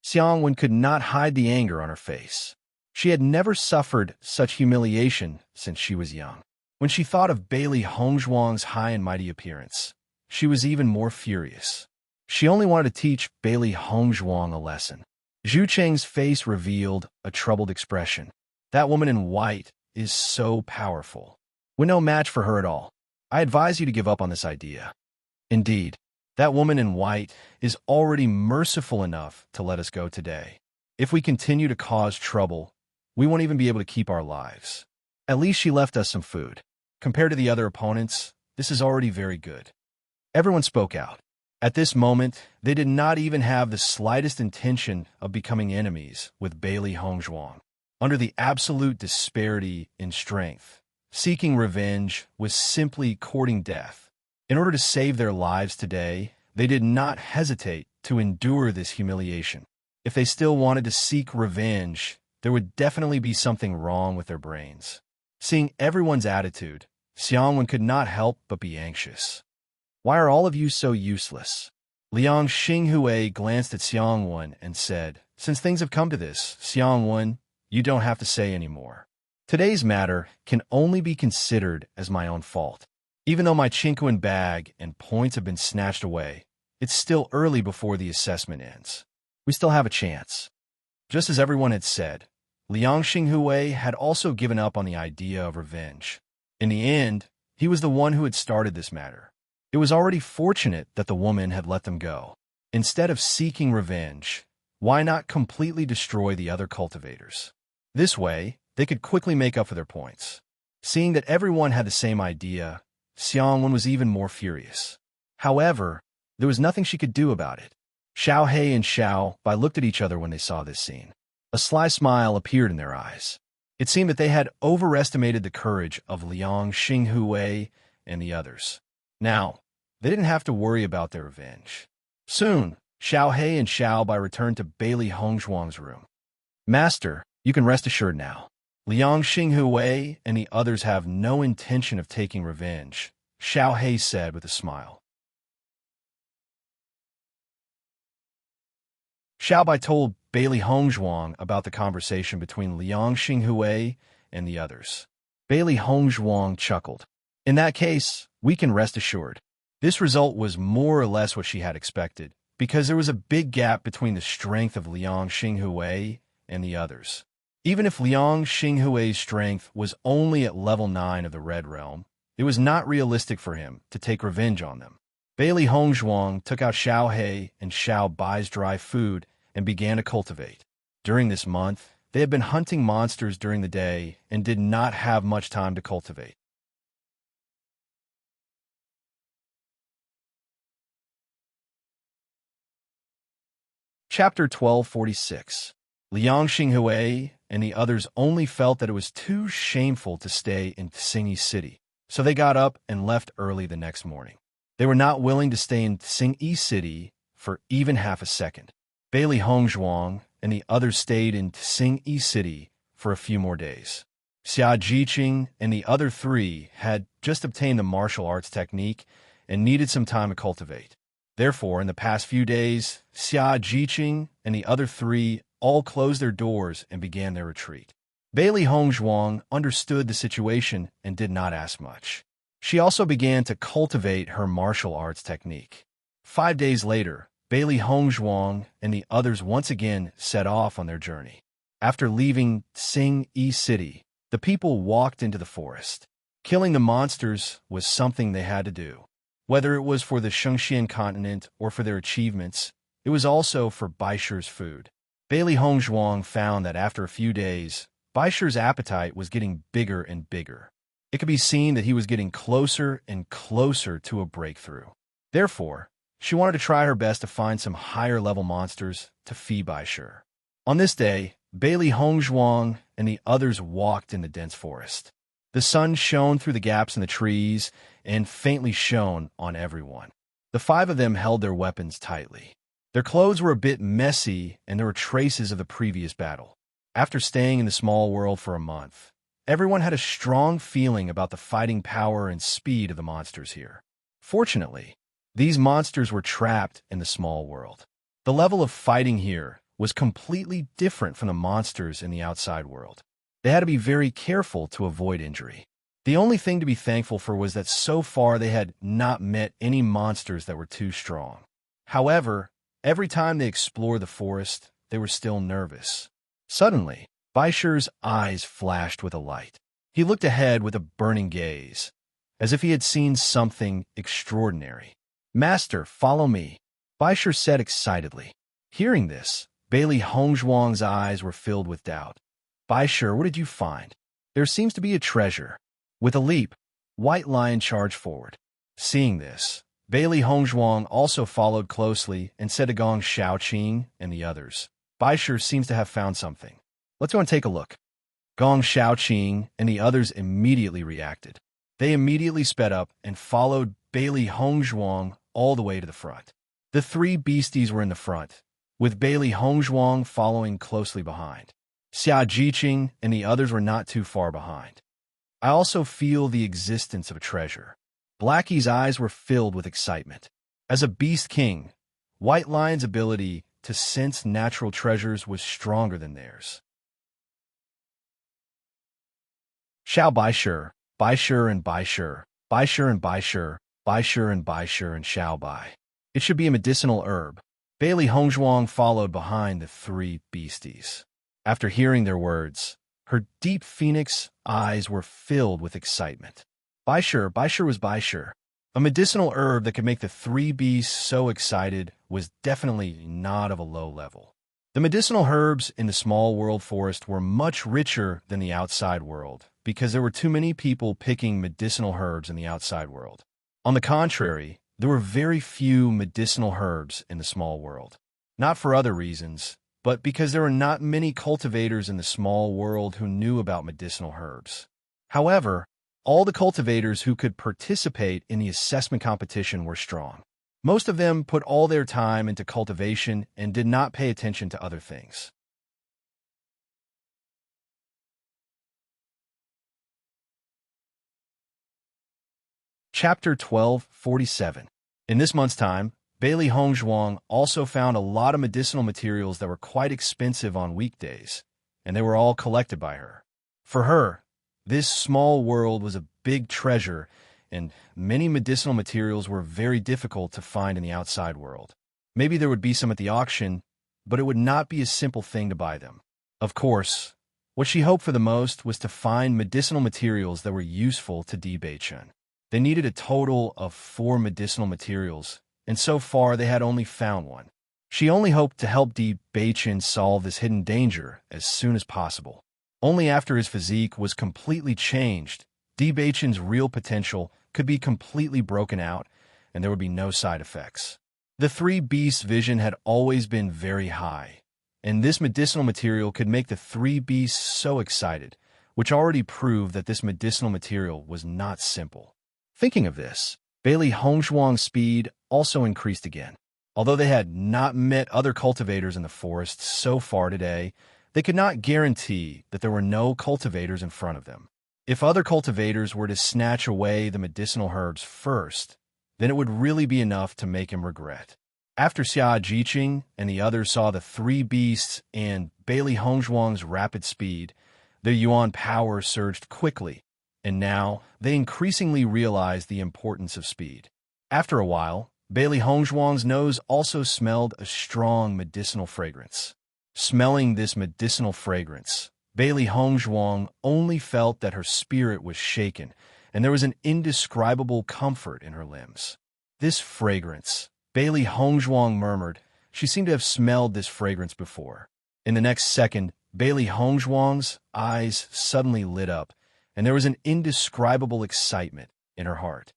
Xiang Wen could not hide the anger on her face. She had never suffered such humiliation since she was young. When she thought of Bailey Hongzhuang's high and mighty appearance, she was even more furious. She only wanted to teach Bailey Hongzhuang a lesson. Zhu Cheng's face revealed a troubled expression. That woman in white is so powerful. We're no match for her at all. I advise you to give up on this idea. Indeed, that woman in white is already merciful enough to let us go today. If we continue to cause trouble, we won't even be able to keep our lives. At least she left us some food. Compared to the other opponents, this is already very good. Everyone spoke out. At this moment, they did not even have the slightest intention of becoming enemies with Bailey Hongzhuang. Under the absolute disparity in strength, seeking revenge was simply courting death. In order to save their lives today, they did not hesitate to endure this humiliation. If they still wanted to seek revenge, there would definitely be something wrong with their brains. Seeing everyone's attitude, Xiang Wen could not help but be anxious. Why are all of you so useless? Liang Xinghui glanced at Xiang Wen and said, "Since things have come to this, Xiang Wen, you don't have to say any more. Today's matter can only be considered as my own fault. Even though my Chinquan bag and points have been snatched away, it's still early before the assessment ends. We still have a chance." Just as everyone had said, Liang Xinghui had also given up on the idea of revenge. In the end, he was the one who had started this matter. It was already fortunate that the woman had let them go. Instead of seeking revenge, why not completely destroy the other cultivators? This way, they could quickly make up for their points. Seeing that everyone had the same idea, Xiang Wen was even more furious. However, there was nothing she could do about it. Xiao He and Xiao Bai looked at each other when they saw this scene. A sly smile appeared in their eyes. It seemed that they had overestimated the courage of Liang Xinghui and the others. Now, they didn't have to worry about their revenge. Soon, Xiao He and Xiao Bai returned to Bailey Hongzhuang's room. "Master, you can rest assured now. Liang Xinghui and the others have no intention of taking revenge," Xiao He said with a smile. Xiao Bai told Bailey Hongzhuang about the conversation between Liang Xinghui and the others. Bailey Hongzhuang chuckled. "In that case, we can rest assured." This result was more or less what she had expected, because there was a big gap between the strength of Liang Xinghui and the others. Even if Liang Xinghui's strength was only at level 9 of the Red Realm, it was not realistic for him to take revenge on them. Bailey Hongzhuang took out Xiao He and Xiao Bai's dry food and began to cultivate. During this month, they had been hunting monsters during the day and did not have much time to cultivate. Chapter 1246. Liang Xinghui and the others only felt that it was too shameful to stay in Xingyi City, so they got up and left early the next morning. They were not willing to stay in Tsing-Yi City for even half a second. Bailey Hongzhuang and the others stayed in Tsing-Yi City for a few more days. Xia Jiqing and the other three had just obtained the martial arts technique and needed some time to cultivate. Therefore, in the past few days, Xia Jiqing and the other three all closed their doors and began their retreat. Bailey Hongzhuang understood the situation and did not ask much. She also began to cultivate her martial arts technique. 5 days later, Bailey Hongzhuang and the others once again set off on their journey. After leaving Tsing-Yi City, the people walked into the forest. Killing the monsters was something they had to do. Whether it was for the Shengxian continent or for their achievements, it was also for Baisher's food. Bailey Hongzhuang found that after a few days, Baisher's appetite was getting bigger and bigger. It could be seen that he was getting closer and closer to a breakthrough. Therefore, she wanted to try her best to find some higher-level monsters to feed Baisher. On this day, Bailey Hongzhuang and the others walked in the dense forest. The sun shone through the gaps in the trees and faintly shone on everyone. The 5 of them held their weapons tightly. Their clothes were a bit messy, and there were traces of the previous battle. After staying in the small world for a month, everyone had a strong feeling about the fighting power and speed of the monsters here. Fortunately, these monsters were trapped in the small world. The level of fighting here was completely different from the monsters in the outside world. They had to be very careful to avoid injury. The only thing to be thankful for was that so far they had not met any monsters that were too strong. However, every time they explored the forest, they were still nervous. Suddenly, Baisher's eyes flashed with a light. He looked ahead with a burning gaze, as if he had seen something extraordinary. "Master, follow me," Baisher said excitedly. Hearing this, Bailey Hongzhuang's eyes were filled with doubt. "Baisher, what did you find?" "There seems to be a treasure." With a leap, White Lion charged forward. Seeing this, Bailey Hongzhuang also followed closely and said to Gong Shaoqing and the others, "Baisher seems to have found something. Let's go and take a look." Gong Shaoqing and the others immediately reacted. They immediately sped up and followed Bailey Hongzhuang all the way to the front. The 3 beasties were in the front, with Bailey Hongzhuang following closely behind. Xia Jiqing and the others were not too far behind. I also feel the existence of a treasure. Blackie's eyes were filled with excitement. As a beast king, White Lion's ability to sense natural treasures was stronger than theirs. Xiao Baisher, Baisher and Baisher, Baisher and Baisher, Baisher and Baisher and Xiao Bai. It should be a medicinal herb. Bailey Hongzhuang followed behind the 3 beasties. After hearing their words, her deep phoenix eyes were filled with excitement. Baisher was Baisher. A medicinal herb that could make the 3 beasts so excited was definitely not of a low level. The medicinal herbs in the small world forest were much richer than the outside world because there were too many people picking medicinal herbs in the outside world. On the contrary, there were very few medicinal herbs in the small world. Not for other reasons, but because there were not many cultivators in the small world who knew about medicinal herbs. However, all the cultivators who could participate in the assessment competition were strong. Most of them put all their time into cultivation and did not pay attention to other things. Chapter 12:47. In this month's time, Bailey Hongzhuang also found a lot of medicinal materials that were quite expensive on weekdays, and they were all collected by her. For her, this small world was a big treasure, and many medicinal materials were very difficult to find in the outside world. Maybe there would be some at the auction, but it would not be a simple thing to buy them. Of course, what she hoped for the most was to find medicinal materials that were useful to Di Beichen. They needed a total of 4 medicinal materials, and so far they had only found 1. She only hoped to help Di Beichen solve this hidden danger as soon as possible. Only after his physique was completely changed, Di Beichen's real potential could be completely broken out, and there would be no side effects. The 3 beasts' vision had always been very high, and this medicinal material could make the 3 beasts so excited, which already proved that this medicinal material was not simple. Thinking of this, Bailey Hongzhuang's speed also increased again. Although they had not met other cultivators in the forest so far today, they could not guarantee that there were no cultivators in front of them. If other cultivators were to snatch away the medicinal herbs first, then it would really be enough to make him regret. After Xia Jiqing and the others saw the three beasts and Bailey Hongzhuang's rapid speed, their yuan power surged quickly, and now they increasingly realized the importance of speed. After a while, Bailey Hongzhuang's nose also smelled a strong medicinal fragrance. Smelling this medicinal fragrance, Bailey Hongzhuang only felt that her spirit was shaken, and there was an indescribable comfort in her limbs. This fragrance, Bailey Hongzhuang murmured. She seemed to have smelled this fragrance before. In the next second, Bailey Hongzhuang's eyes suddenly lit up, and there was an indescribable excitement in her heart.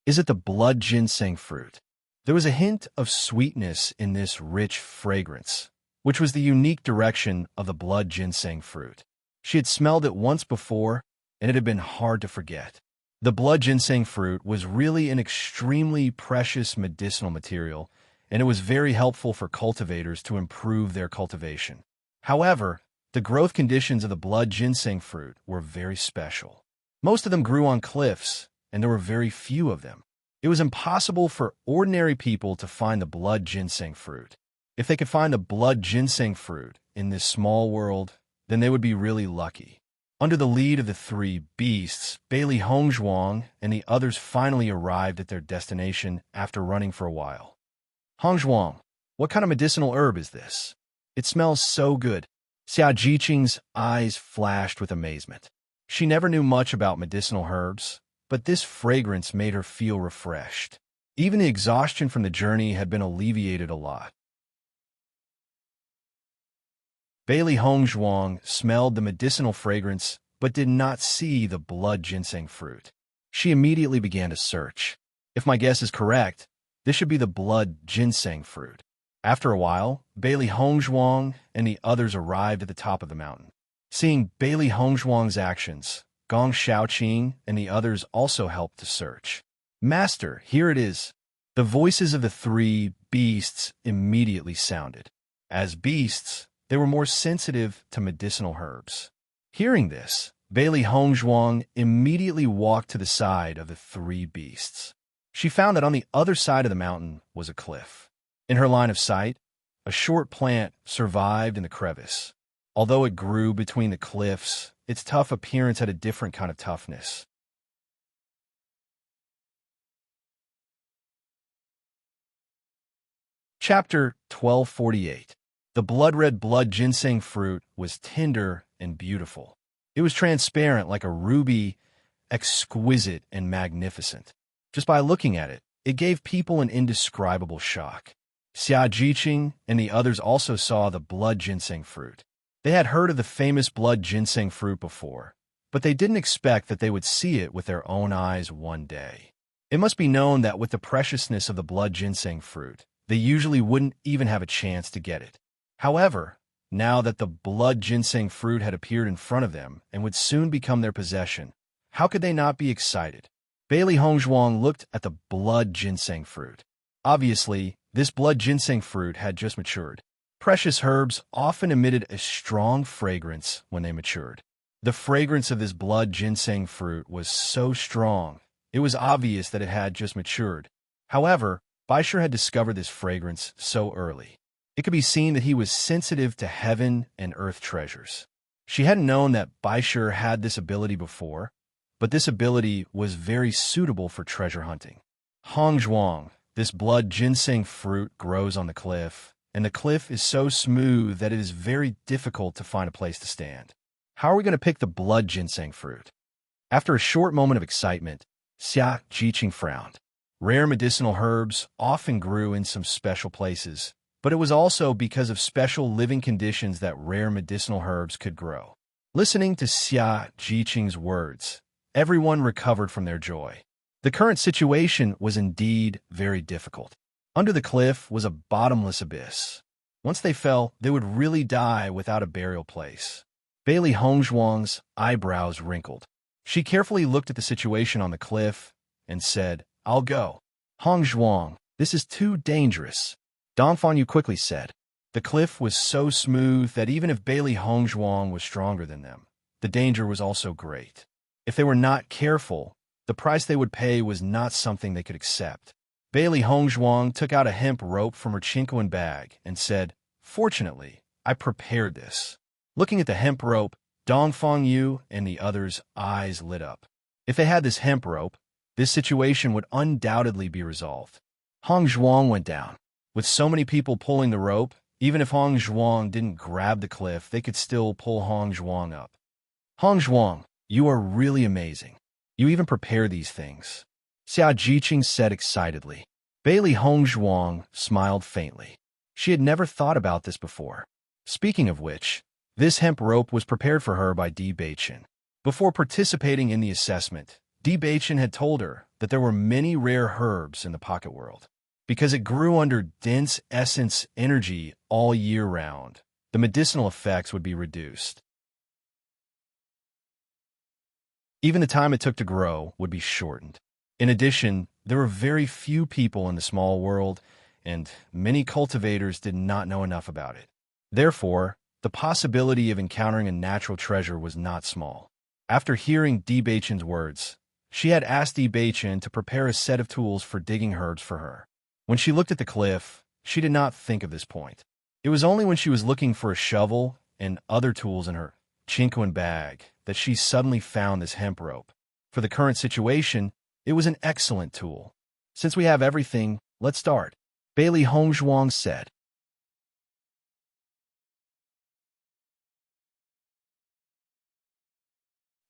Is it the blood ginseng fruit? There was a hint of sweetness in this rich fragrance, which was the unique direction of the blood ginseng fruit. She had smelled it once before, and it had been hard to forget. The blood ginseng fruit was really an extremely precious medicinal material, and it was very helpful for cultivators to improve their cultivation. However, the growth conditions of the blood ginseng fruit were very special. Most of them grew on cliffs, and there were very few of them. It was impossible for ordinary people to find the blood ginseng fruit. If they could find the blood ginseng fruit in this small world, then they would be really lucky. Under the lead of the three beasts, Bailey Hongzhuang and the others finally arrived at their destination after running for a while. Hongzhuang, what kind of medicinal herb is this? It smells so good. Xia Jiqing's eyes flashed with amazement. She never knew much about medicinal herbs, but this fragrance made her feel refreshed. Even the exhaustion from the journey had been alleviated a lot. Bailey Hongzhuang smelled the medicinal fragrance but did not see the blood ginseng fruit. She immediately began to search. If my guess is correct, this should be the blood ginseng fruit. After a while, Bailey Hongzhuang and the others arrived at the top of the mountain. Seeing Bailey Hongzhuang's actions, Gong Shaoqing and the others also helped to search. Master, here it is. The voices of the three beasts immediately sounded. As beasts, they were more sensitive to medicinal herbs. Hearing this, Bailey Hongzhuang immediately walked to the side of the three beasts. She found that on the other side of the mountain was a cliff. In her line of sight, a short plant survived in the crevice. Although it grew between the cliffs, its tough appearance had a different kind of toughness. Chapter 1248. The blood-red blood ginseng fruit was tender and beautiful. It was transparent like a ruby, exquisite and magnificent. Just by looking at it, it gave people an indescribable shock. Xia Jiqing and the others also saw the blood ginseng fruit. They had heard of the famous blood ginseng fruit before, but they didn't expect that they would see it with their own eyes one day. It must be known that with the preciousness of the blood ginseng fruit, they usually wouldn't even have a chance to get it. However, now that the blood ginseng fruit had appeared in front of them and would soon become their possession, how could they not be excited? Bailey Hongzhuang looked at the blood ginseng fruit. Obviously, this blood ginseng fruit had just matured. Precious herbs often emitted a strong fragrance when they matured. The fragrance of this blood ginseng fruit was so strong, it was obvious that it had just matured. However, Baishir had discovered this fragrance so early. It could be seen that he was sensitive to heaven and earth treasures. She hadn't known that Baishir had this ability before, but this ability was very suitable for treasure hunting. Hongzhuang, this blood ginseng fruit grows on the cliff, and the cliff is so smooth that it is very difficult to find a place to stand. How are we going to pick the blood ginseng fruit? After a short moment of excitement, Xia Jiqing frowned. Rare medicinal herbs often grew in some special places, but it was also because of special living conditions that rare medicinal herbs could grow. Listening to Xia Jiqing's words, everyone recovered from their joy. The current situation was indeed very difficult. Under the cliff was a bottomless abyss. Once they fell, they would really die without a burial place. Bailey Hongzhuang's eyebrows wrinkled. She carefully looked at the situation on the cliff and said, I'll go. Hong Zhuang, this is too dangerous, Dongfang Yu quickly said. The cliff was so smooth that even if Bailey Hong Zhuang was stronger than them, the danger was also great. If they were not careful, the price they would pay was not something they could accept. Bailey Hong Zhuang took out a hemp rope from her chinkoan bag and said, "Fortunately, I prepared this." Looking at the hemp rope, Dongfang Yu and the others' eyes lit up. If they had this hemp rope, this situation would undoubtedly be resolved. Hong Zhuang went down. With so many people pulling the rope, even if Hong Zhuang didn't grab the cliff, they could still pull Hong Zhuang up. Hong Zhuang, you are really amazing. You even prepare these things, Xia Jiqing said excitedly. Bailey Hong Zhuang smiled faintly. She had never thought about this before. Speaking of which, this hemp rope was prepared for her by Di Beichen. Before participating in the assessment, Di Beichen had told her that there were many rare herbs in the pocket world. Because it grew under dense essence energy all year round, the medicinal effects would be reduced. Even the time it took to grow would be shortened. In addition, there were very few people in the small world, and many cultivators did not know enough about it. Therefore, the possibility of encountering a natural treasure was not small. After hearing Di Beichen's words, she had asked Di Beichen to prepare a set of tools for digging herbs for her. When she looked at the cliff, she did not think of this point. It was only when she was looking for a shovel and other tools in her chinkoan bag that she suddenly found this hemp rope. For the current situation, it was an excellent tool. Since we have everything, let's start, Bailey Hong Zhuang said.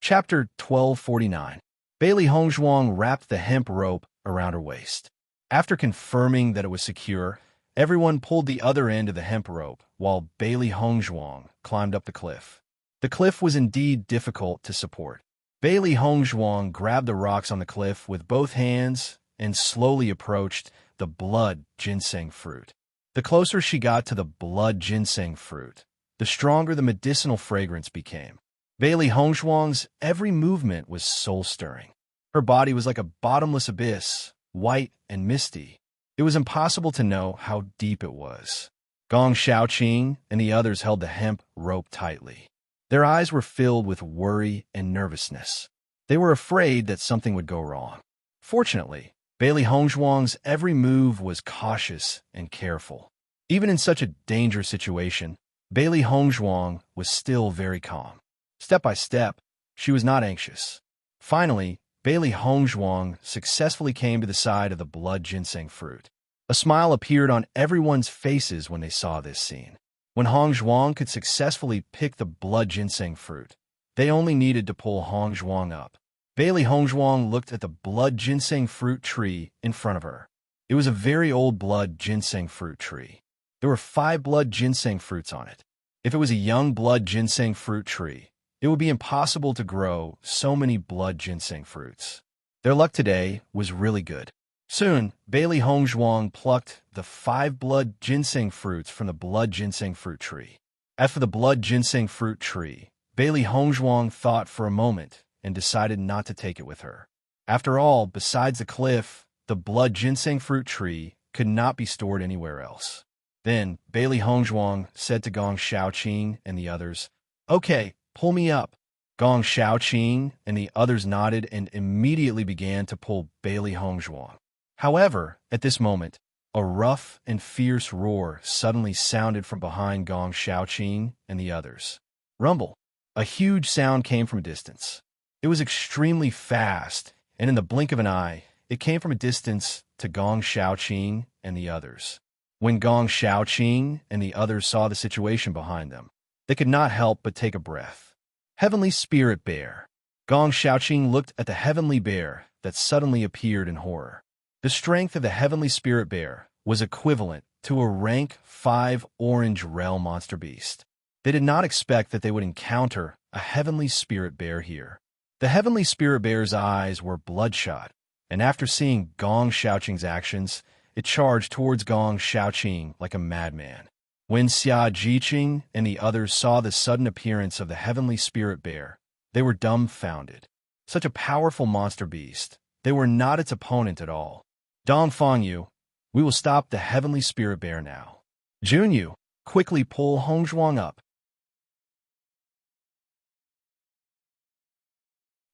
Chapter 1249. Bailey Hong Zhuang wrapped the hemp rope around her waist. After confirming that it was secure, everyone pulled the other end of the hemp rope while Bailey Hong Zhuang climbed up the cliff. The cliff was indeed difficult to support. Bailey Hong Zhuang grabbed the rocks on the cliff with both hands and slowly approached the blood ginseng fruit. The closer she got to the blood ginseng fruit, the stronger the medicinal fragrance became. Bailey Hong Zhuang's every movement was soul-stirring. Her body was like a bottomless abyss, white and misty. It was impossible to know how deep it was. Gong Xiaoqing and the others held the hemp rope tightly. Their eyes were filled with worry and nervousness. They were afraid that something would go wrong. Fortunately, Bailey Hong Zhuang's every move was cautious and careful. Even in such a dangerous situation, Bailey Hong Zhuang was still very calm. Step by step, she was not anxious. Finally, Bailey Hong Zhuang successfully came to the side of the blood ginseng fruit. A smile appeared on everyone's faces when they saw this scene. When Hong Zhuang could successfully pick the blood ginseng fruit, they only needed to pull Hong Zhuang up. Bailey Hong Zhuang looked at the blood ginseng fruit tree in front of her. It was a very old blood ginseng fruit tree. There were 5 blood ginseng fruits on it. If it was a young blood ginseng fruit tree, it would be impossible to grow so many blood ginseng fruits. Their luck today was really good. Soon, Bailey Hong Zhuang plucked the 5 blood ginseng fruits from the blood ginseng fruit tree. As for the blood ginseng fruit tree, Bailey Hong Zhuang thought for a moment and decided not to take it with her. After all, besides the cliff, the blood ginseng fruit tree could not be stored anywhere else. Then, Bailey Hong Zhuang said to Gong Xiaoqing and the others, "Okay, pull me up." Gong Xiaoqing and the others nodded and immediately began to pull Bailey Hong Zhuang. However, at this moment, a rough and fierce roar suddenly sounded from behind Gong Xiaoqing and the others. Rumble. A huge sound came from a distance. It was extremely fast, and in the blink of an eye, it came from a distance to Gong Xiaoqing and the others. When Gong Xiaoqing and the others saw the situation behind them, they could not help but take a breath. Heavenly Spirit Bear. Gong Xiaoqing looked at the heavenly bear that suddenly appeared in horror. The strength of the heavenly spirit bear was equivalent to a rank 5 orange realm monster beast. They did not expect that they would encounter a heavenly spirit bear here. The heavenly spirit bear's eyes were bloodshot, and after seeing Gong Xiaoqing's actions, it charged towards Gong Xiaoqing like a madman. When Xia Jiqing and the others saw the sudden appearance of the heavenly spirit bear, they were dumbfounded. Such a powerful monster beast, They were not its opponent at all. Dong Fangyu, we will stop the heavenly spirit bear now. Junyu, quickly pull Hongzhuang up.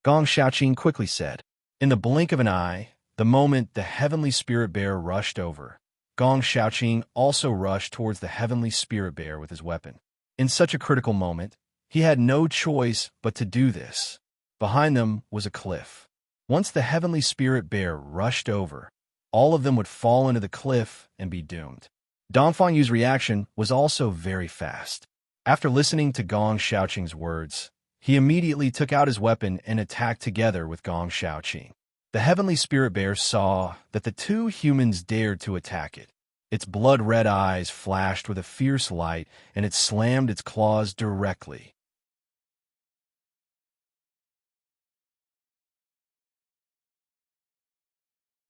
Gong Xiaoqing quickly said. In the blink of an eye, the moment the heavenly spirit bear rushed over, Gong Xiaoqing also rushed towards the heavenly spirit bear with his weapon. In such a critical moment, he had no choice but to do this. Behind them was a cliff. Once the heavenly spirit bear rushed over, all of them would fall into the cliff and be doomed. Dong Fangyu's reaction was also very fast. After listening to Gong Xiaoqing's words, he immediately took out his weapon and attacked together with Gong Xiaoqing. The heavenly spirit bear saw that the two humans dared to attack it. Its blood-red eyes flashed with a fierce light, and it slammed its claws directly.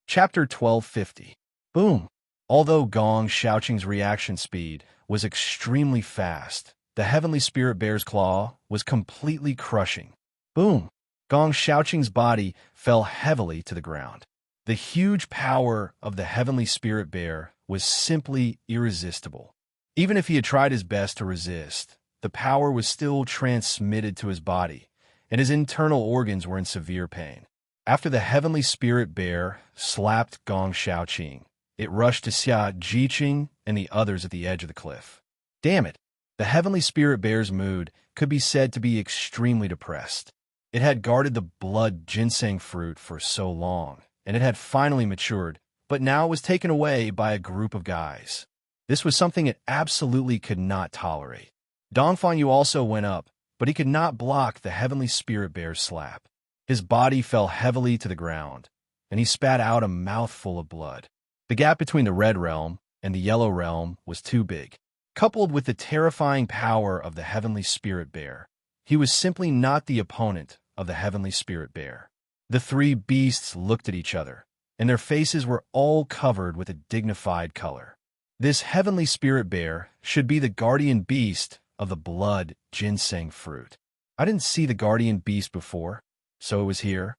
Chapter 1250. Boom! Although Gong Xiaoqing's reaction speed was extremely fast, the heavenly spirit bear's claw was completely crushing. Boom! Gong Xiaoqing's body fell heavily to the ground. The huge power of the heavenly spirit bear was simply irresistible. Even if he had tried his best to resist, the power was still transmitted to his body, and his internal organs were in severe pain. After the heavenly spirit bear slapped Gong Xiaoqing, it rushed to Xia Jiqing and the others at the edge of the cliff. Damn it! The heavenly spirit bear's mood could be said to be extremely depressed. It had guarded the blood ginseng fruit for so long, and it had finally matured, but now it was taken away by a group of guys. This was something it absolutely could not tolerate. Dong Fangyu also went up, but he could not block the heavenly spirit bear's slap. His body fell heavily to the ground, and he spat out a mouthful of blood. The gap between the red realm and the yellow realm was too big. Coupled with the terrifying power of the heavenly spirit bear, he was simply not the opponent of the heavenly spirit bear. The three beasts looked at each other, and their faces were all covered with a dignified color. This heavenly spirit bear should be the guardian beast of the blood ginseng fruit. I didn't see the guardian beast before, so it was here.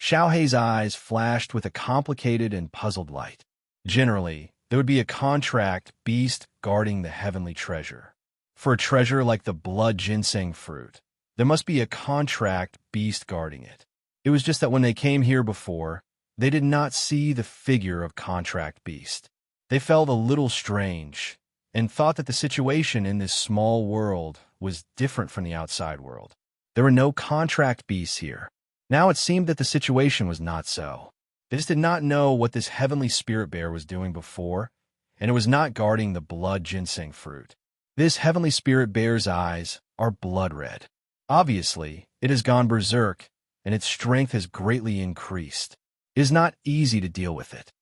Xiao Hei's eyes flashed with a complicated and puzzled light. Generally, there would be a contract beast guarding the heavenly treasure. For a treasure like the blood ginseng fruit, there must be a contract beast guarding it. It was just that when they came here before, they did not see the figure of contract beast. They felt a little strange and thought that the situation in this small world was different from the outside world. There were no contract beasts here. Now it seemed that the situation was not so. They just did not know what this heavenly spirit bear was doing before, and it was not guarding the blood ginseng fruit. This heavenly spirit bear's eyes are blood red. Obviously, it has gone berserk, and its strength has greatly increased. It is not easy to deal with it.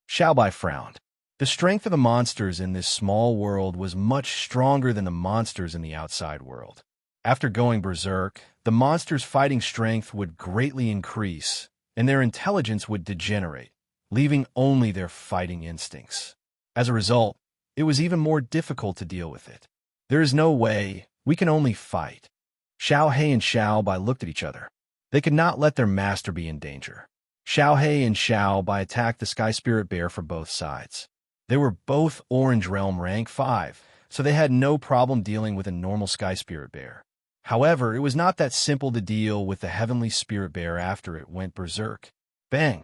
Xiaobai frowned. The strength of the monsters in this small world was much stronger than the monsters in the outside world. After going berserk, the monsters' fighting strength would greatly increase, and their intelligence would degenerate, leaving only their fighting instincts. As a result, it was even more difficult to deal with it. There is no way, we can only fight. Xiao Hei and Xiao Bai looked at each other. They could not let their master be in danger. Xiao Hei and Xiao Bai attacked the Sky Spirit Bear from both sides. They were both Orange Realm rank 5, so they had no problem dealing with a normal Sky Spirit Bear. However, it was not that simple to deal with the Heavenly Spirit Bear after it went berserk. Bang!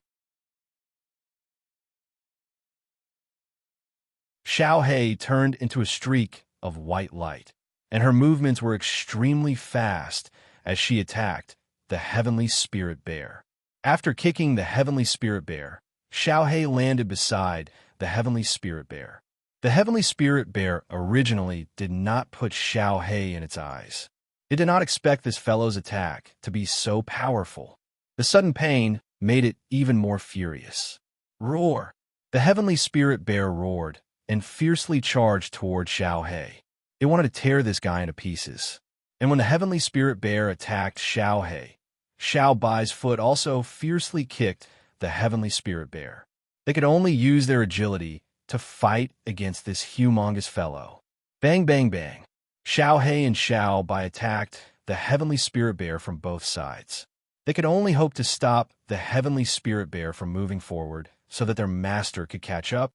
Xiao Hei turned into a streak of white light, and her movements were extremely fast as she attacked the Heavenly Spirit Bear. After kicking the Heavenly Spirit Bear, Xiao Hei landed beside the Heavenly Spirit Bear. The Heavenly Spirit Bear originally did not put Xiao Hei in its eyes. It did not expect this fellow's attack to be so powerful. The sudden pain made it even more furious. Roar! The Heavenly Spirit Bear roared and fiercely charged toward Xiao Hei. It wanted to tear this guy into pieces. And when the Heavenly Spirit Bear attacked Xiao Hei, Xiao Bai's foot also fiercely kicked the Heavenly Spirit Bear. They could only use their agility to fight against this humongous fellow. Bang, bang, bang. Xiao Hei and Xiao Bai attacked the Heavenly Spirit Bear from both sides. They could only hope to stop the heavenly spirit bear from moving forward so that their master could catch up.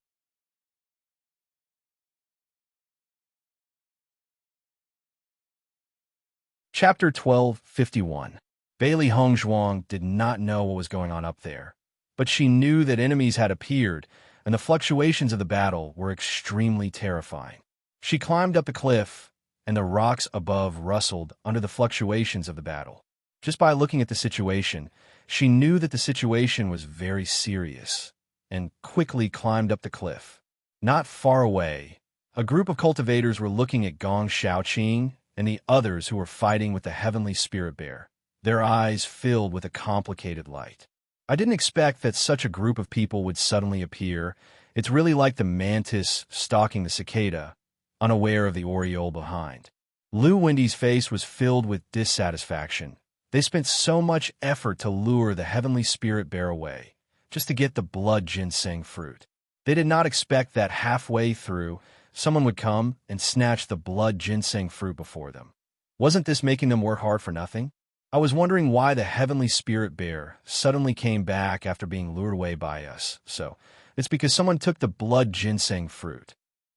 Chapter 12:51. Bailey Hongzhuang did not know what was going on up there, but she knew that enemies had appeared, and the fluctuations of the battle were extremely terrifying. She climbed up the cliff, and the rocks above rustled under the fluctuations of the battle. Just by looking at the situation, she knew that the situation was very serious, and quickly climbed up the cliff. Not far away, a group of cultivators were looking at Gong Shaoqing and the others who were fighting with the heavenly spirit bear, their eyes filled with a complicated light. I didn't expect that such a group of people would suddenly appear. It's really like the mantis stalking the cicada, unaware of the oriole behind. Lu Wendy's face was filled with dissatisfaction. They spent so much effort to lure the heavenly spirit bear away, just to get the blood ginseng fruit. They did not expect that halfway through, someone would come and snatch the blood ginseng fruit before them. Wasn't this making them work hard for nothing? I was wondering why the heavenly spirit bear suddenly came back after being lured away by us. So, it's because someone took the blood ginseng fruit.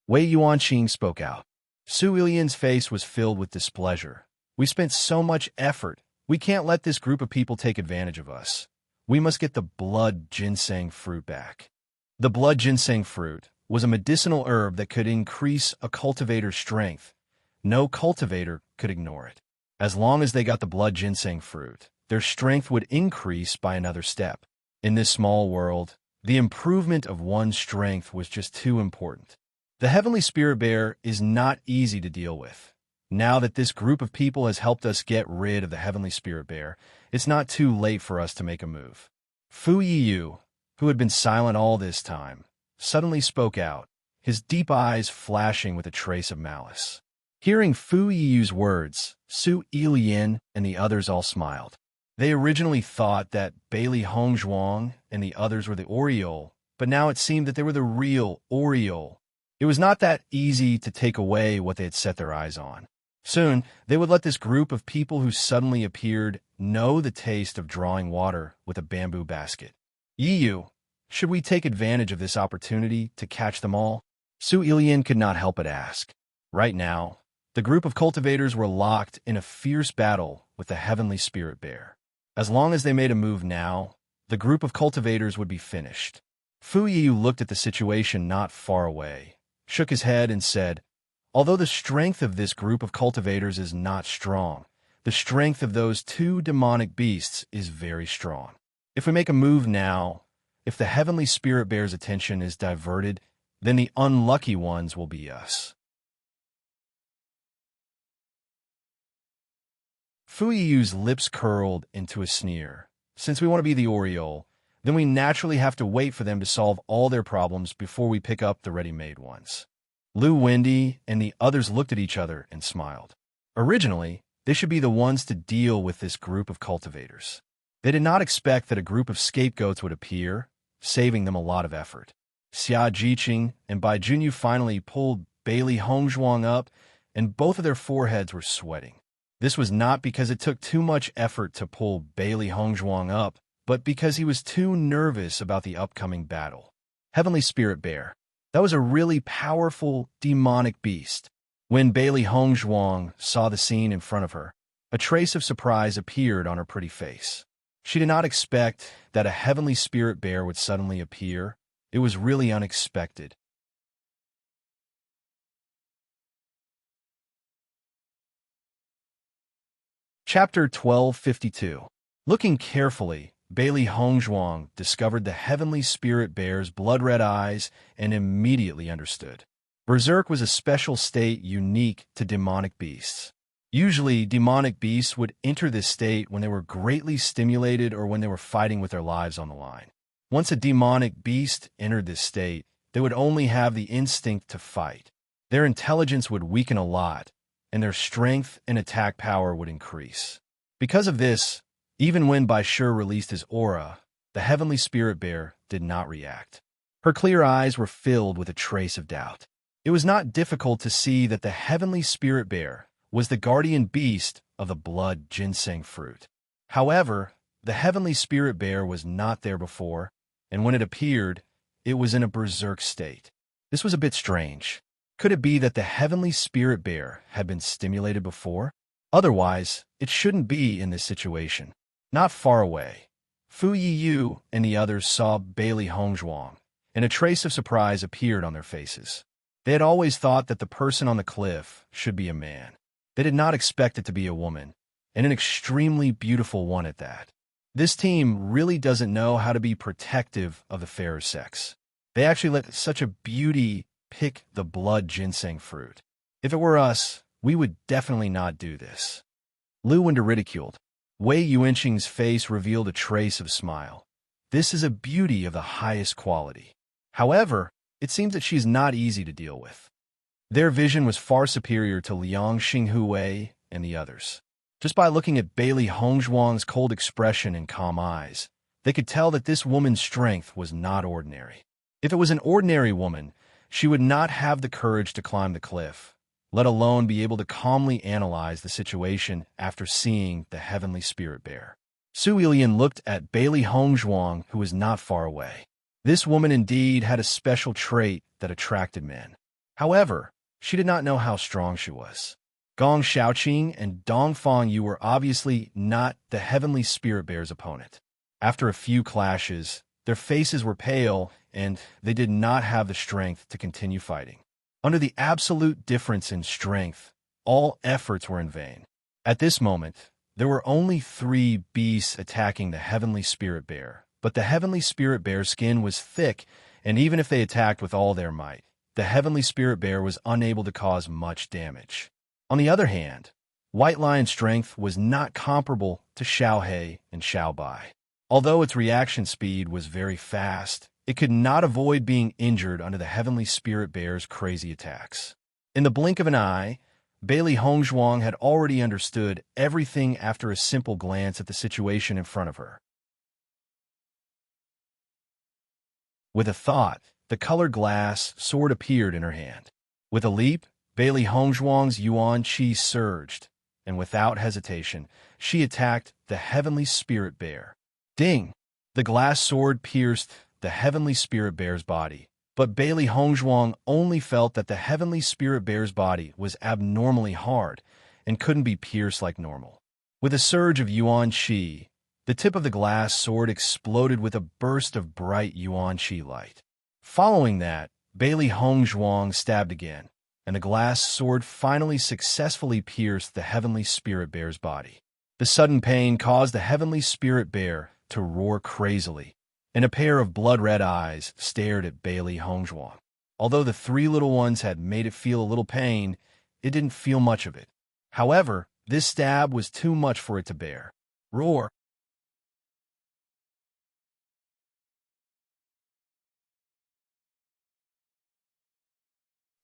Wei Yuanqing spoke out. Su Ilian's face was filled with displeasure. We spent so much effort. We can't let this group of people take advantage of us. We must get the blood ginseng fruit back. The blood ginseng fruit was a medicinal herb that could increase a cultivator's strength. No cultivator could ignore it. As long as they got the blood ginseng fruit, their strength would increase by another step. In this small world, the improvement of one's strength was just too important. The heavenly spirit bear is not easy to deal with. Now that this group of people has helped us get rid of the heavenly spirit bear, it's not too late for us to make a move. Fu Yiyu, who had been silent all this time, suddenly spoke out, his deep eyes flashing with a trace of malice. Hearing Fu Yiyu's words, Su Ilian and the others all smiled. They originally thought that Bailey Hongzhuang and the others were the oriole, but now it seemed that they were the real oriole. It was not that easy to take away what they had set their eyes on. Soon, they would let this group of people who suddenly appeared know the taste of drawing water with a bamboo basket. Yiyu, should we take advantage of this opportunity to catch them all? Su Ilian could not help but ask. Right now, the group of cultivators were locked in a fierce battle with the heavenly spirit bear. As long as they made a move now, the group of cultivators would be finished. Fu Yiyu looked at the situation not far away, shook his head and said, although the strength of this group of cultivators is not strong, the strength of those two demonic beasts is very strong. If we make a move now, if the heavenly spirit bear's attention is diverted, then the unlucky ones will be us. Fu Yiyu's lips curled into a sneer. Since we want to be the oriole, then we naturally have to wait for them to solve all their problems before we pick up the ready-made ones. Lu Wendy and the others looked at each other and smiled. Originally, they should be the ones to deal with this group of cultivators. They did not expect that a group of scapegoats would appear, saving them a lot of effort. Xia Jiqing and Bai Junyu finally pulled Bailey Hongzhuang up, and both of their foreheads were sweating. This was not because it took too much effort to pull Bailey Hongzhuang up, but because he was too nervous about the upcoming battle. Heavenly Spirit Bear. That was a really powerful, demonic beast. When Bailey Hongzhuang saw the scene in front of her, a trace of surprise appeared on her pretty face. She did not expect that a heavenly spirit bear would suddenly appear. It was really unexpected. Chapter 1252. Looking carefully, Bailey Hongzhuang discovered the heavenly spirit bear's blood-red eyes and immediately understood. Berserk was a special state unique to demonic beasts. Usually, demonic beasts would enter this state when they were greatly stimulated or when they were fighting with their lives on the line. Once a demonic beast entered this state, they would only have the instinct to fight. Their intelligence would weaken a lot, and their strength and attack power would increase. Because of this, even when Bai Shi released his aura, the heavenly spirit bear did not react. Her clear eyes were filled with a trace of doubt. It was not difficult to see that the heavenly spirit bear was the guardian beast of the blood ginseng fruit. However, The heavenly spirit bear was not there before, and when it appeared, it was in a berserk state. This was a bit strange. Could it be that the heavenly spirit bear had been stimulated before? Otherwise, it shouldn't be in this situation. Not far away, Fu Yiyu and the others saw Bailey Hongzhuang, and a trace of surprise appeared on their faces. They had always thought that the person on the cliff should be a man. They did not expect it to be a woman, and an extremely beautiful one at that. This team really doesn't know how to be protective of the fairer sex. They actually let such a beauty pick the blood ginseng fruit. If it were us, we would definitely not do this. Lu Wenda ridiculed. Wei Yuanqing's face revealed a trace of a smile. This is a beauty of the highest quality. However, it seems that she is not easy to deal with. Their vision was far superior to Liang Xinghui and the others. Just by looking at Bailey Hongzhuang's cold expression and calm eyes, they could tell that this woman's strength was not ordinary. If it was an ordinary woman, she would not have the courage to climb the cliff, let alone be able to calmly analyze the situation after seeing the heavenly spirit bear. Su Yilian looked at Bailey Hongzhuang, who was not far away. This woman indeed had a special trait that attracted men. However, she did not know how strong she was. Gong Xiaoqing and Dong Fangyu were obviously not the heavenly spirit bear's opponent. After a few clashes, their faces were pale and they did not have the strength to continue fighting. Under the absolute difference in strength, all efforts were in vain. At this moment, there were only 3 beasts attacking the heavenly spirit bear, but the heavenly spirit bear's skin was thick, and even if they attacked with all their might, the heavenly spirit bear was unable to cause much damage. On the other hand, White Lion's strength was not comparable to Xiaohe and Xiaobai. Although its reaction speed was very fast, it could not avoid being injured under the heavenly spirit bear's crazy attacks. In the blink of an eye, Bailey Hongzhuang had already understood everything after a simple glance at the situation in front of her. With a thought, the colored glass sword appeared in her hand. With a leap, Bailey Hongzhuang's yuan qi surged, and without hesitation, she attacked the heavenly spirit bear. Ding! The glass sword pierced the heavenly spirit bear's body, but Bailey Hongzhuang only felt that the heavenly spirit bear's body was abnormally hard and couldn't be pierced like normal. With a surge of yuan qi, the tip of the glass sword exploded with a burst of bright yuan qi light. Following that, Bailey Hongzhuang stabbed again, and the glass sword finally successfully pierced the heavenly spirit bear's body. The sudden pain caused the heavenly spirit bear to roar crazily, and a pair of blood-red eyes stared at Bailey Hongzhuang. Although the 3 little ones had made it feel a little pain, it didn't feel much of it. However, this stab was too much for it to bear. Roar!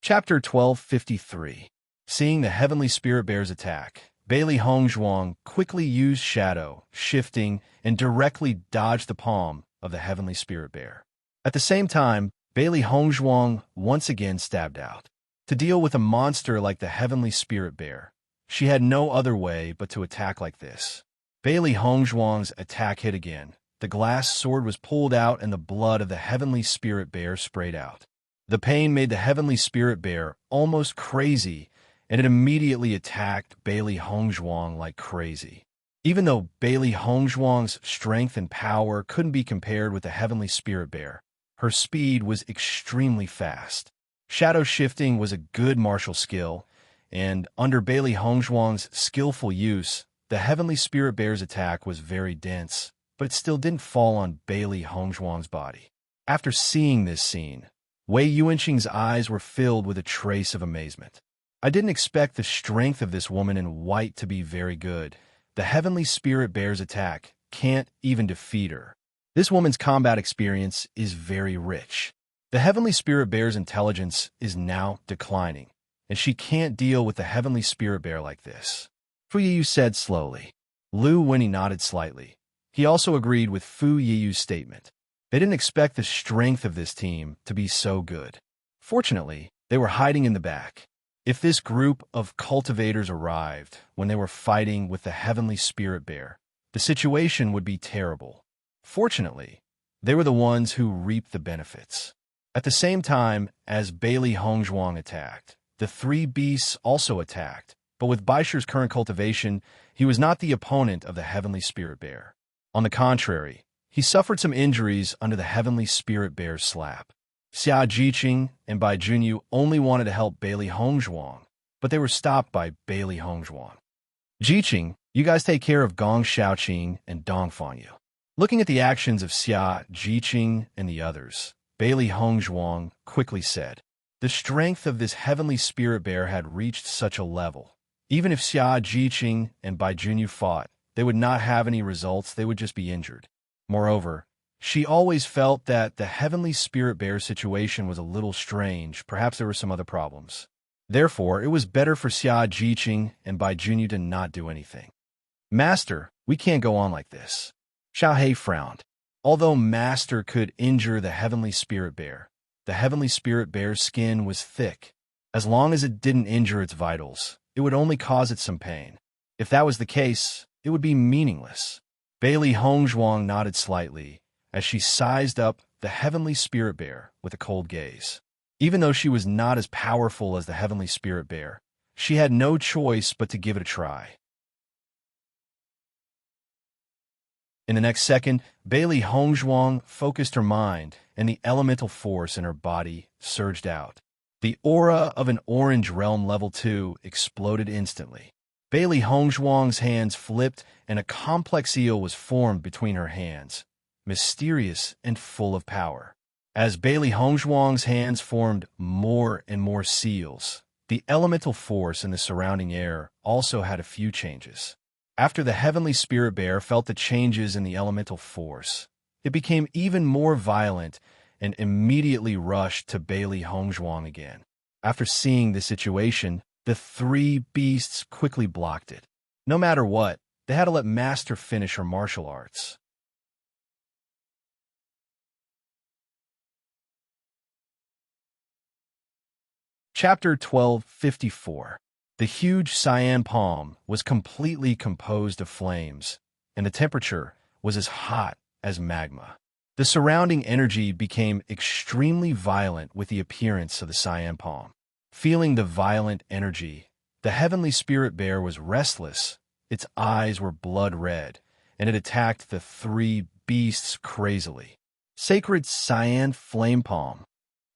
Chapter 1253. Seeing the heavenly spirit bear's attack, Bailey Hongzhuang quickly used shadow, shifting, and directly dodged the palm of the heavenly spirit bear. At the same time, Bailey Hongzhuang once again stabbed out. To deal with a monster like the heavenly spirit bear, she had no other way but to attack like this. Bailey Hongzhuang's attack hit again. The glass sword was pulled out and the blood of the heavenly spirit bear sprayed out. The pain made the heavenly spirit bear almost crazy, and it immediately attacked Bailey Hongzhuang like crazy. Even though Bailey Hongzhuang's strength and power couldn't be compared with the heavenly spirit bear, her speed was extremely fast. Shadow shifting was a good martial skill, and under Bailey Hongzhuang's skillful use, the heavenly spirit bear's attack was very dense, but it still didn't fall on Bailey Hongzhuang's body. After seeing this scene, Wei Yuanqing's eyes were filled with a trace of amazement. I didn't expect the strength of this woman in white to be very good. The heavenly spirit bear's attack can't even defeat her. This woman's combat experience is very rich. The heavenly spirit bear's intelligence is now declining, and she can't deal with the heavenly spirit bear like this. Fu Yiyu said slowly. Lu Wenda nodded slightly. He also agreed with Fu Yiyu's statement. They didn't expect the strength of this team to be so good. Fortunately, they were hiding in the back. If this group of cultivators arrived when they were fighting with the heavenly spirit bear, the situation would be terrible. Fortunately, they were the ones who reaped the benefits. At the same time as Bailey Hongzhuang attacked, the three beasts also attacked, but with Baisher's current cultivation, he was not the opponent of the Heavenly Spirit Bear. On the contrary, he suffered some injuries under the Heavenly Spirit Bear's slap. Xia Jiqing and Bai Junyu only wanted to help Bailey Hongzhuang, but they were stopped by Bailey Hongzhuang. Jiqing, you guys take care of Gong Shaoqing and Dong Fanyu. Looking at the actions of Xia Jiqing and the others, Bailey Hongzhuang quickly said, the strength of this Heavenly Spirit Bear had reached such a level. Even if Xia Jiqing and Bai Junyu fought, they would not have any results, they would just be injured. Moreover, she always felt that the Heavenly Spirit Bear situation was a little strange, perhaps there were some other problems. Therefore, it was better for Xia Jiqing and Bai Junyu to not do anything. Master, we can't go on like this. Xiao He frowned. Although Master could injure the Heavenly Spirit Bear, the Heavenly Spirit Bear's skin was thick. As long as it didn't injure its vitals, it would only cause it some pain. If that was the case, it would be meaningless. Bailey Hongzhuang nodded slightly as she sized up the Heavenly Spirit Bear with a cold gaze. Even though she was not as powerful as the Heavenly Spirit Bear, she had no choice but to give it a try. In the next second, Bailey Hongzhuang focused her mind, and the elemental force in her body surged out. The aura of an Orange Realm Level 2 exploded instantly. Bailey Hongzhuang's hands flipped, and a complex eel was formed between her hands, mysterious and full of power. As Bailey Hongzhuang's hands formed more and more seals, the elemental force in the surrounding air also had a few changes. After the Heavenly Spirit Bear felt the changes in the elemental force, it became even more violent and immediately rushed to Bailey Hongzhuang again. After seeing the situation, the three beasts quickly blocked it. No matter what, they had to let Master finish her martial arts. Chapter 1254. The huge cyan palm was completely composed of flames, and the temperature was as hot as magma. The surrounding energy became extremely violent with the appearance of the cyan palm. Feeling the violent energy, the Heavenly Spirit Bear was restless, its eyes were blood red, and it attacked the three beasts crazily. Sacred cyan flame palm.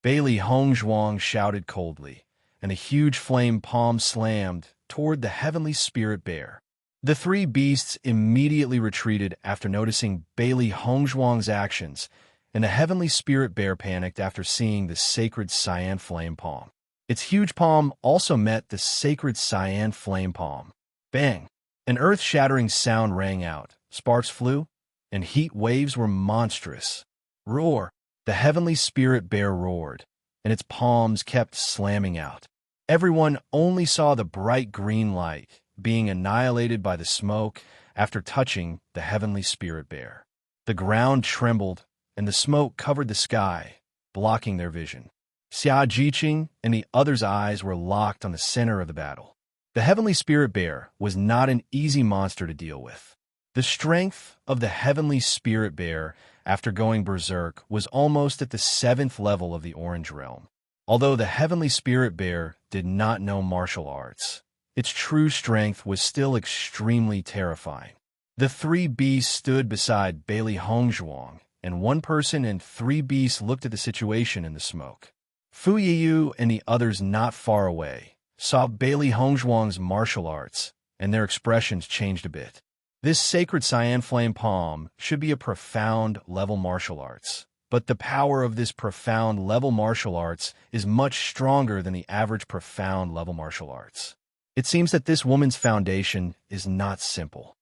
Bailey Hongzhuang shouted coldly, and a huge flame palm slammed toward the Heavenly Spirit Bear. The three beasts immediately retreated after noticing Bailey Hongzhuang's actions, and the Heavenly Spirit Bear panicked after seeing the sacred cyan flame palm. Its huge palm also met the sacred cyan flame palm. Bang! An earth-shattering sound rang out, sparks flew, and heat waves were monstrous. Roar! The Heavenly Spirit Bear roared, and its palms kept slamming out. Everyone only saw the bright green light being annihilated by the smoke after touching the Heavenly Spirit Bear. The ground trembled, and the smoke covered the sky, blocking their vision. Xia Jiqing and the others' eyes were locked on the center of the battle. The Heavenly Spirit Bear was not an easy monster to deal with. The strength of the Heavenly Spirit Bear after going berserk was almost at the 7th level of the Orange Realm. Although the Heavenly Spirit Bear did not know martial arts, its true strength was still extremely terrifying. The three beasts stood beside Bailey Hongzhuang, and one person and three beasts looked at the situation in the smoke. Fu Yiyu and the others not far away saw Bailey Hongzhuang's martial arts, and their expressions changed a bit. This sacred cyan flame palm should be a profound level martial arts, but the power of this profound level martial arts is much stronger than the average profound level martial arts. It seems that this woman's foundation is not simple.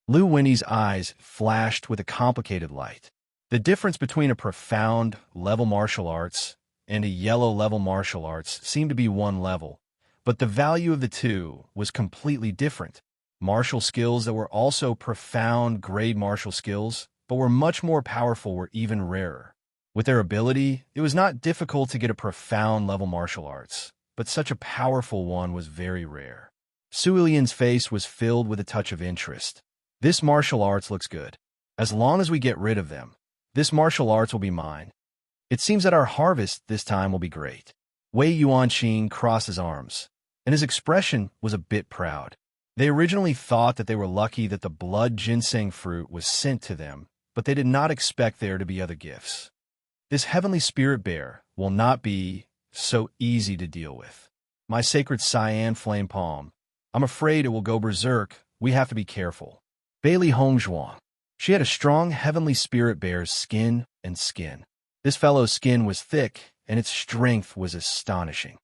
Lu Winnie's eyes flashed with a complicated light. The difference between a profound level martial arts and a yellow level martial arts seemed to be one level, but the value of the two was completely different. Martial skills that were also profound grade martial skills, but were much more powerful, were even rarer. With their ability, it was not difficult to get a profound level martial arts, but such a powerful one was very rare. Su Ilian's face was filled with a touch of interest. This martial arts looks good. As long as we get rid of them, this martial arts will be mine. It seems that our harvest this time will be great. Wei Yuanqing crossed his arms, and his expression was a bit proud. They originally thought that they were lucky that the blood ginseng fruit was sent to them, but they did not expect there to be other gifts. This heavenly spirit bear will not be so easy to deal with. My sacred cyan flame palm, I'm afraid it will go berserk. We have to be careful. Bailey Hongzhuang. She had a strong heavenly spirit bear's skin and skin. This fellow's skin was thick, and its strength was astonishing.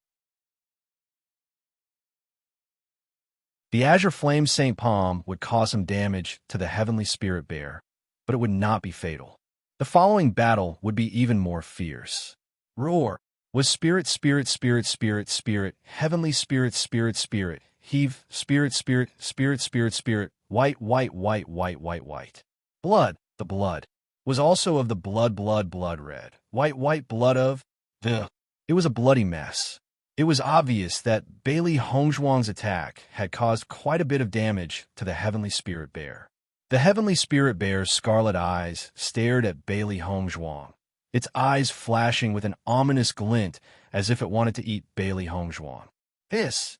The azure flame Saint Palm would cause some damage to the heavenly spirit bear, but it would not be fatal. The following battle would be even more fierce. Roar was spirit, spirit, spirit, spirit, spirit, heavenly spirit, spirit, spirit, heave, spirit, spirit, spirit, spirit, spirit, white, white, white, white, white, white. Blood, the blood, was also of the blood, blood, blood red, white, white blood of the. It was a bloody mess. It was obvious that Bailey Hongzhuang's attack had caused quite a bit of damage to the heavenly spirit bear. The heavenly spirit bear's scarlet eyes stared at Bailey Hongzhuang, its eyes flashing with an ominous glint as if it wanted to eat Bailey Hongzhuang. This.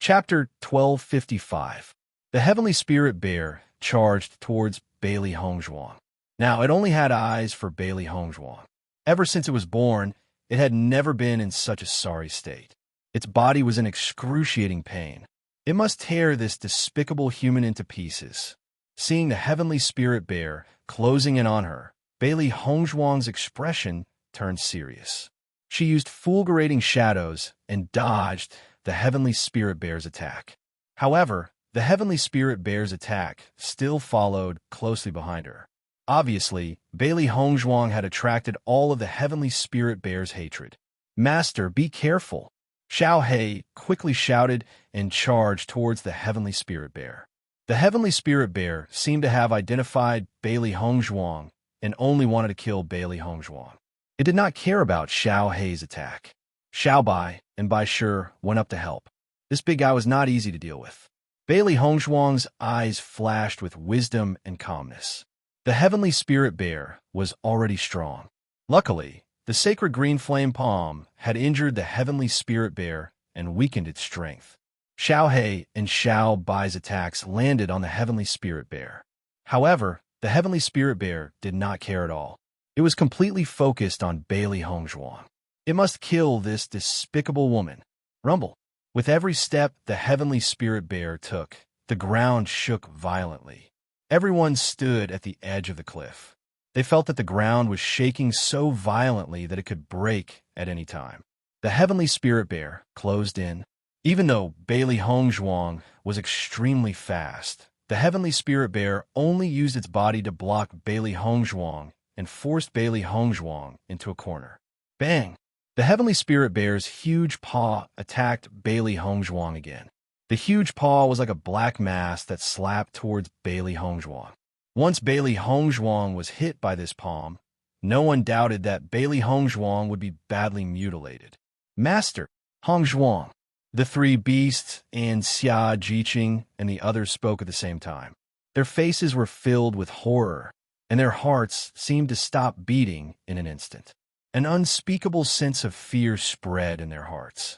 Chapter 1255. The heavenly spirit bear charged towards Bailey Hongzhuang. Now, it only had eyes for Bailey Hongzhuang. Ever since it was born, it had never been in such a sorry state. Its body was in excruciating pain. It must tear this despicable human into pieces. Seeing the heavenly spirit bear closing in on her, Bailey Hongzhuang's expression turned serious. She used fulgurating shadows and dodged the heavenly spirit bear's attack. However, the heavenly spirit bear's attack still followed closely behind her. Obviously, Bailey Hongzhuang had attracted all of the heavenly spirit bear's hatred. Master, be careful! Xiao He quickly shouted and charged towards the heavenly spirit bear. The heavenly spirit bear seemed to have identified Bailey Hongzhuang and only wanted to kill Bailey Hongzhuang. It did not care about Xiao He's attack. Xiao Bai and Bai Shi went up to help. This big guy was not easy to deal with. Bailey Hongzhuang's eyes flashed with wisdom and calmness. The heavenly spirit bear was already strong. Luckily, the sacred green flame palm had injured the heavenly spirit bear and weakened its strength. Xiao He and Xiao Bai's attacks landed on the heavenly spirit bear. However, the heavenly spirit bear did not care at all. It was completely focused on Bailey Hongzhuang. It must kill this despicable woman. Rumble. With every step the heavenly spirit bear took, the ground shook violently. Everyone stood at the edge of the cliff. They felt that the ground was shaking so violently that it could break at any time. The heavenly spirit bear closed in. Even though Bailey Hongzhuang was extremely fast, the heavenly spirit bear only used its body to block Bailey Hongzhuang and forced Bailey Hongzhuang into a corner. Bang! The heavenly spirit bear's huge paw attacked Bailey Hongzhuang again. The huge paw was like a black mass that slapped towards Bailey Hongzhuang. Once Bailey Hongzhuang was hit by this palm, no one doubted that Bailey Hongzhuang would be badly mutilated. Master, Hongzhuang. The three beasts and Xia Jiqing and the others spoke at the same time. Their faces were filled with horror, and their hearts seemed to stop beating in an instant. An unspeakable sense of fear spread in their hearts.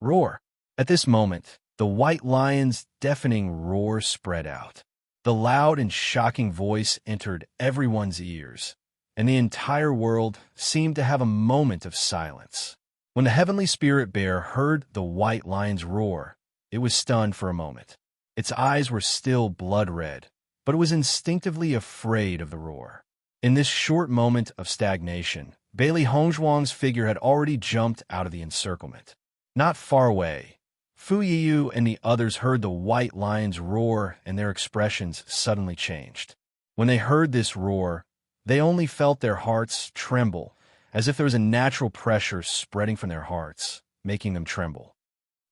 Roar! At this moment, the white lion's deafening roar spread out. The loud and shocking voice entered everyone's ears, and the entire world seemed to have a moment of silence. When the heavenly spirit bear heard the white lion's roar, it was stunned for a moment. Its eyes were still blood red, but it was instinctively afraid of the roar. In this short moment of stagnation, Bailey Hongzhuang's figure had already jumped out of the encirclement. Not far away, Fu Yiyu and the others heard the white lion's roar, and their expressions suddenly changed. When they heard this roar, they only felt their hearts tremble, as if there was a natural pressure spreading from their hearts, making them tremble.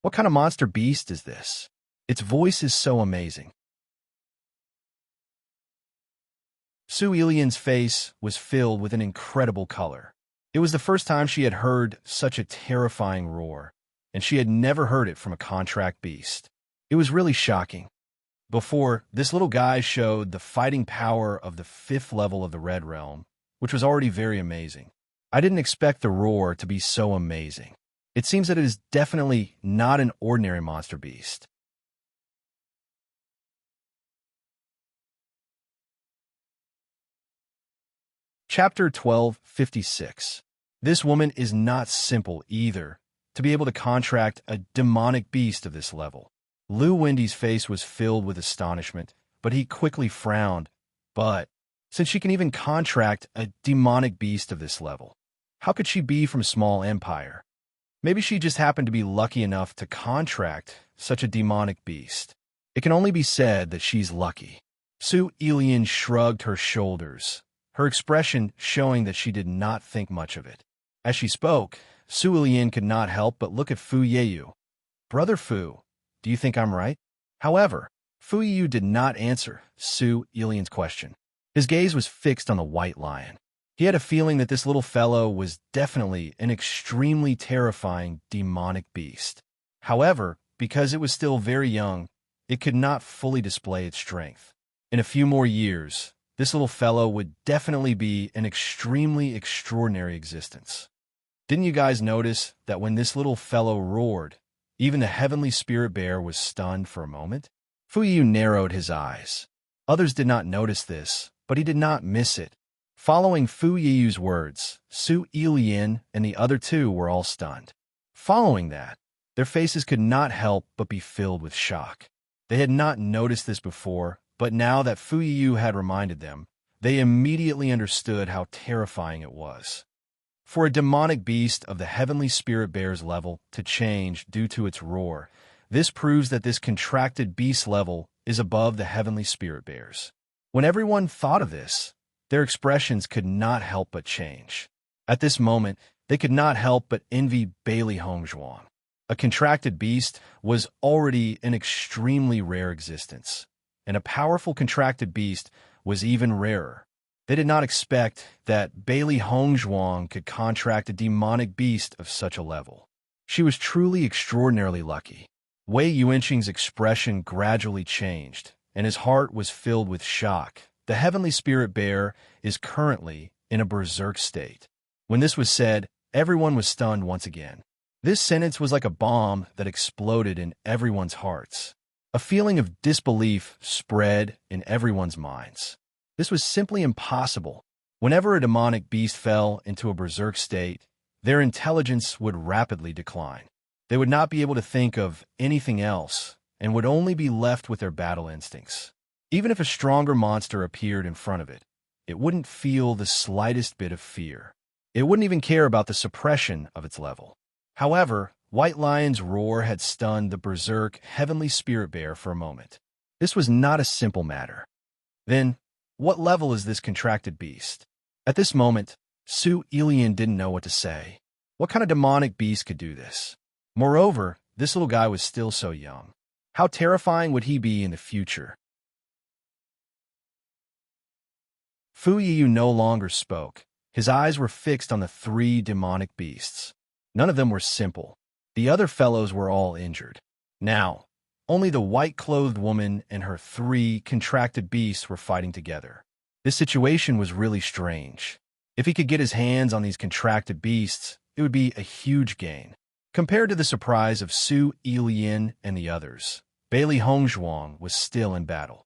What kind of monster beast is this? Its voice is so amazing. Su Ilian's face was filled with an incredible color. It was the first time she had heard such a terrifying roar, and she had never heard it from a contract beast. It was really shocking. Before, this little guy showed the fighting power of the 5th level of the Red Realm, which was already very amazing. I didn't expect the roar to be so amazing. It seems that it is definitely not an ordinary monster beast. Chapter 1256. This woman is not simple either, to be able to contract a demonic beast of this level. Lou Wendy's face was filled with astonishment, but he quickly frowned. But, since she can even contract a demonic beast of this level, how could she be from Small Empire? Maybe she just happened to be lucky enough to contract such a demonic beast. It can only be said that she's lucky. Sue Elian shrugged her shoulders, her expression showing that she did not think much of it. As she spoke, Sue Elian could not help but look at Fu Yeyu. Brother Fu, do you think I'm right? However, Fu Yeyu did not answer Sue Elian's question. His gaze was fixed on the white lion. He had a feeling that this little fellow was definitely an extremely terrifying demonic beast. However, because it was still very young, it could not fully display its strength. In a few more years, this little fellow would definitely be an extremely extraordinary existence. Didn't you guys notice that when this little fellow roared, even the heavenly spirit bear was stunned for a moment? Fu Yu narrowed his eyes. Others did not notice this, but he did not miss it. Following Fu Yiyu's words, Su Elian and the other two were all stunned. Following that, their faces could not help but be filled with shock. They had not noticed this before, but now that Fu Yiyu had reminded them, they immediately understood how terrifying it was. For a demonic beast of the heavenly spirit bear's level to change due to its roar, this proves that this contracted beast level is above the heavenly spirit bears. When everyone thought of this, their expressions could not help but change. At this moment, they could not help but envy Bailey Hongzhuang. A contracted beast was already an extremely rare existence, and a powerful contracted beast was even rarer. They did not expect that Bailey Hongzhuang could contract a demonic beast of such a level. She was truly extraordinarily lucky. Wei Yuanqing's expression gradually changed, and his heart was filled with shock. The heavenly spirit bear is currently in a berserk state. When this was said, everyone was stunned once again. This sentence was like a bomb that exploded in everyone's hearts. A feeling of disbelief spread in everyone's minds. This was simply impossible. Whenever a demonic beast fell into a berserk state, their intelligence would rapidly decline. They would not be able to think of anything else and would only be left with their battle instincts. Even if a stronger monster appeared in front of it, it wouldn't feel the slightest bit of fear. It wouldn't even care about the suppression of its level. However, White Lion's roar had stunned the berserk heavenly spirit bear for a moment. This was not a simple matter. Then, what level is this contracted beast? At this moment, Su Elian didn't know what to say. What kind of demonic beast could do this? Moreover, this little guy was still so young. How terrifying would he be in the future? Fu Yiyu no longer spoke. His eyes were fixed on the three demonic beasts. None of them were simple. The other fellows were all injured. Now, only the white-clothed woman and her three contracted beasts were fighting together. This situation was really strange. If he could get his hands on these contracted beasts, it would be a huge gain. Compared to the surprise of Su Elian and the others, Bailey Hongzhuang was still in battle.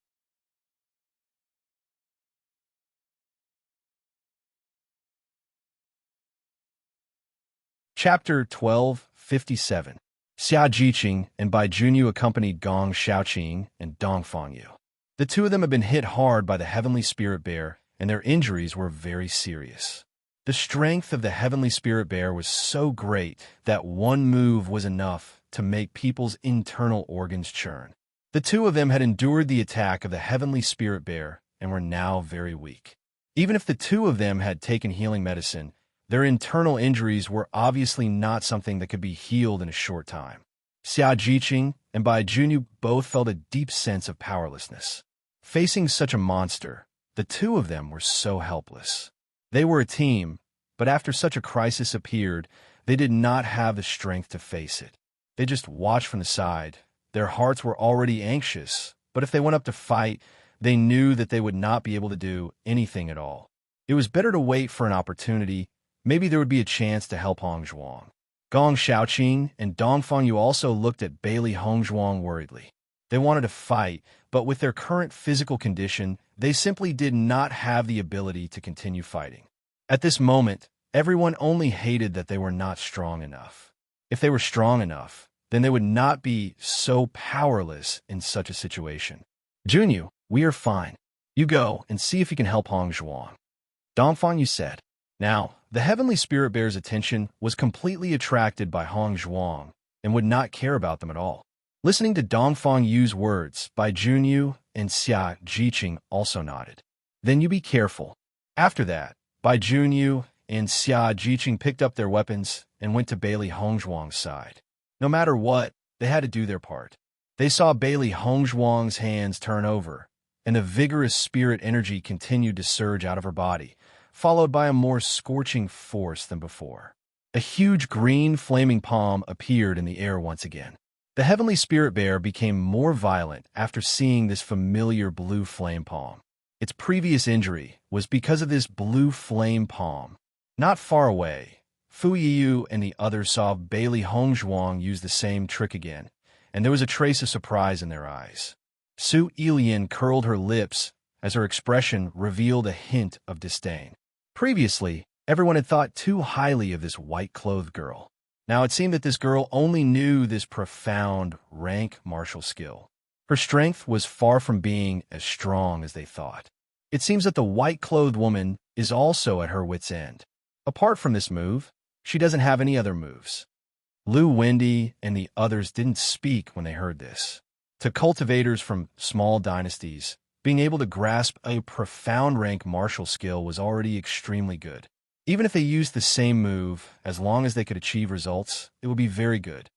Chapter 1257. Xia Jiqing and Bai Junyu accompanied Gong Shaoqing and Dong Fangyu. The two of them had been hit hard by the heavenly spirit bear, and their injuries were very serious. The strength of the heavenly spirit bear was so great that one move was enough to make people's internal organs churn. The two of them had endured the attack of the heavenly spirit bear and were now very weak. Even if the two of them had taken healing medicine, their internal injuries were obviously not something that could be healed in a short time. Xia Jiqing and Bai Junyu both felt a deep sense of powerlessness. Facing such a monster, the two of them were so helpless. They were a team, But after such a crisis appeared, they did not have the strength to face it. They just watched from the side. Their hearts were already anxious, but if they went up to fight, they knew that they would not be able to do anything at all. It was better to wait for an opportunity. Maybe there would be a chance to help Hong Zhuang. Gong Xiaoqing and Dong Fangyu also looked at Bailey Hong Zhuang worriedly. They wanted to fight, but with their current physical condition, they simply did not have the ability to continue fighting. At this moment, everyone only hated that they were not strong enough. If they were strong enough, then they would not be so powerless in such a situation. Junyu, we are fine. You go and see if you can help Hong Zhuang. Dongfang Yu said. Now, the heavenly spirit bear's attention was completely attracted by Hong Zhuang and would not care about them at all. Listening to Dongfang Yu's words, Bai Junyu and Xia Jiqing also nodded. Then you be careful. After that, Bai Junyu and Xia Jiqing picked up their weapons and went to Bailey Hong Zhuang's side. No matter what, they had to do their part. They saw Bailey Hong Zhuang's hands turn over, and a vigorous spirit energy continued to surge out of her body, followed by a more scorching force than before. A huge green flaming palm appeared in the air once again. The heavenly spirit bear became more violent after seeing this familiar blue flame palm. Its previous injury was because of this blue flame palm. Not far away, Fu Yiyu and the others saw Bailey Hong Zhuang use the same trick again, and there was a trace of surprise in their eyes. Su Ilian curled her lips as her expression revealed a hint of disdain. Previously, everyone had thought too highly of this white-clothed girl. Now it seemed that this girl only knew this profound rank martial skill. Her strength was far from being as strong as they thought. It seems that the white-clothed woman is also at her wit's end. Apart from this move, she doesn't have any other moves. Lu Wendy and the others didn't speak when they heard this. To cultivators from small dynasties, being able to grasp a profound rank martial skill was already extremely good. Even if they used the same move, as long as they could achieve results, it would be very good.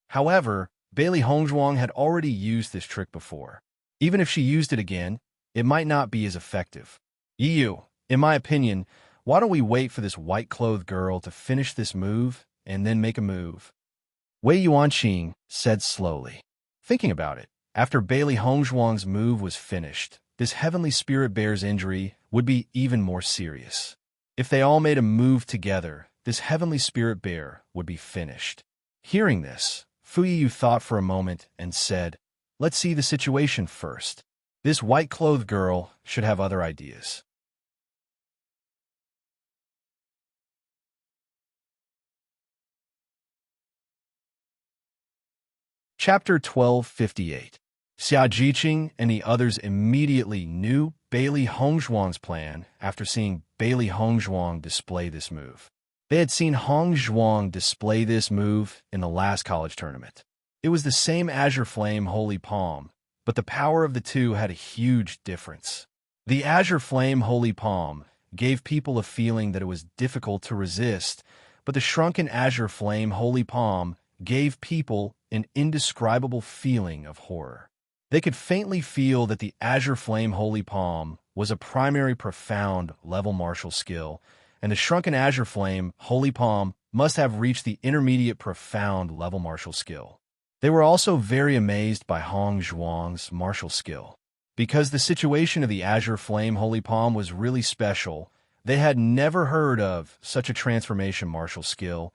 However, Bailey Hong Zhuang had already used this trick before. Even if she used it again, it might not be as effective. Yiyu, in my opinion, why don't we wait for this white-clothed girl to finish this move and then make a move? Wei Yuanqing said slowly. Thinking about it, after Bailey Hong Zhuang's move was finished, this heavenly spirit bear's injury would be even more serious. If they all made a move together, this heavenly spirit bear would be finished. Hearing this, Fu Yiyu thought for a moment and said, let's see the situation first. This white-clothed girl should have other ideas. Chapter 1258. Xia Jiqing and the others immediately knew Bailey Hong Zhuang's plan after seeing Bailey Hong Zhuang display this move. They had seen Hong Zhuang display this move in the last college tournament. It was the same Azure Flame Holy Palm, but the power of the two had a huge difference. The Azure Flame Holy Palm gave people a feeling that it was difficult to resist, but the shrunken Azure Flame Holy Palm gave people an indescribable feeling of horror. They could faintly feel that the Azure Flame Holy Palm was a primary profound level martial skill, and the shrunken Azure Flame Holy Palm must have reached the intermediate profound level martial skill. They were also very amazed by Hong Zhuang's martial skill. Because the situation of the Azure Flame Holy Palm was really special, they had never heard of such a transformation martial skill,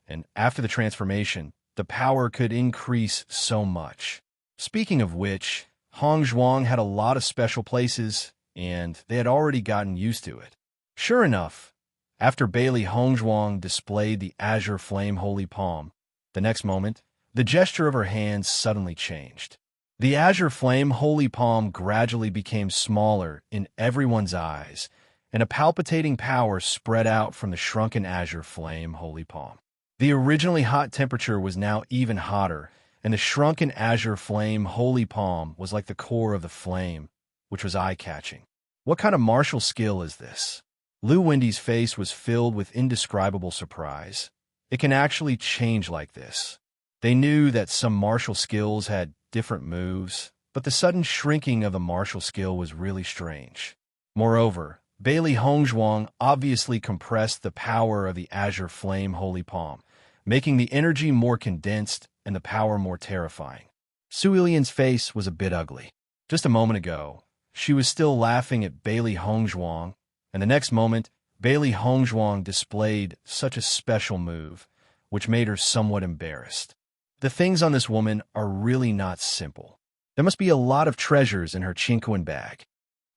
and after the transformation, the power could increase so much. Speaking of which, Hong Zhuang had a lot of special places, and they had already gotten used to it. Sure enough, after Bailey Hong Zhuang displayed the Azure Flame Holy Palm, the next moment, the gesture of her hands suddenly changed. The Azure Flame Holy Palm gradually became smaller in everyone's eyes, and a palpitating power spread out from the shrunken Azure Flame Holy Palm. The originally hot temperature was now even hotter, and the shrunken Azure Flame Holy Palm was like the core of the flame, which was eye-catching. What kind of martial skill is this? Lu Wendy's face was filled with indescribable surprise. It can actually change like this. They knew that some martial skills had different moves, but the sudden shrinking of the martial skill was really strange. Moreover, Bailey Hongzhuang obviously compressed the power of the Azure Flame Holy Palm, making the energy more condensed and the power more terrifying. Su Ilian's face was a bit ugly. Just a moment ago, she was still laughing at Bailey Hongzhuang, and the next moment, Bailey Hongzhuang displayed such a special move, which made her somewhat embarrassed. The things on this woman are really not simple. There must be a lot of treasures in her Qingquan bag.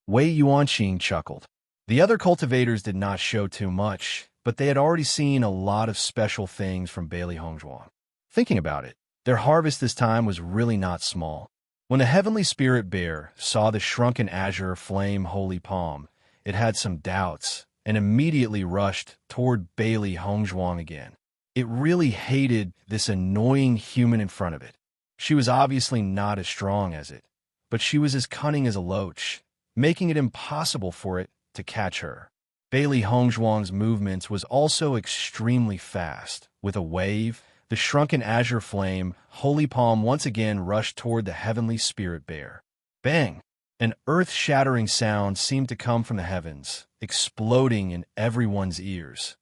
Wei Yuanqing chuckled. The other cultivators did not show too much, but they had already seen a lot of special things from Bailey Hongzhuang. Thinking about it, their harvest this time was really not small. When the Heavenly Spirit Bear saw the shrunken Azure Flame Holy Palm, it had some doubts and immediately rushed toward Bailey Hongzhuang again. It really hated this annoying human in front of it. She was obviously not as strong as it, but she was as cunning as a loach, making it impossible for it to catch her. Bailey Hongzhuang's movements was also extremely fast. With a wave, the shrunken Azure Flame Holy Palm once again rushed toward the Heavenly Spirit Bear. Bang! An earth-shattering sound seemed to come from the heavens, exploding in everyone's ears.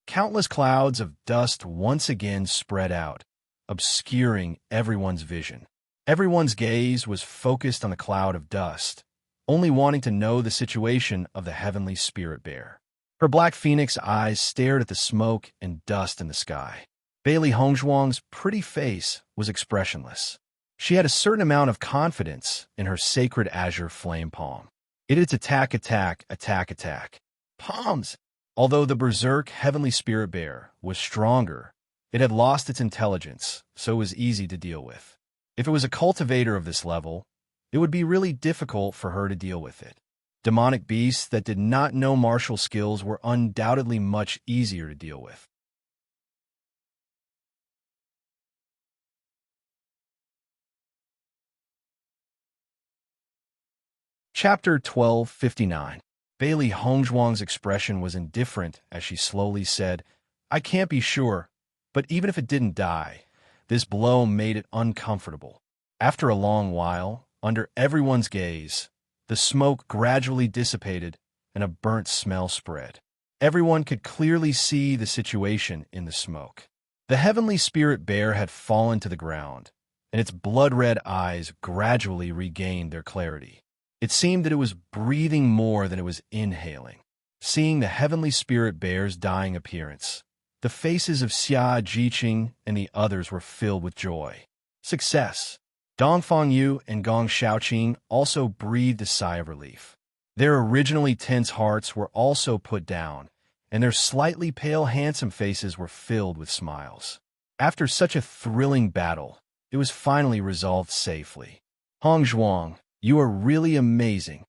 Countless clouds of dust once again spread out, obscuring everyone's vision. Everyone's gaze was focused on the cloud of dust, only wanting to know the situation of the Heavenly Spirit Bear. Her black phoenix eyes stared at the smoke and dust in the sky. Bailey Hongzhuang's pretty face was expressionless. She had a certain amount of confidence in her sacred Azure Flame Palm. It's attack, attack, attack, attack. Palms! Although the berserk Heavenly Spirit Bear was stronger, it had lost its intelligence, so it was easy to deal with. If it was a cultivator of this level, it would be really difficult for her to deal with it. Demonic beasts that did not know martial skills were undoubtedly much easier to deal with. Chapter 1259. Bailey Hongzhuang's expression was indifferent as she slowly said, "I can't be sure, but even if it didn't die, this blow made it uncomfortable." After a long while, under everyone's gaze, the smoke gradually dissipated and a burnt smell spread. Everyone could clearly see the situation in the smoke. The Heavenly Spirit Bear had fallen to the ground, and its blood-red eyes gradually regained their clarity. It seemed that it was breathing more than it was inhaling. Seeing the Heavenly Spirit Bear's dying appearance, the faces of Xia Jiqing and the others were filled with joy. Success! Dongfang Yu and Gong Shaoqing also breathed a sigh of relief. Their originally tense hearts were also put down, and their slightly pale, handsome faces were filled with smiles. After such a thrilling battle, it was finally resolved safely. Hongzhuang, you are really amazing.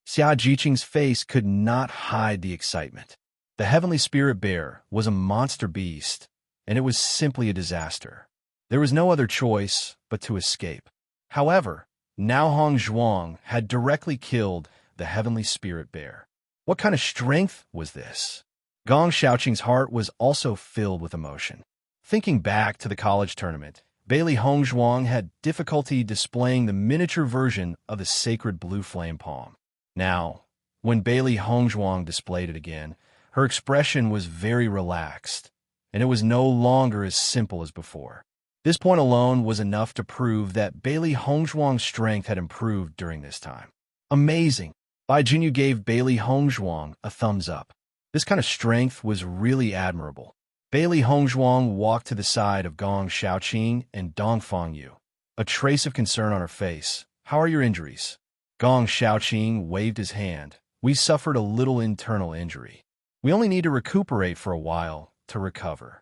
Xia Jiqing's face could not hide the excitement. The Heavenly Spirit Bear was a monster beast, and it was simply a disaster. There was no other choice but to escape. However, now Hongzhuang had directly killed the Heavenly Spirit Bear. What kind of strength was this? Gong Shaoqing's heart was also filled with emotion. Thinking back to the college tournament, Bailey Hongzhuang had difficulty displaying the miniature version of the sacred blue flame palm. Now, when Bailey Hongzhuang displayed it again, her expression was very relaxed, and it was no longer as simple as before. This point alone was enough to prove that Bailey Hongzhuang's strength had improved during this time. Amazing! Bai Jinyu gave Bailey Hongzhuang a thumbs up. This kind of strength was really admirable. Bailey Hongzhuang walked to the side of Gong Shaoqing and Dongfang Yu, a trace of concern on her face. "How are your injuries?" Gong Shaoqing waved his hand. "We suffered a little internal injury. We only need to recuperate for a while to recover."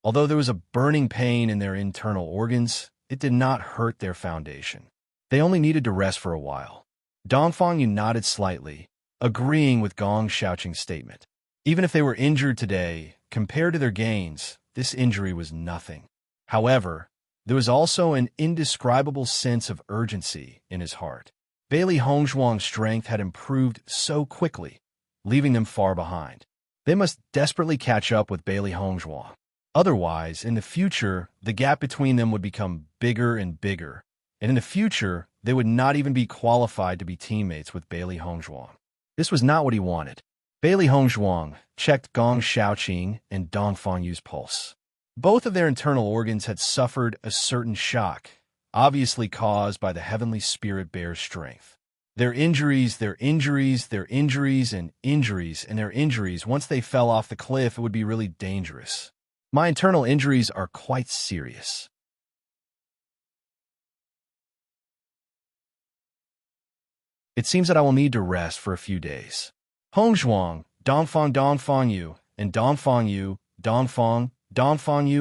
Although there was a burning pain in their internal organs, it did not hurt their foundation. They only needed to rest for a while. Dongfang Yu nodded slightly, agreeing with Gong Shaoqing's statement. Even if they were injured today, compared to their gains, this injury was nothing. However, there was also an indescribable sense of urgency in his heart. Bailey Hongzhuang's strength had improved so quickly, leaving them far behind. They must desperately catch up with Bailey Hongzhuang. Otherwise, in the future, the gap between them would become bigger and bigger, and in the future, they would not even be qualified to be teammates with Bailey Hongzhuang. This was not what he wanted. Bailey Hongzhuang checked Gong Xiaoqing and Dong Fengyu's pulse. Both of their internal organs had suffered a certain shock, obviously caused by the heavenly spirit bear's strength. Their injuries, and their injuries, once they fell off the cliff, it would be really dangerous. My internal injuries are quite serious. It seems that I will need to rest for a few days. Hongzhuang, Dongfengyu, and Dongfengyu,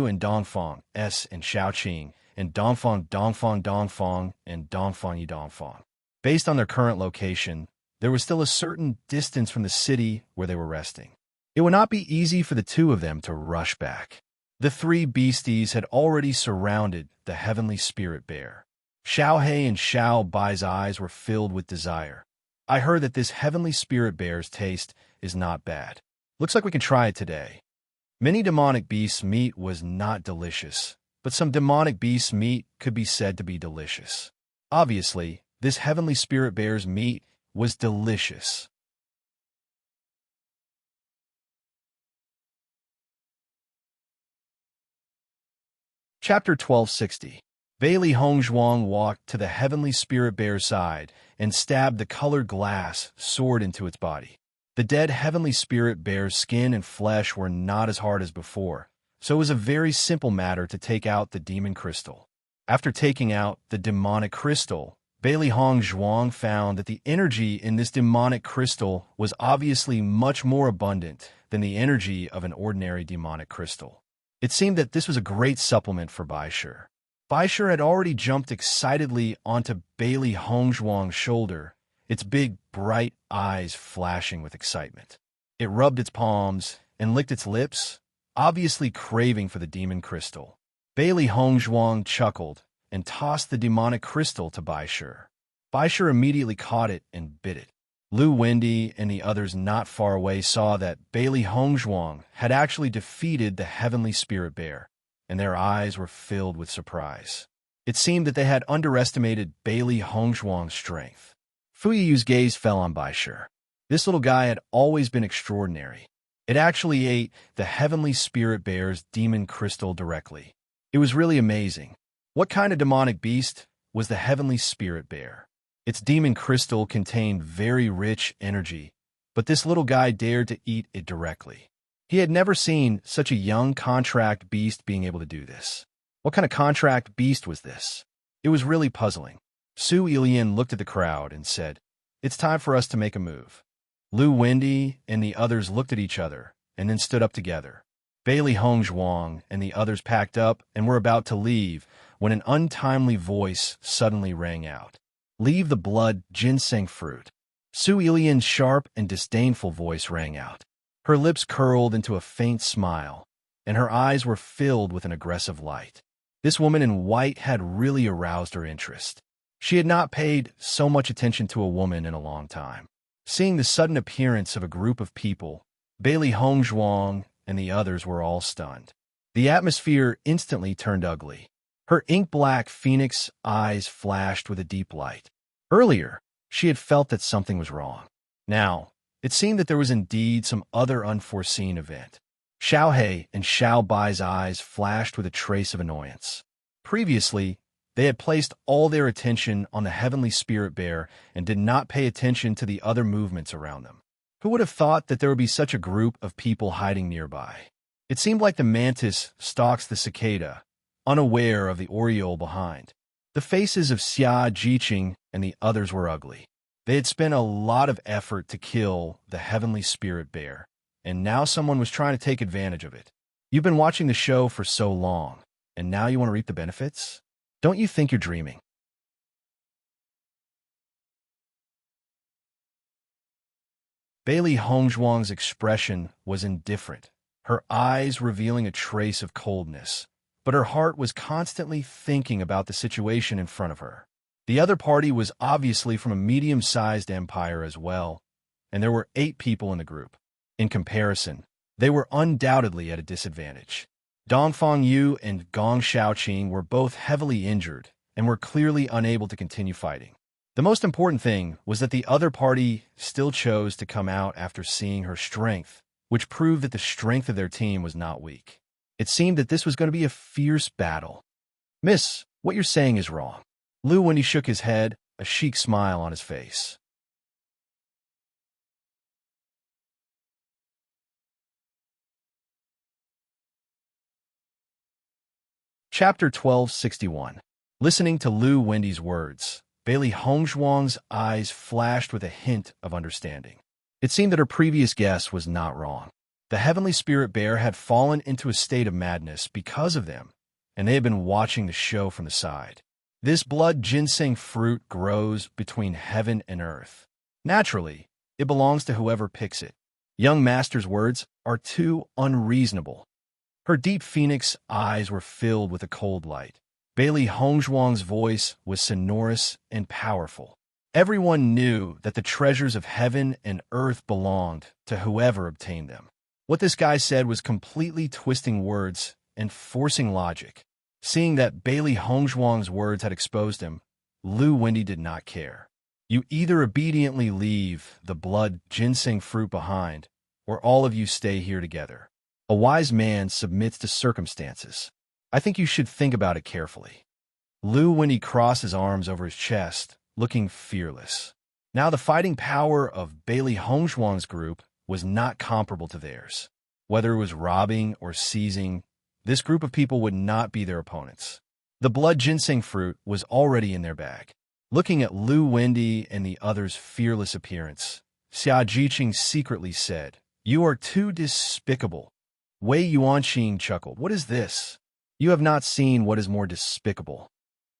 and Dongfeng S and Xiaoqing, and Dongfeng, and Dongfeng. Based on their current location, there was still a certain distance from the city where they were resting. It would not be easy for the two of them to rush back. The three beasties had already surrounded the heavenly spirit bear. Xiao He and Xiao Bai's eyes were filled with desire. I heard that this heavenly spirit bear's taste is not bad. Looks like we can try it today. Many demonic beasts' meat was not delicious, but some demonic beasts' meat could be said to be delicious. Obviously, this heavenly spirit bear's meat was delicious. Chapter 1260. Bailey Hongzhuang walked to the heavenly spirit bear's side and stabbed the colored glass sword into its body. The dead heavenly spirit bear's skin and flesh were not as hard as before, so it was a very simple matter to take out the demon crystal. After taking out the demonic crystal, Bailey Hongzhuang found that the energy in this demonic crystal was obviously much more abundant than the energy of an ordinary demonic crystal. It seemed that this was a great supplement for Baisher. Baisher had already jumped excitedly onto Bailey Hongzhuang's shoulder, its big, bright eyes flashing with excitement. It rubbed its palms and licked its lips, obviously craving for the demon crystal. Bailey Hongzhuang chuckled and tossed the demonic crystal to Baisher. Baisher immediately caught it and bit it. Lu Wendy and the others not far away saw that Bailey Hongzhuang had actually defeated the heavenly spirit bear, and their eyes were filled with surprise. It seemed that they had underestimated Bailey Hongzhuang's strength. Fuyu's gaze fell on Baisher. This little guy had always been extraordinary. It actually ate the heavenly spirit bear's demon crystal directly. It was really amazing. What kind of demonic beast was the heavenly spirit bear? Its demon crystal contained very rich energy, but this little guy dared to eat it directly. He had never seen such a young contract beast being able to do this. What kind of contract beast was this? It was really puzzling. Su Ilian looked at the crowd and said, "It's time for us to make a move." Lu Wendy and the others looked at each other and then stood up together. Bailey Hongzhuang and the others packed up and were about to leave when an untimely voice suddenly rang out. "Leave the blood ginseng fruit." Su Ilian's sharp and disdainful voice rang out. Her lips curled into a faint smile, and her eyes were filled with an aggressive light. This woman in white had really aroused her interest. She had not paid so much attention to a woman in a long time. Seeing the sudden appearance of a group of people, Bailey Hongzhuang and the others were all stunned. The atmosphere instantly turned ugly. Her ink-black phoenix eyes flashed with a deep light. Earlier, she had felt that something was wrong. Now, it seemed that there was indeed some other unforeseen event. Xiao He and Xiao Bai's eyes flashed with a trace of annoyance. Previously, they had placed all their attention on the heavenly spirit bear and did not pay attention to the other movements around them. Who would have thought that there would be such a group of people hiding nearby? It seemed like the mantis stalks the cicada, unaware of the oriole behind. The faces of Xia Jiqing and the others were ugly. They had spent a lot of effort to kill the heavenly spirit bear, and now someone was trying to take advantage of it. You've been watching the show for so long, and now you want to reap the benefits? Don't you think you're dreaming? Bailey Hongzhuang's expression was indifferent, her eyes revealing a trace of coldness, but her heart was constantly thinking about the situation in front of her. The other party was obviously from a medium-sized empire as well, and there were 8 people in the group. In comparison, they were undoubtedly at a disadvantage. Dong Fengyu and Gong Xiaoqing were both heavily injured, and were clearly unable to continue fighting. The most important thing was that the other party still chose to come out after seeing her strength, which proved that the strength of their team was not weak. It seemed that this was going to be a fierce battle. "Miss, what you're saying is wrong." Lu Wendy shook his head, a chic smile on his face. Chapter 1261. Listening to Lu Wendy's words, Bailey Hongzhuang's eyes flashed with a hint of understanding. It seemed that her previous guess was not wrong. The heavenly spirit bear had fallen into a state of madness because of them, and they had been watching the show from the side. This blood ginseng fruit grows between heaven and earth. Naturally, it belongs to whoever picks it. Young master's words are too unreasonable. Her deep phoenix eyes were filled with a cold light. Bailey Hongzhuang's voice was sonorous and powerful. Everyone knew that the treasures of heaven and earth belonged to whoever obtained them. What this guy said was completely twisting words and forcing logic. Seeing that Bailey Hongzhuang's words had exposed him, Lu Wendy did not care. You either obediently leave the blood ginseng fruit behind, or all of you stay here together. A wise man submits to circumstances. I think you should think about it carefully. Lu Wendy crossed his arms over his chest, looking fearless. Now the fighting power of Bailey Hongzhuang's group was not comparable to theirs. Whether it was robbing or seizing, this group of people would not be their opponents. The blood ginseng fruit was already in their bag. Looking at Lu Wendy and the others' fearless appearance, Xia Jiqing secretly said, "You are too despicable." Wei Yuanqing chuckled. "What is this? You have not seen what is more despicable."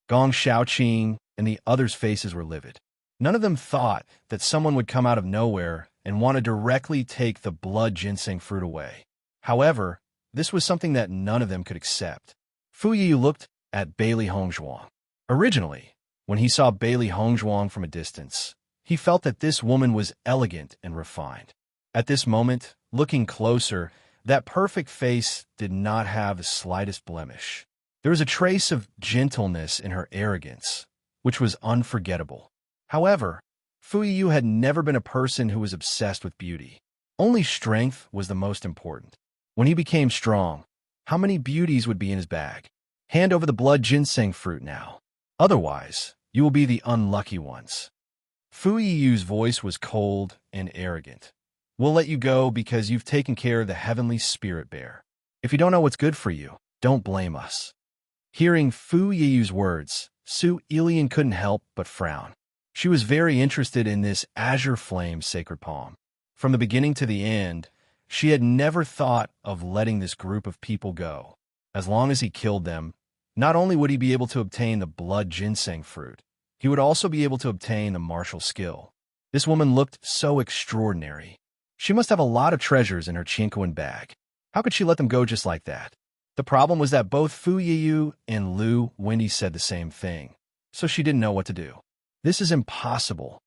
Gong Shaoqing and the others' faces were livid. None of them thought that someone would come out of nowhere and want to directly take the blood ginseng fruit away. However, this was something that none of them could accept. Fu Yi looked at Bailey Hongzhuang. Originally, when he saw Bailey Hongzhuang from a distance, he felt that this woman was elegant and refined. At this moment, looking closer, that perfect face did not have the slightest blemish. There was a trace of gentleness in her arrogance, which was unforgettable. However, Fu Yu had never been a person who was obsessed with beauty. Only strength was the most important. When he became strong, how many beauties would be in his bag? Hand over the blood ginseng fruit now. Otherwise, you will be the unlucky ones. Fu Yu's voice was cold and arrogant. We'll let you go because you've taken care of the heavenly spirit bear. If you don't know what's good for you, don't blame us. Hearing Fu Yu's words, Su Ilian couldn't help but frown. She was very interested in this azure flame sacred palm. From the beginning to the end, she had never thought of letting this group of people go. As long as he killed them, not only would he be able to obtain the blood ginseng fruit, he would also be able to obtain the martial skill. This woman looked so extraordinary. She must have a lot of treasures in her Qinkuan bag. How could she let them go just like that? The problem was that both Fu Yiyu and Lu Wendy said the same thing, so she didn't know what to do. This is impossible.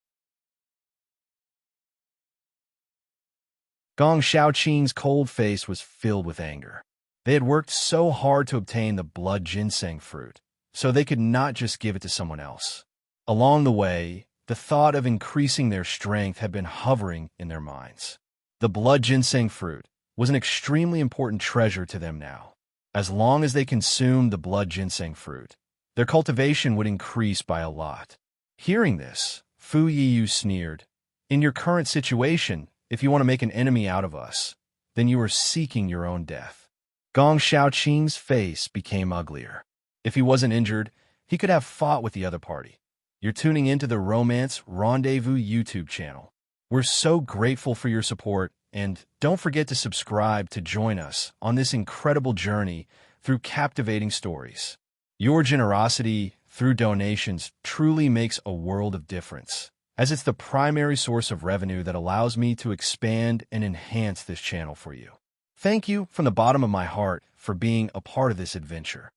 Gong Shaoqing's cold face was filled with anger. They had worked so hard to obtain the blood ginseng fruit, so they could not just give it to someone else. Along the way, the thought of increasing their strength had been hovering in their minds. The blood ginseng fruit was an extremely important treasure to them now. As long as they consumed the blood ginseng fruit, their cultivation would increase by a lot. Hearing this, Fu Yiyu sneered. In your current situation, if you want to make an enemy out of us, then you are seeking your own death. Gong Shaoqing's face became uglier. If he wasn't injured, he could have fought with the other party. You're tuning into the Romance Rendezvous YouTube channel. We're so grateful for your support, and don't forget to subscribe to join us on this incredible journey through captivating stories. Your generosity through donations truly makes a world of difference, as it's the primary source of revenue that allows me to expand and enhance this channel for you. Thank you from the bottom of my heart for being a part of this adventure.